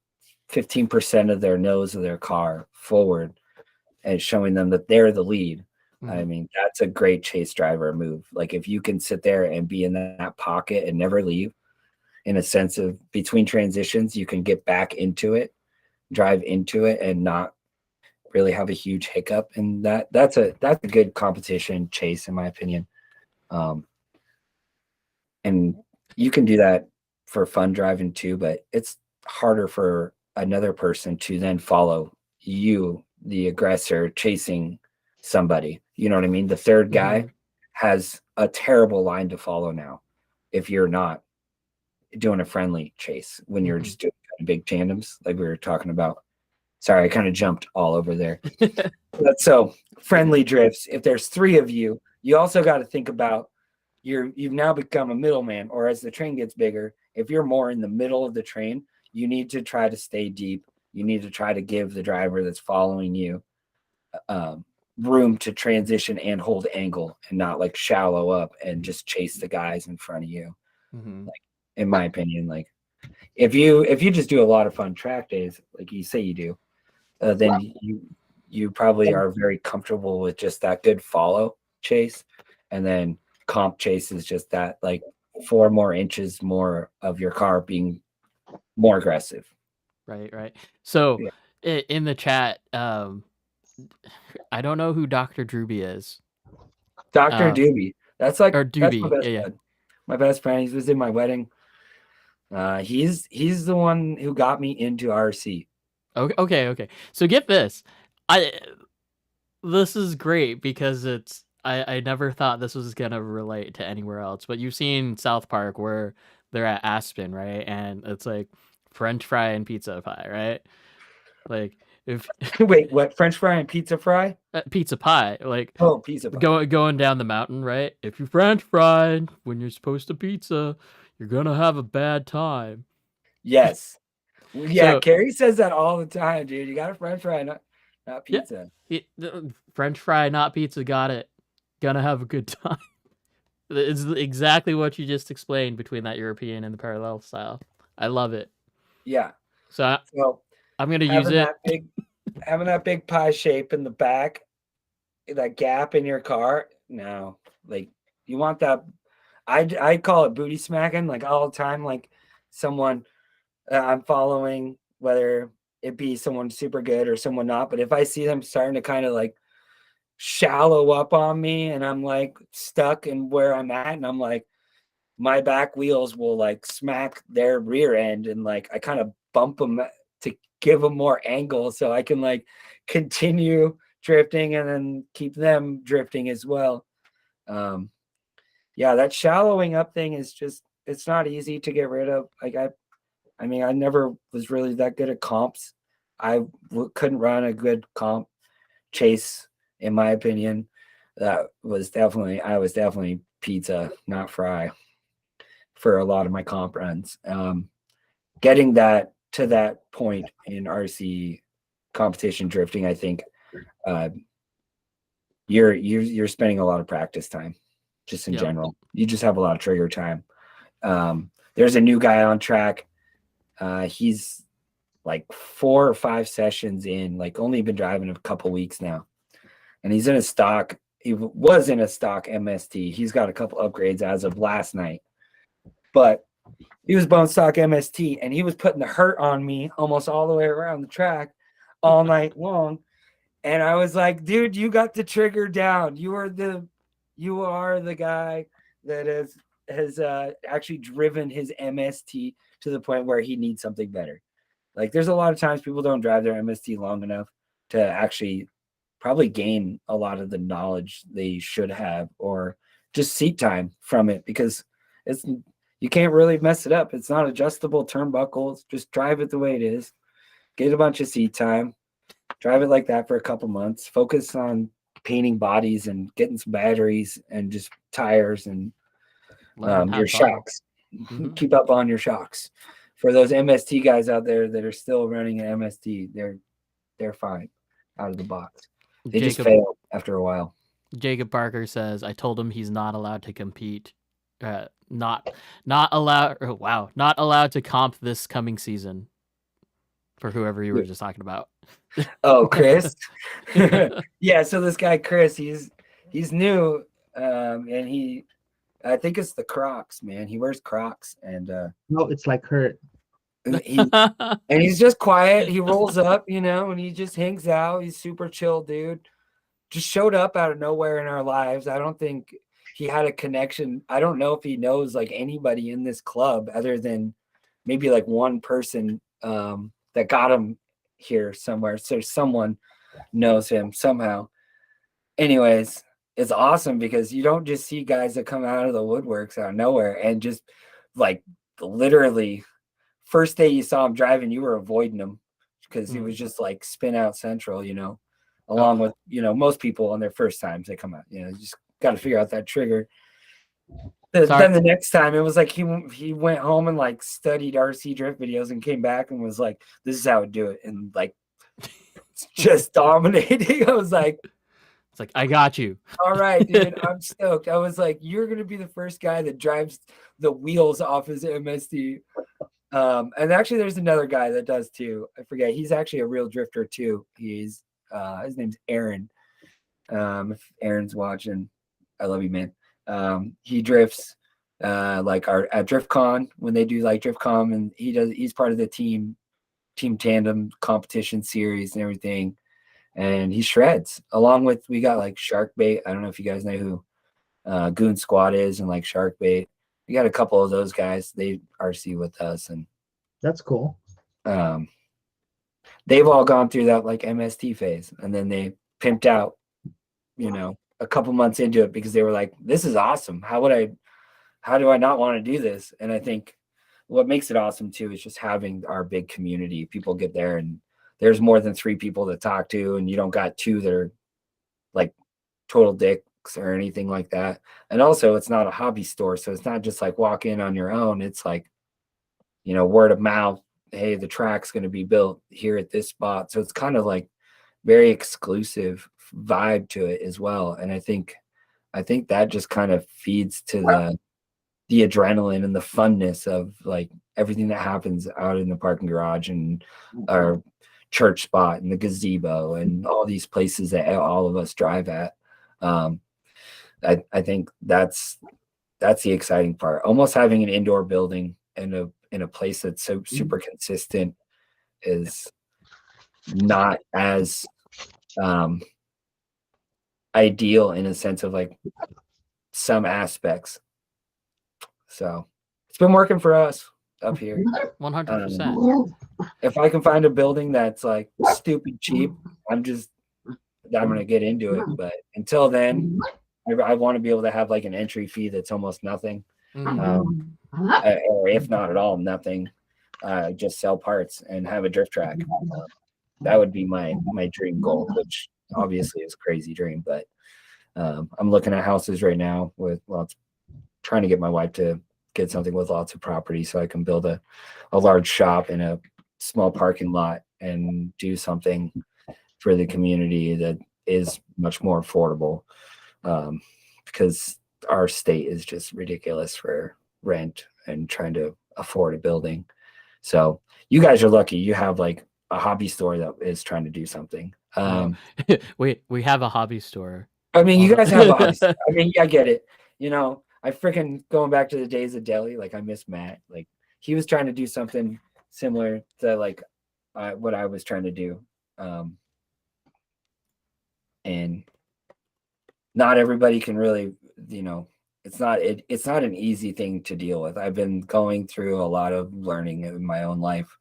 S1: 15% of their nose of their car forward and showing them that they're the lead. I mean, that's a great chase driver move. Like if you can sit there and be in that pocket and never leave, in a sense of between transitions, you can get back into it, drive into it, and not really have a huge hiccup. And that's a good competition chase, in my opinion. And you can do that for fun driving too, but it's harder for another person to then follow you, the aggressor, chasing somebody. You know what I mean? The third guy has a terrible line to follow now if you're not doing a friendly chase, when you're just doing kind of big tandems like we were talking about. Sorry, I kind of jumped all over there. But so friendly drifts, if there's three of you, you also got to think about you've now become a middleman, or as the train gets bigger, if you're more in the middle of the train, you need to try to stay deep. You need to try to give the driver that's following you room to transition and hold angle, and not like shallow up and just chase the guys in front of you. Like, in my opinion, like if you just do a lot of fun track days, like you say you do, then you probably are very comfortable with just that good follow chase, and then comp chase is just that like 4 more inches more of your car being more aggressive.
S2: Right. So in the chat, I don't know who Dr. Drewby is.
S1: Dr. Doobie. That's like,
S2: or
S1: that's my
S2: Doobie.
S1: best
S2: Yeah.
S1: friend. My best friend. He was in my wedding. He's the one who got me into RC.
S2: Okay. So get this. This is great because I never thought this was gonna relate to anywhere else. But you've seen South Park where they're at Aspen, right? And it's like French fry and pizza pie, right? Like if
S1: Wait, what? French fry and pizza fry?
S2: pizza pie, like
S1: Pizza pie.
S2: going down the mountain, right? If you French fried when you're supposed to pizza, you're gonna have a bad time.
S1: Yes. Yeah,
S2: So,
S1: Carrie says that all the time, dude. You got a French fry, not pizza.
S2: Yeah, French fry, not pizza. Got it. Gonna have a good time. It's exactly what you just explained between that European and the parallel style. I love it.
S1: Yeah.
S2: So I'm gonna use it.
S1: Having that big pie shape in the back, that gap in your car. No, like you want that. I call it booty smacking, like all the time. Like someone I'm following, whether it be someone super good or someone not, but if I see them starting to kind of like shallow up on me and I'm like stuck in where I'm at, and I'm like, my back wheels will like smack their rear end, and like I kind of bump them to give them more angle so I can like continue drifting and then keep them drifting as well. Yeah, that shallowing up thing is just, it's not easy to get rid of. Like I mean, I never was really that good at comps. Couldn't run a good comp chase, in my opinion. I was definitely pizza, not fry, for a lot of my comp runs. Getting that to that point in RC competition drifting, I think you're spending a lot of practice time, just in general. You just have a lot of trigger time. There's a new guy on track. He's like 4 or 5 sessions in, like only been driving a couple weeks now, and he's in a stock. He was in a stock MST. He's got a couple upgrades as of last night, but He was bone stock MST, and he was putting the hurt on me almost all the way around the track all night long. And I was like, dude, you got the trigger down. You are the guy that has actually driven his MST to the point where he needs something better. Like, there's a lot of times people don't drive their MST long enough to actually probably gain a lot of the knowledge they should have, or just seat time from it, because you can't really mess it up. It's not adjustable turnbuckles. Just drive it the way it is. Get a bunch of seat time. Drive it like that for a couple months. Focus on painting bodies and getting some batteries and just tires and your shocks. Mm-hmm. Keep up on your shocks. For those MST guys out there that are still running an MST, they're fine out of the box. They just fail after a while.
S2: Jacob Parker says, "I told him he's not allowed to compete. Not allowed. Not allowed to comp this coming season." For whoever you were just talking about.
S1: Oh, Chris. Yeah. So this guy Chris, he's new, and I think it's the Crocs, man. He wears Crocs, and
S3: no, it's like Kurt.
S1: And he's just quiet. He rolls up, and he just hangs out. He's super chill, dude. Just showed up out of nowhere in our lives. I don't think he had a connection. I don't know if he knows like anybody in this club other than maybe like one person that got him here somewhere. So someone knows him somehow. Anyways, it's awesome because you don't just see guys that come out of the woodworks out of nowhere and just like literally first day you saw him driving, you were avoiding him because he was just like spin out central, along with, most people on their first times they come out, you just got to figure out that trigger. Then the next time it was like he went home and like studied RC drift videos and came back and was like, this is how I do it. And like just dominating. I was like,
S2: it's like, I got you.
S1: All right, dude, I'm stoked. I was like, you're going to be the first guy that drives the wheels off his MSD. And actually there's another guy that does too. I forget. He's actually a real drifter too. He's his name's Aaron. If Aaron's watching, I love you, man. He drifts like at DriftCon when they do like DriftCon, and he's part of the team tandem competition series and everything, and he shreds. Along with, we got like Shark Bait. I don't know if you guys know who Goon Squad is, and like Shark Bait. We got a couple of those guys. They RC with us, and
S3: that's cool.
S1: They've all gone through that like MST phase, and then they pimped out, a couple months into it because they were like, this is awesome. How do I not want to do this? And I think what makes it awesome too is just having our big community. People get there and there's more than 3 people to talk to, and you don't got 2 that are like total dicks or anything like that. And also it's not a hobby store, so it's not just like walk in on your own. It's like, word of mouth. Hey, the track's going to be built here at this spot. So it's kind of like very exclusive vibe to it as well. And I think that just kind of feeds to the adrenaline and the funness of like everything that happens out in the parking garage and our church spot and the gazebo and all these places that all of us drive at. I think that's the exciting part. Almost having an indoor building in a place that's so super consistent is not as ideal in a sense of like some aspects. So it's been working for us up here.
S2: 100%.
S1: If I can find a building that's like stupid cheap, I'm gonna get into it. But until then, I want to be able to have like an entry fee that's almost nothing, or if not at all nothing. Just sell parts and have a drift track. That would be my dream goal, which obviously is a crazy dream. But I'm looking at houses right now with trying to get my wife to get something with lots of property so I can build a large shop in a small parking lot and do something for the community that is much more affordable, because our state is just ridiculous for rent and trying to afford a building. So you guys are lucky. You have like a hobby store that is trying to do something.
S2: We have a hobby store.
S1: I mean, you guys have a hobby store. I mean, I get it. I freaking going back to the days of Delhi. Like I miss Matt. Like he was trying to do something similar to like what I was trying to do, and not everybody can really, it's not an easy thing to deal with. I've been going through a lot of learning in my own life,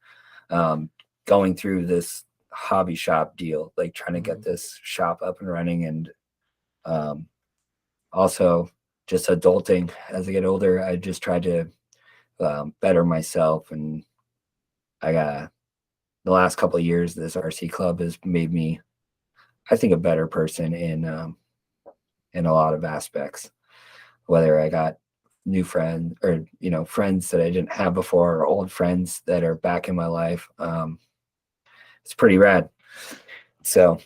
S1: going through this hobby shop deal, like trying to get this shop up and running, and also just adulting as I get older. I just tried to better myself, and I got the last couple of years, this RC club has made me, I think, a better person in a lot of aspects. Whether I got new friends or friends that I didn't have before, or old friends that are back in my life, it's pretty rad. So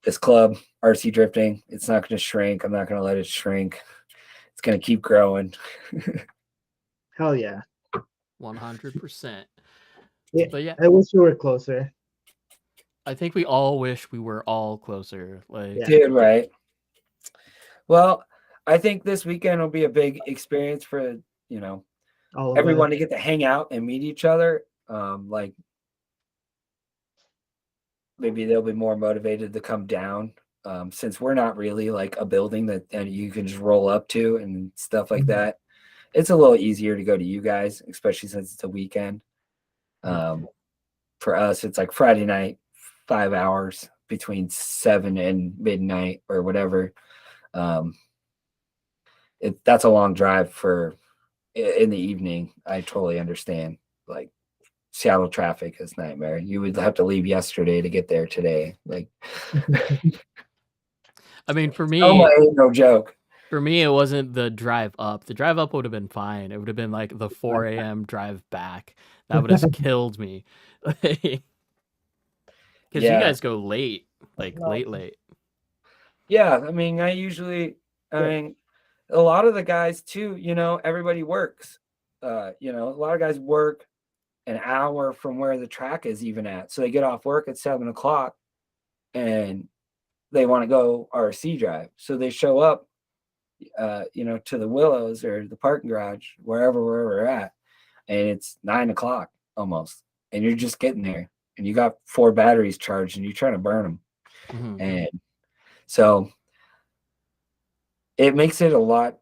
S1: this club, RC drifting, it's not going to shrink. I'm not going to let it shrink. It's going to keep growing.
S3: Hell yeah.
S2: 100%.
S3: Yeah,
S2: But yeah,
S3: I wish we were closer.
S2: I think we all wish we were all closer. Like,
S3: Yeah.
S1: Dude, right? Well, I think this weekend will be a big experience for
S3: All of
S1: everyone
S3: us.
S1: to get to hang out and meet each other. Like maybe they'll be more motivated to come down, since we're not really like a building that you can just roll up to and stuff like that. It's a little easier to go to you guys, especially since it's a weekend. For us, it's like Friday night, 5 hours between 7 and midnight or whatever. That's a long drive for in the evening. I totally understand. Like Seattle traffic is nightmare. You would have to leave yesterday to get there today. Like,
S2: I mean, for
S1: oh
S2: me,
S1: my, ain't no joke.
S2: For me, it wasn't the drive up. The drive up would have been fine. It would have been like the 4 a.m. drive back. That would have killed me. Because you
S1: Yeah.
S2: guys go late, like late.
S1: Yeah. I mean, I mean, a lot of the guys too, everybody works. A lot of guys work an hour from where the track is even at. So they get off work at 7 o'clock and they want to go RC drive. So they show up, to the Willows or the parking garage, wherever we're at, and it's 9 o'clock almost, and you're just getting there, and you got 4 batteries charged, and you're trying to burn them, and so it makes it a lot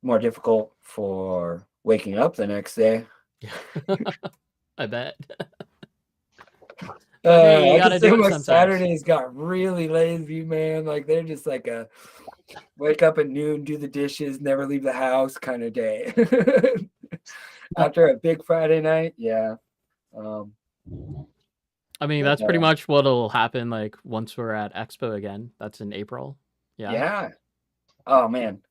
S1: more difficult for waking up the next day.
S2: I bet. But hey, you
S1: I
S2: gotta
S1: can say
S2: do it
S1: my
S2: sometimes.
S1: Saturdays got really lazy, man. Like they're just like a wake up at noon, do the dishes, never leave the house kind of day. After a big Friday night, yeah.
S2: I mean, that's pretty much what'll happen. Like once we're at Expo again, that's in April. Yeah.
S1: Yeah. Oh man,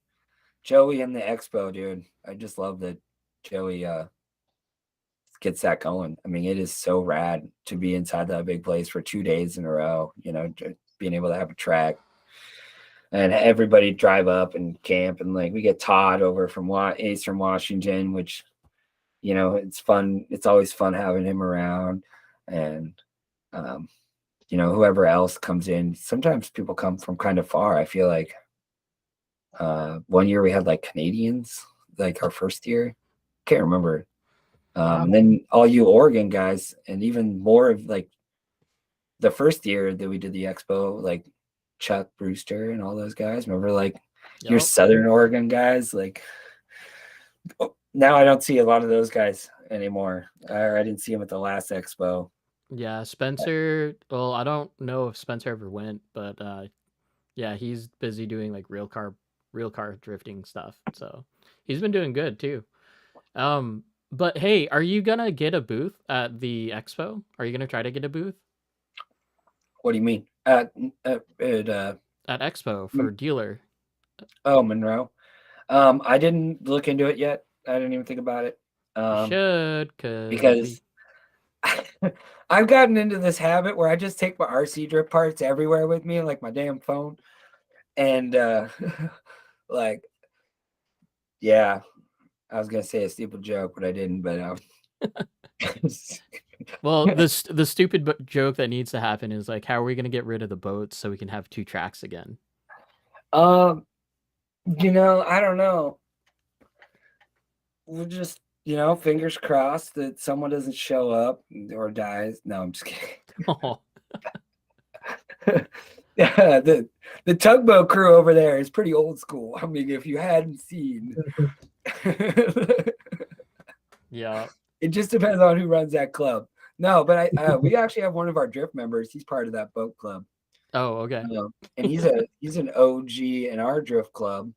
S1: Joey and the Expo, dude. I just love that Joey gets that going. I mean, it is so rad to be inside that big place for 2 days in a row. Being able to have a track and everybody drive up and camp, and like we get Todd over from Eastern Washington, which it's fun. It's always fun having him around, and whoever else comes in. Sometimes people come from kind of far. I feel like one year we had like Canadians, like our first year. Can't remember. And then all you Oregon guys, and even more of like the first year that we did the expo, like Chuck Brewster and all those guys. Remember, like your Southern Oregon guys. Like now, I don't see a lot of those guys anymore. I didn't see them at the last expo.
S2: Yeah, Spencer. Well, I don't know if Spencer ever went, but yeah, he's busy doing like real car drifting stuff. So he's been doing good too. But hey, are you gonna get a booth at the expo? Are you gonna try to get a booth?
S1: What do you mean?
S2: At expo for dealer.
S1: Oh, Monroe. I didn't look into it yet. I didn't even think about it.
S2: You should,
S1: because I've gotten into this habit where I just take my RC drift parts everywhere with me, like my damn phone. And like, yeah, I was gonna say a stupid joke, but I didn't. But
S2: well, the stupid joke that needs to happen is like, how are we gonna get rid of the boats so we can have 2 tracks again?
S1: I don't know. we'll just, fingers crossed that someone doesn't show up or dies. No, I'm just kidding.
S2: Oh,
S1: Yeah, the tugboat crew over there is pretty old school. I mean, if you hadn't seen,
S2: yeah.
S1: it just depends on who runs that club. No, but we actually have one of our drift members. He's part of that boat club,
S2: Oh, okay.
S1: and he's an OG in our drift club,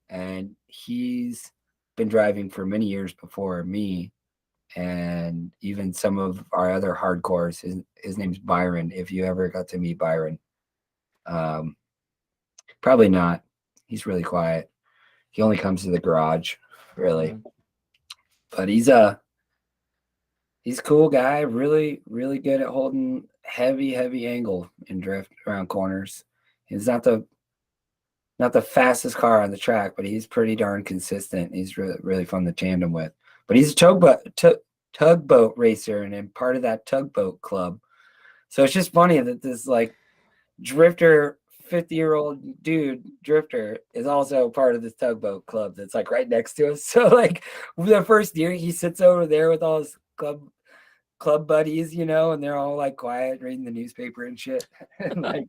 S1: and he's been driving for many years before me, and even some of our other hardcores. His name's Byron. If you ever got to meet Byron, probably not. He's really quiet. He only comes to the garage, really.
S2: Mhm.
S1: But he's a cool guy. Really, really good at holding heavy angle and drift around corners. He's not the fastest car on the track, but he's pretty darn consistent. He's really fun to tandem with. But he's a tugboat racer and then part of that tugboat club. So it's just funny that this like drifter 50-year-old dude drifter is also part of this tugboat club that's like right next to us. So like the first year he sits over there with all his club buddies, and they're all like quiet reading the newspaper and shit. And like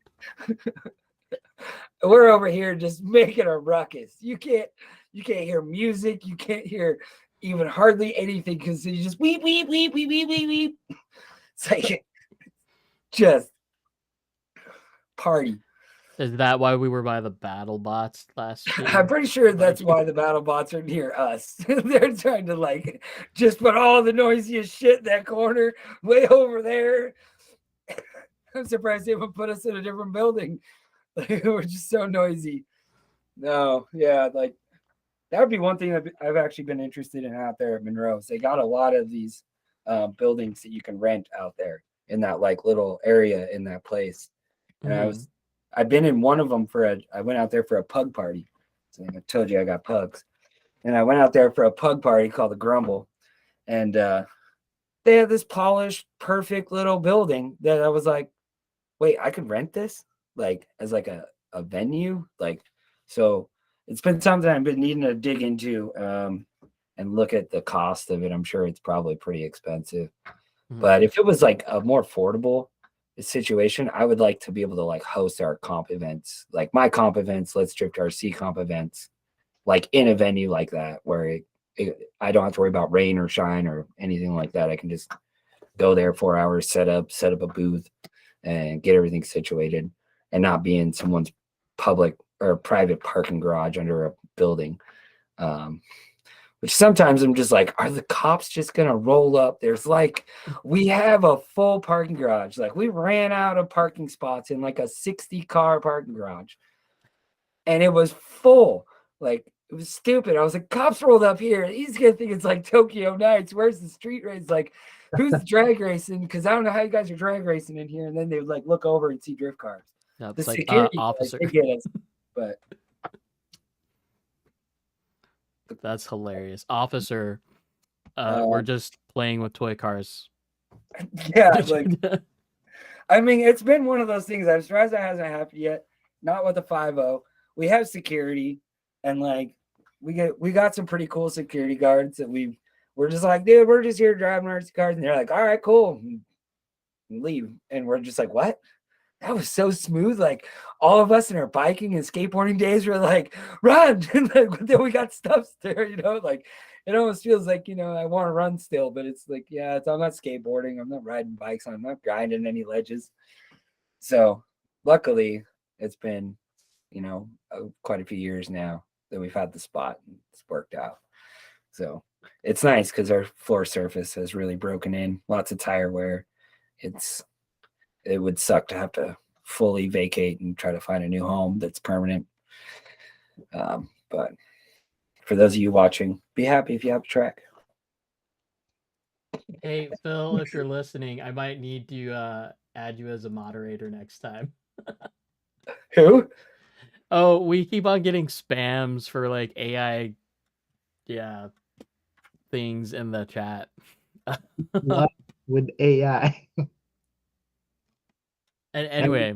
S1: we're over here just making a ruckus. You can't hear music, you can't hear even hardly anything because you just weep. It's like just party.
S2: Is that why we were by the battle bots last year?
S1: I'm pretty sure that's why the battle bots are near us. They're trying to like just put all the noisiest shit in that corner way over there. I'm surprised they would put us in a different building. Like, we're just so noisy. No, yeah, like that would be one thing I've actually been interested in out there at Monroe's. They got a lot of these buildings that you can rent out there in that like little area in that place. And I've been in one of them I went out there for a pug party. So I told you I got pugs. And I went out there for a pug party called the Grumble. And they had this polished, perfect little building that I was like, wait, I could rent this? Like as like a venue? Like, so it's been something I've been needing to dig into and look at the cost of it. I'm sure it's probably pretty expensive. But if it was like a more affordable situation, I would like to be able to like host our comp events, like my comp events, Let's Drift RC comp events, like in a venue like that where I don't have to worry about rain or shine or anything like that. I can just go there 4 hours, set up a booth and get everything situated and not be in someone's public or private parking garage under a building. Which sometimes I'm just like, are the cops just gonna roll up? There's like, we have a full parking garage. Like we ran out of parking spots in like a 60-car parking garage. And it was full. Like it was stupid. I was like, cops rolled up here. He's gonna think it's like Tokyo Nights. Where's the street race? Like, who's drag racing? Because I don't know how you guys are drag racing in here. And then they would like look over and see drift cars.
S2: No,
S1: The
S2: it's like
S1: security
S2: officer.
S1: guys, they get us, but
S2: That's hilarious. Officer, we're just playing with toy cars.
S1: yeah, like I mean, it's been one of those things. I'm surprised that hasn't happened yet. Not with the 5.0. We have security, and like we got some pretty cool security guards that we're just like, dude, we're just here driving our cars, and they're like, all right, cool, and leave, and we're just like, what? That was so smooth. Like all of us in our biking and skateboarding days were like, run, and then we got stuff there, like it almost feels like, I want to run still, but it's like, yeah, I'm not skateboarding, I'm not riding bikes, I'm not grinding any ledges. So luckily it's been, quite a few years now that we've had the spot and it's worked out. So it's nice because our floor surface has really broken in, lots of tire wear. It would suck to have to fully vacate and try to find a new home that's permanent. But for those of you watching, be happy if you have a track.
S2: Hey, Phil, if you're listening, I might need to add you as a moderator next time.
S1: Who?
S2: Oh, we keep on getting spams for like AI, things in the chat.
S3: What with AI?
S2: And anyway,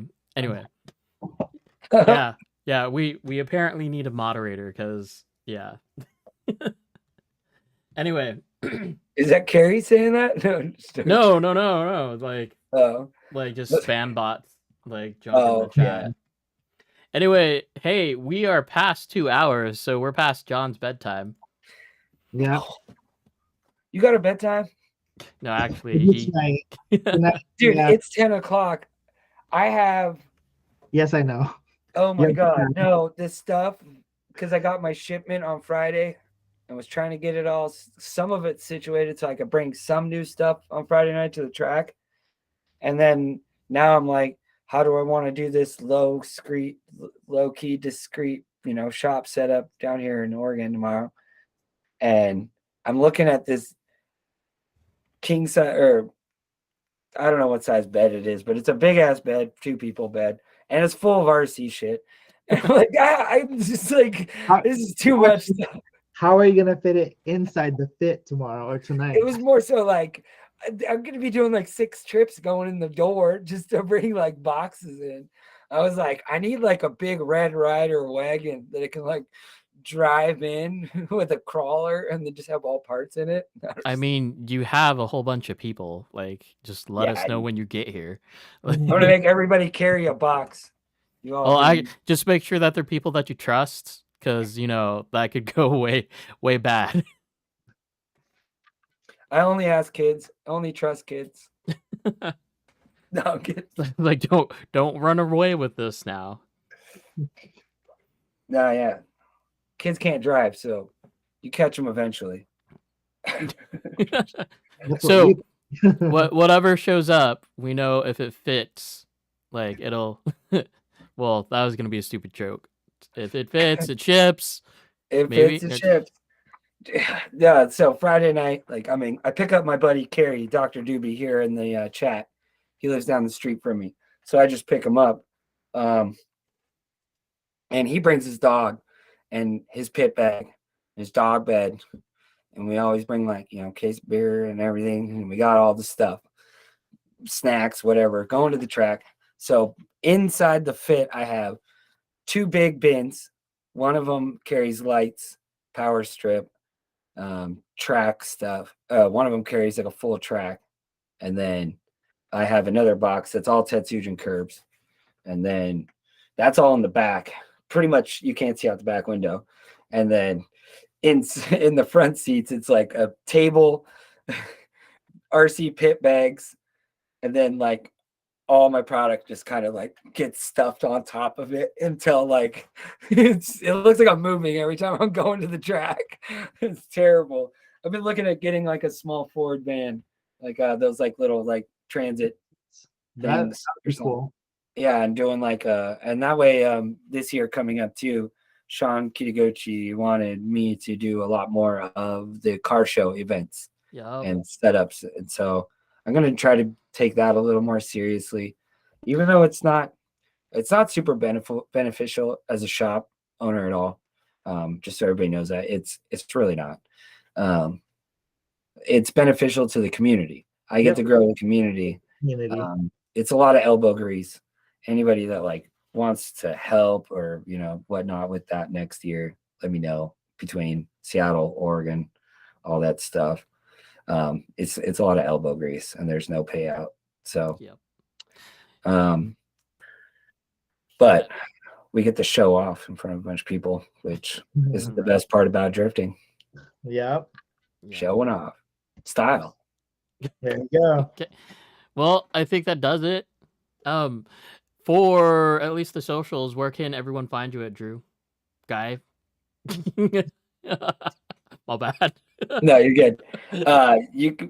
S2: yeah, we apparently need a moderator because Anyway.
S1: Is that Carrie saying that?
S2: No.
S1: Oh.
S2: Like just spam bots like jump in the chat.
S1: Yeah.
S2: Anyway, hey, we are past 2 hours, so we're past John's bedtime.
S3: Yeah.
S1: You got a bedtime?
S2: No, actually,
S3: Tonight.
S1: Dude,
S3: Yeah.
S1: it's 10 o'clock. I have.
S3: Yes, I know.
S1: Oh my
S3: Yeah.
S1: God. No, this stuff, because I got my shipment on Friday and was trying to get it all, some of it situated so I could bring some new stuff on Friday night to the track. And then now I'm like, how do I want to do this low key, discreet, shop setup down here in Oregon tomorrow? And I'm looking at this king size, or I don't know what size bed it is, but it's a big ass bed, 2-people bed, and it's full of RC shit. And I'm like, I'm just like, this is too much stuff.
S3: How are you gonna fit it inside the fit tomorrow or tonight?
S1: It was more so like I'm gonna be doing like 6 trips going in the door just to bring like boxes in. I was like, I need like a big Red Ryder wagon that it can like drive in with a crawler and then just have all parts in it.
S2: I mean, you have a whole bunch of people. Like, just let us know when you get here.
S1: I'm gonna make everybody carry a box.
S2: I just make sure that they're people that you trust, because that could go way bad.
S1: I only ask kids. I only trust kids. No, kids.
S2: Like, don't run away with this now.
S1: No, yeah. Kids can't drive, so you catch them eventually.
S2: So whatever shows up, we know if it fits. Like, it'll. Well, that was gonna be a stupid joke. If it fits, it ships.
S1: It fits, it ships. Yeah. So Friday night, I pick up my buddy Carrie, Dr. Doobie, here in the chat. He lives down the street from me, so I just pick him up. And he brings his dog and his pit bag, his dog bed, and we always bring case of beer and everything, and we got all the stuff, snacks, whatever, going to the track. So inside the fit, I have 2 big bins. One of them carries lights, power strip, track stuff. One of them carries like a full track, and then I have another box that's all Tetsugen curbs, and then that's all in the back. Pretty much you can't see out the back window. And then in the front seats, it's like a table, RC pit bags, and then like all my product just kind of like gets stuffed on top of it until like it looks like I'm moving every time I'm going to the track. It's terrible. I've been looking at getting like a small Ford van, like those like little like transit things.
S3: That's cool.
S1: Yeah, and doing and that way this year coming up too, Sean Kitaguchi wanted me to do a lot more of the car show events and setups. And so I'm going to try to take that a little more seriously, even though it's not super beneficial as a shop owner at all. Just so everybody knows that it's really not. It's beneficial to the community. I get to grow the community. It's a lot of elbow grease. Anybody that like wants to help or whatnot with that next year, let me know. Between Seattle, Oregon, all that stuff. It's a lot of elbow grease and there's no payout. So but we get to show off in front of a bunch of people, which is the best part about drifting. Showing off. Style.
S3: There you go.
S2: Okay. Well, I think that does it. For at least the socials, where can everyone find you at, Drew? Guy? My bad.
S1: No, you're good.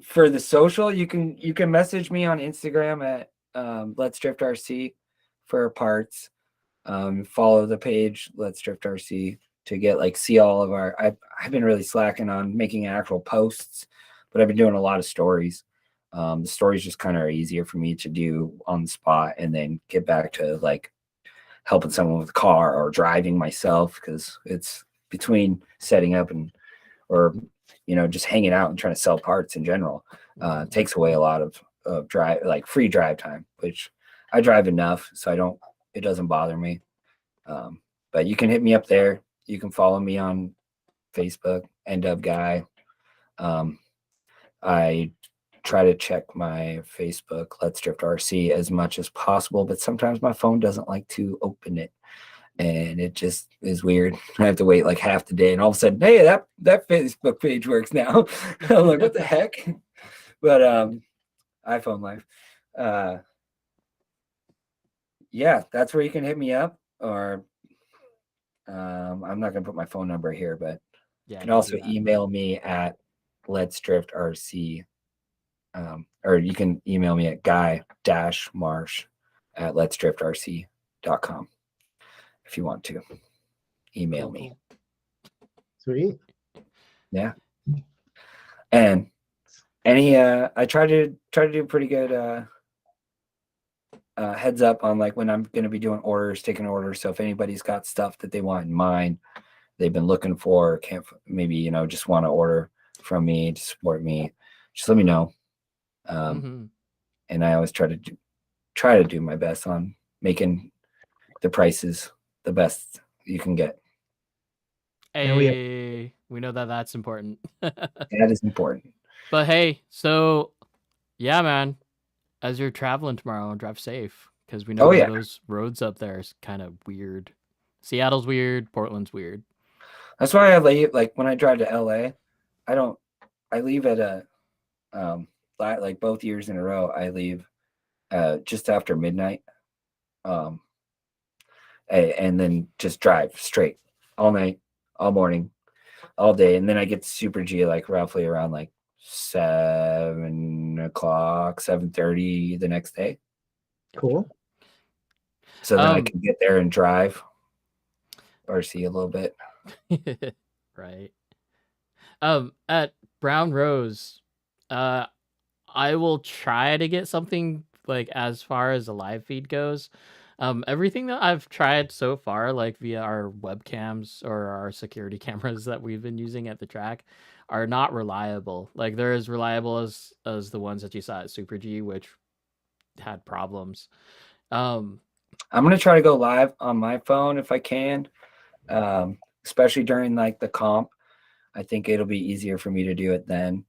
S1: For the social, you can message me on Instagram at Let's Drift RC for parts. Follow the page Let's Drift RC to get see all of our. I've been really slacking on making actual posts, but I've been doing a lot of stories. The stories just kind of are easier for me to do on the spot and then get back to helping someone with a car or driving myself, because it's between setting up or just hanging out and trying to sell parts in general. Takes away a lot of drive, free drive time, which I drive enough, so it doesn't bother me. But you can hit me up there. You can follow me on Facebook, NW Guy. I try to check my Facebook, Let's Drift RC, as much as possible, but sometimes my phone doesn't like to open it, and it just is weird. I have to wait like half the day, and all of a sudden, hey, that Facebook page works now. I'm like, what the heck? But iPhone life. Yeah, that's where you can hit me up, or I'm not gonna put my phone number here, but
S2: Yeah,
S1: you can
S2: don't
S1: also
S2: do that.
S1: email me at Let's Drift RC, or you can email me at guy-marsh at letsdriftrc.com if you want to email
S2: Cool,
S1: me.
S2: cool.
S3: Sweet.
S1: Yeah. And any I try to do pretty good heads up on like when I'm going to be doing orders, taking orders. So if anybody's got stuff that they want in mind, they've been looking for, can't maybe, you know, just want to order from me to support me, just let me know. And I always try to do my best on making the prices the best you can get.
S3: And we have-
S2: Hey, we know that that's important.
S1: That is important.
S2: But hey, so yeah, man, as you're traveling tomorrow, drive safe, because we know
S1: Oh, yeah.
S2: those roads up there is kind of weird. Seattle's weird, Portland's weird.
S1: That's why I leave, like when I drive to LA, I leave at a like both years in a row, I leave just after midnight. And then just drive straight all night, all morning, all day. And then I get to Super G like roughly around like 7 o'clock, 7:30 the next day.
S3: Cool.
S1: So then I can get there and drive or see a little bit.
S2: Right. At Brown Rose, I will try to get something like as far as the live feed goes. Everything that I've tried so far, like via our webcams or our security cameras that we've been using at the track, are not reliable. Like they're as reliable as the ones that you saw at Super G, which had problems.
S1: I'm gonna try to go live on my phone if I can, especially during like the comp. I think it'll be easier for me to do it then.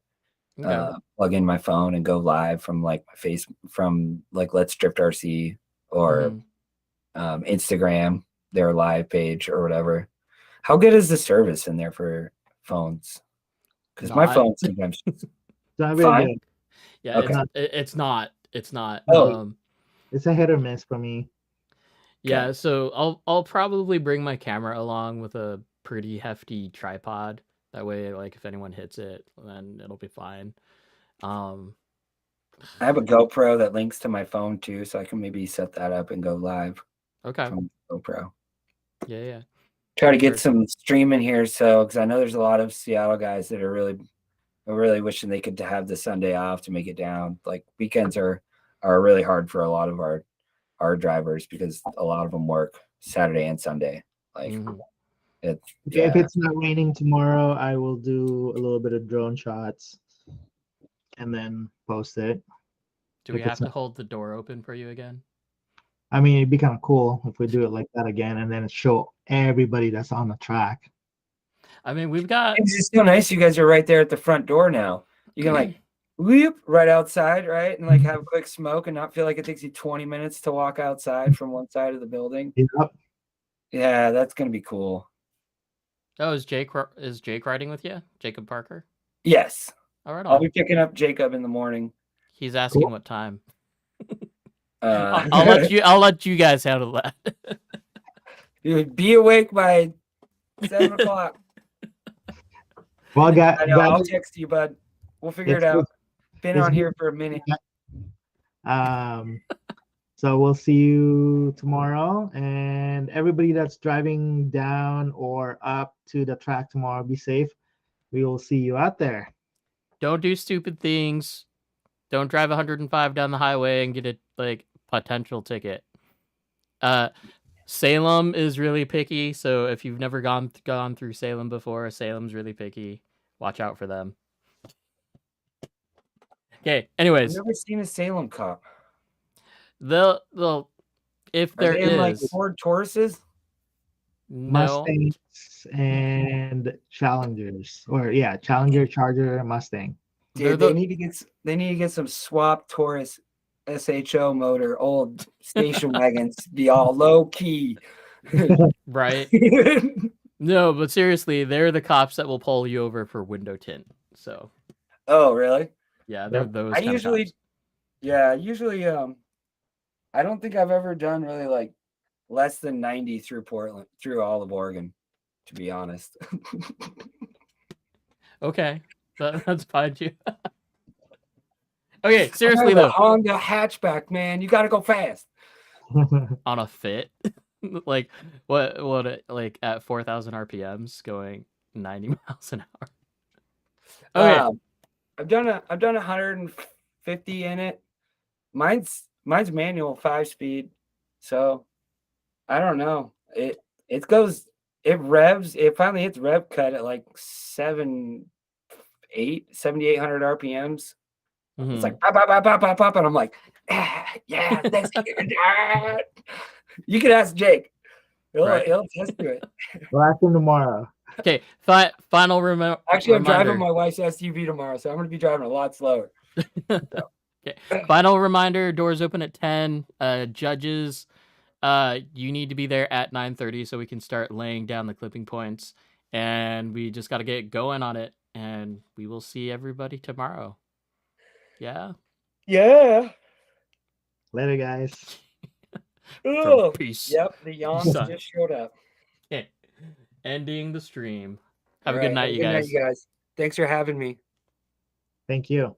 S2: Okay.
S1: Plug in my phone and go live from like my face from like Let's Drift RC or Instagram, their live page or whatever. How good is the service in there for phones? Because my phone sometimes
S3: Not very good.
S2: Yeah,
S1: okay.
S2: It's not. It's not.
S1: Oh.
S3: It's a hit or miss for me.
S2: Yeah,
S1: Okay.
S2: so I'll probably bring my camera along with a pretty hefty tripod. That way, like if anyone hits it, then it'll be fine.
S1: I have a GoPro that links to my phone too, so I can maybe set that up and go live.
S2: Okay.
S1: From GoPro.
S2: Yeah.
S1: Try to get some streaming here, so because I know there's a lot of Seattle guys that are really wishing they could have the Sunday off to make it down. Like weekends are really hard for a lot of our drivers because a lot of them work Saturday and Sunday. Like
S3: if it's not raining tomorrow, I will do a little bit of drone shots and then post it.
S2: Do we have to hold the door open for you again?
S3: I mean, it'd be kind of cool if we do it like that again and then show everybody that's on the track.
S2: I mean, we've got.
S1: It's just so nice. You guys are right there at the front door now. You can like whoop right outside, right, and like have a quick smoke and not feel like it takes you 20 minutes to walk outside from one side of the building.
S3: Yep.
S1: Yeah, that's gonna be cool.
S2: Oh, is Jake riding with you, Jacob Parker?
S1: Yes.
S2: All right.
S1: I'll be picking up Jacob in the morning.
S2: He's asking what time.
S1: I'll
S2: let you guys handle that.
S1: Be awake by 7 o'clock.
S3: Well,
S1: I'll text you, bud. We'll figure it out. Been on here for a minute.
S3: So we'll see you tomorrow, and everybody that's driving down or up to the track tomorrow, be safe. We will see you out there.
S2: Don't do stupid things. Don't drive 105 down the highway and get a potential ticket. Salem is really picky, so if you've never gone through Salem before, Salem's really picky. Watch out for them. Okay. Anyways,
S1: I've never seen a Salem cop.
S2: They'll if there is
S1: like Ford Tauruses.
S2: No.
S3: Mustangs and Challengers, or yeah, Challenger, Charger, Mustang.
S2: They're
S1: Dude, they
S2: the
S1: need to get some swap Taurus SHO motor, old station wagons, be all low key.
S2: right. No, but seriously, they're the cops that will pull you over for window tint. So
S1: Oh, really?
S2: yeah, they're
S3: Yep.
S2: those
S1: I
S2: kind of
S1: usually,
S2: cops.
S1: yeah, usually, I don't think I've ever done really like less than 90 through Portland, through all of Oregon, to be honest.
S2: Okay, that's fine too. Okay,
S1: I
S2: seriously
S1: have a
S2: though,
S1: Honda hatchback, man. You got to go fast.
S2: on a fit, like what like at 4,000 RPMs going 90 miles an hour. Okay,
S1: I've done 150 in it. Mine's manual 5-speed, so I don't know. It goes, it revs. It finally hits rev cut at like 7,800 RPMs. It's like pop, pop, pop, pop, pop, pop, and I'm like, yeah, thanks. You can ask Jake.
S2: Right.
S1: He'll attest to it.
S3: We'll ask him tomorrow.
S2: okay. Final
S1: Actually, I'm driving
S2: reminder.
S1: my wife's SUV tomorrow, so I'm going to be driving a lot slower.
S2: Okay. Final reminder: doors open at 10. Judges, you need to be there at 9:30 so we can start laying down the clipping points, and we just got to get going on it. And we will see everybody tomorrow. Yeah.
S1: Yeah.
S3: Later, guys.
S1: Oh,
S2: Peace.
S1: yep. The yawns
S2: Son.
S1: just showed up.
S2: Okay. Ending the stream. Have a
S1: All
S2: good
S1: right,
S2: night, you guys.
S1: Thanks for having me.
S3: Thank you.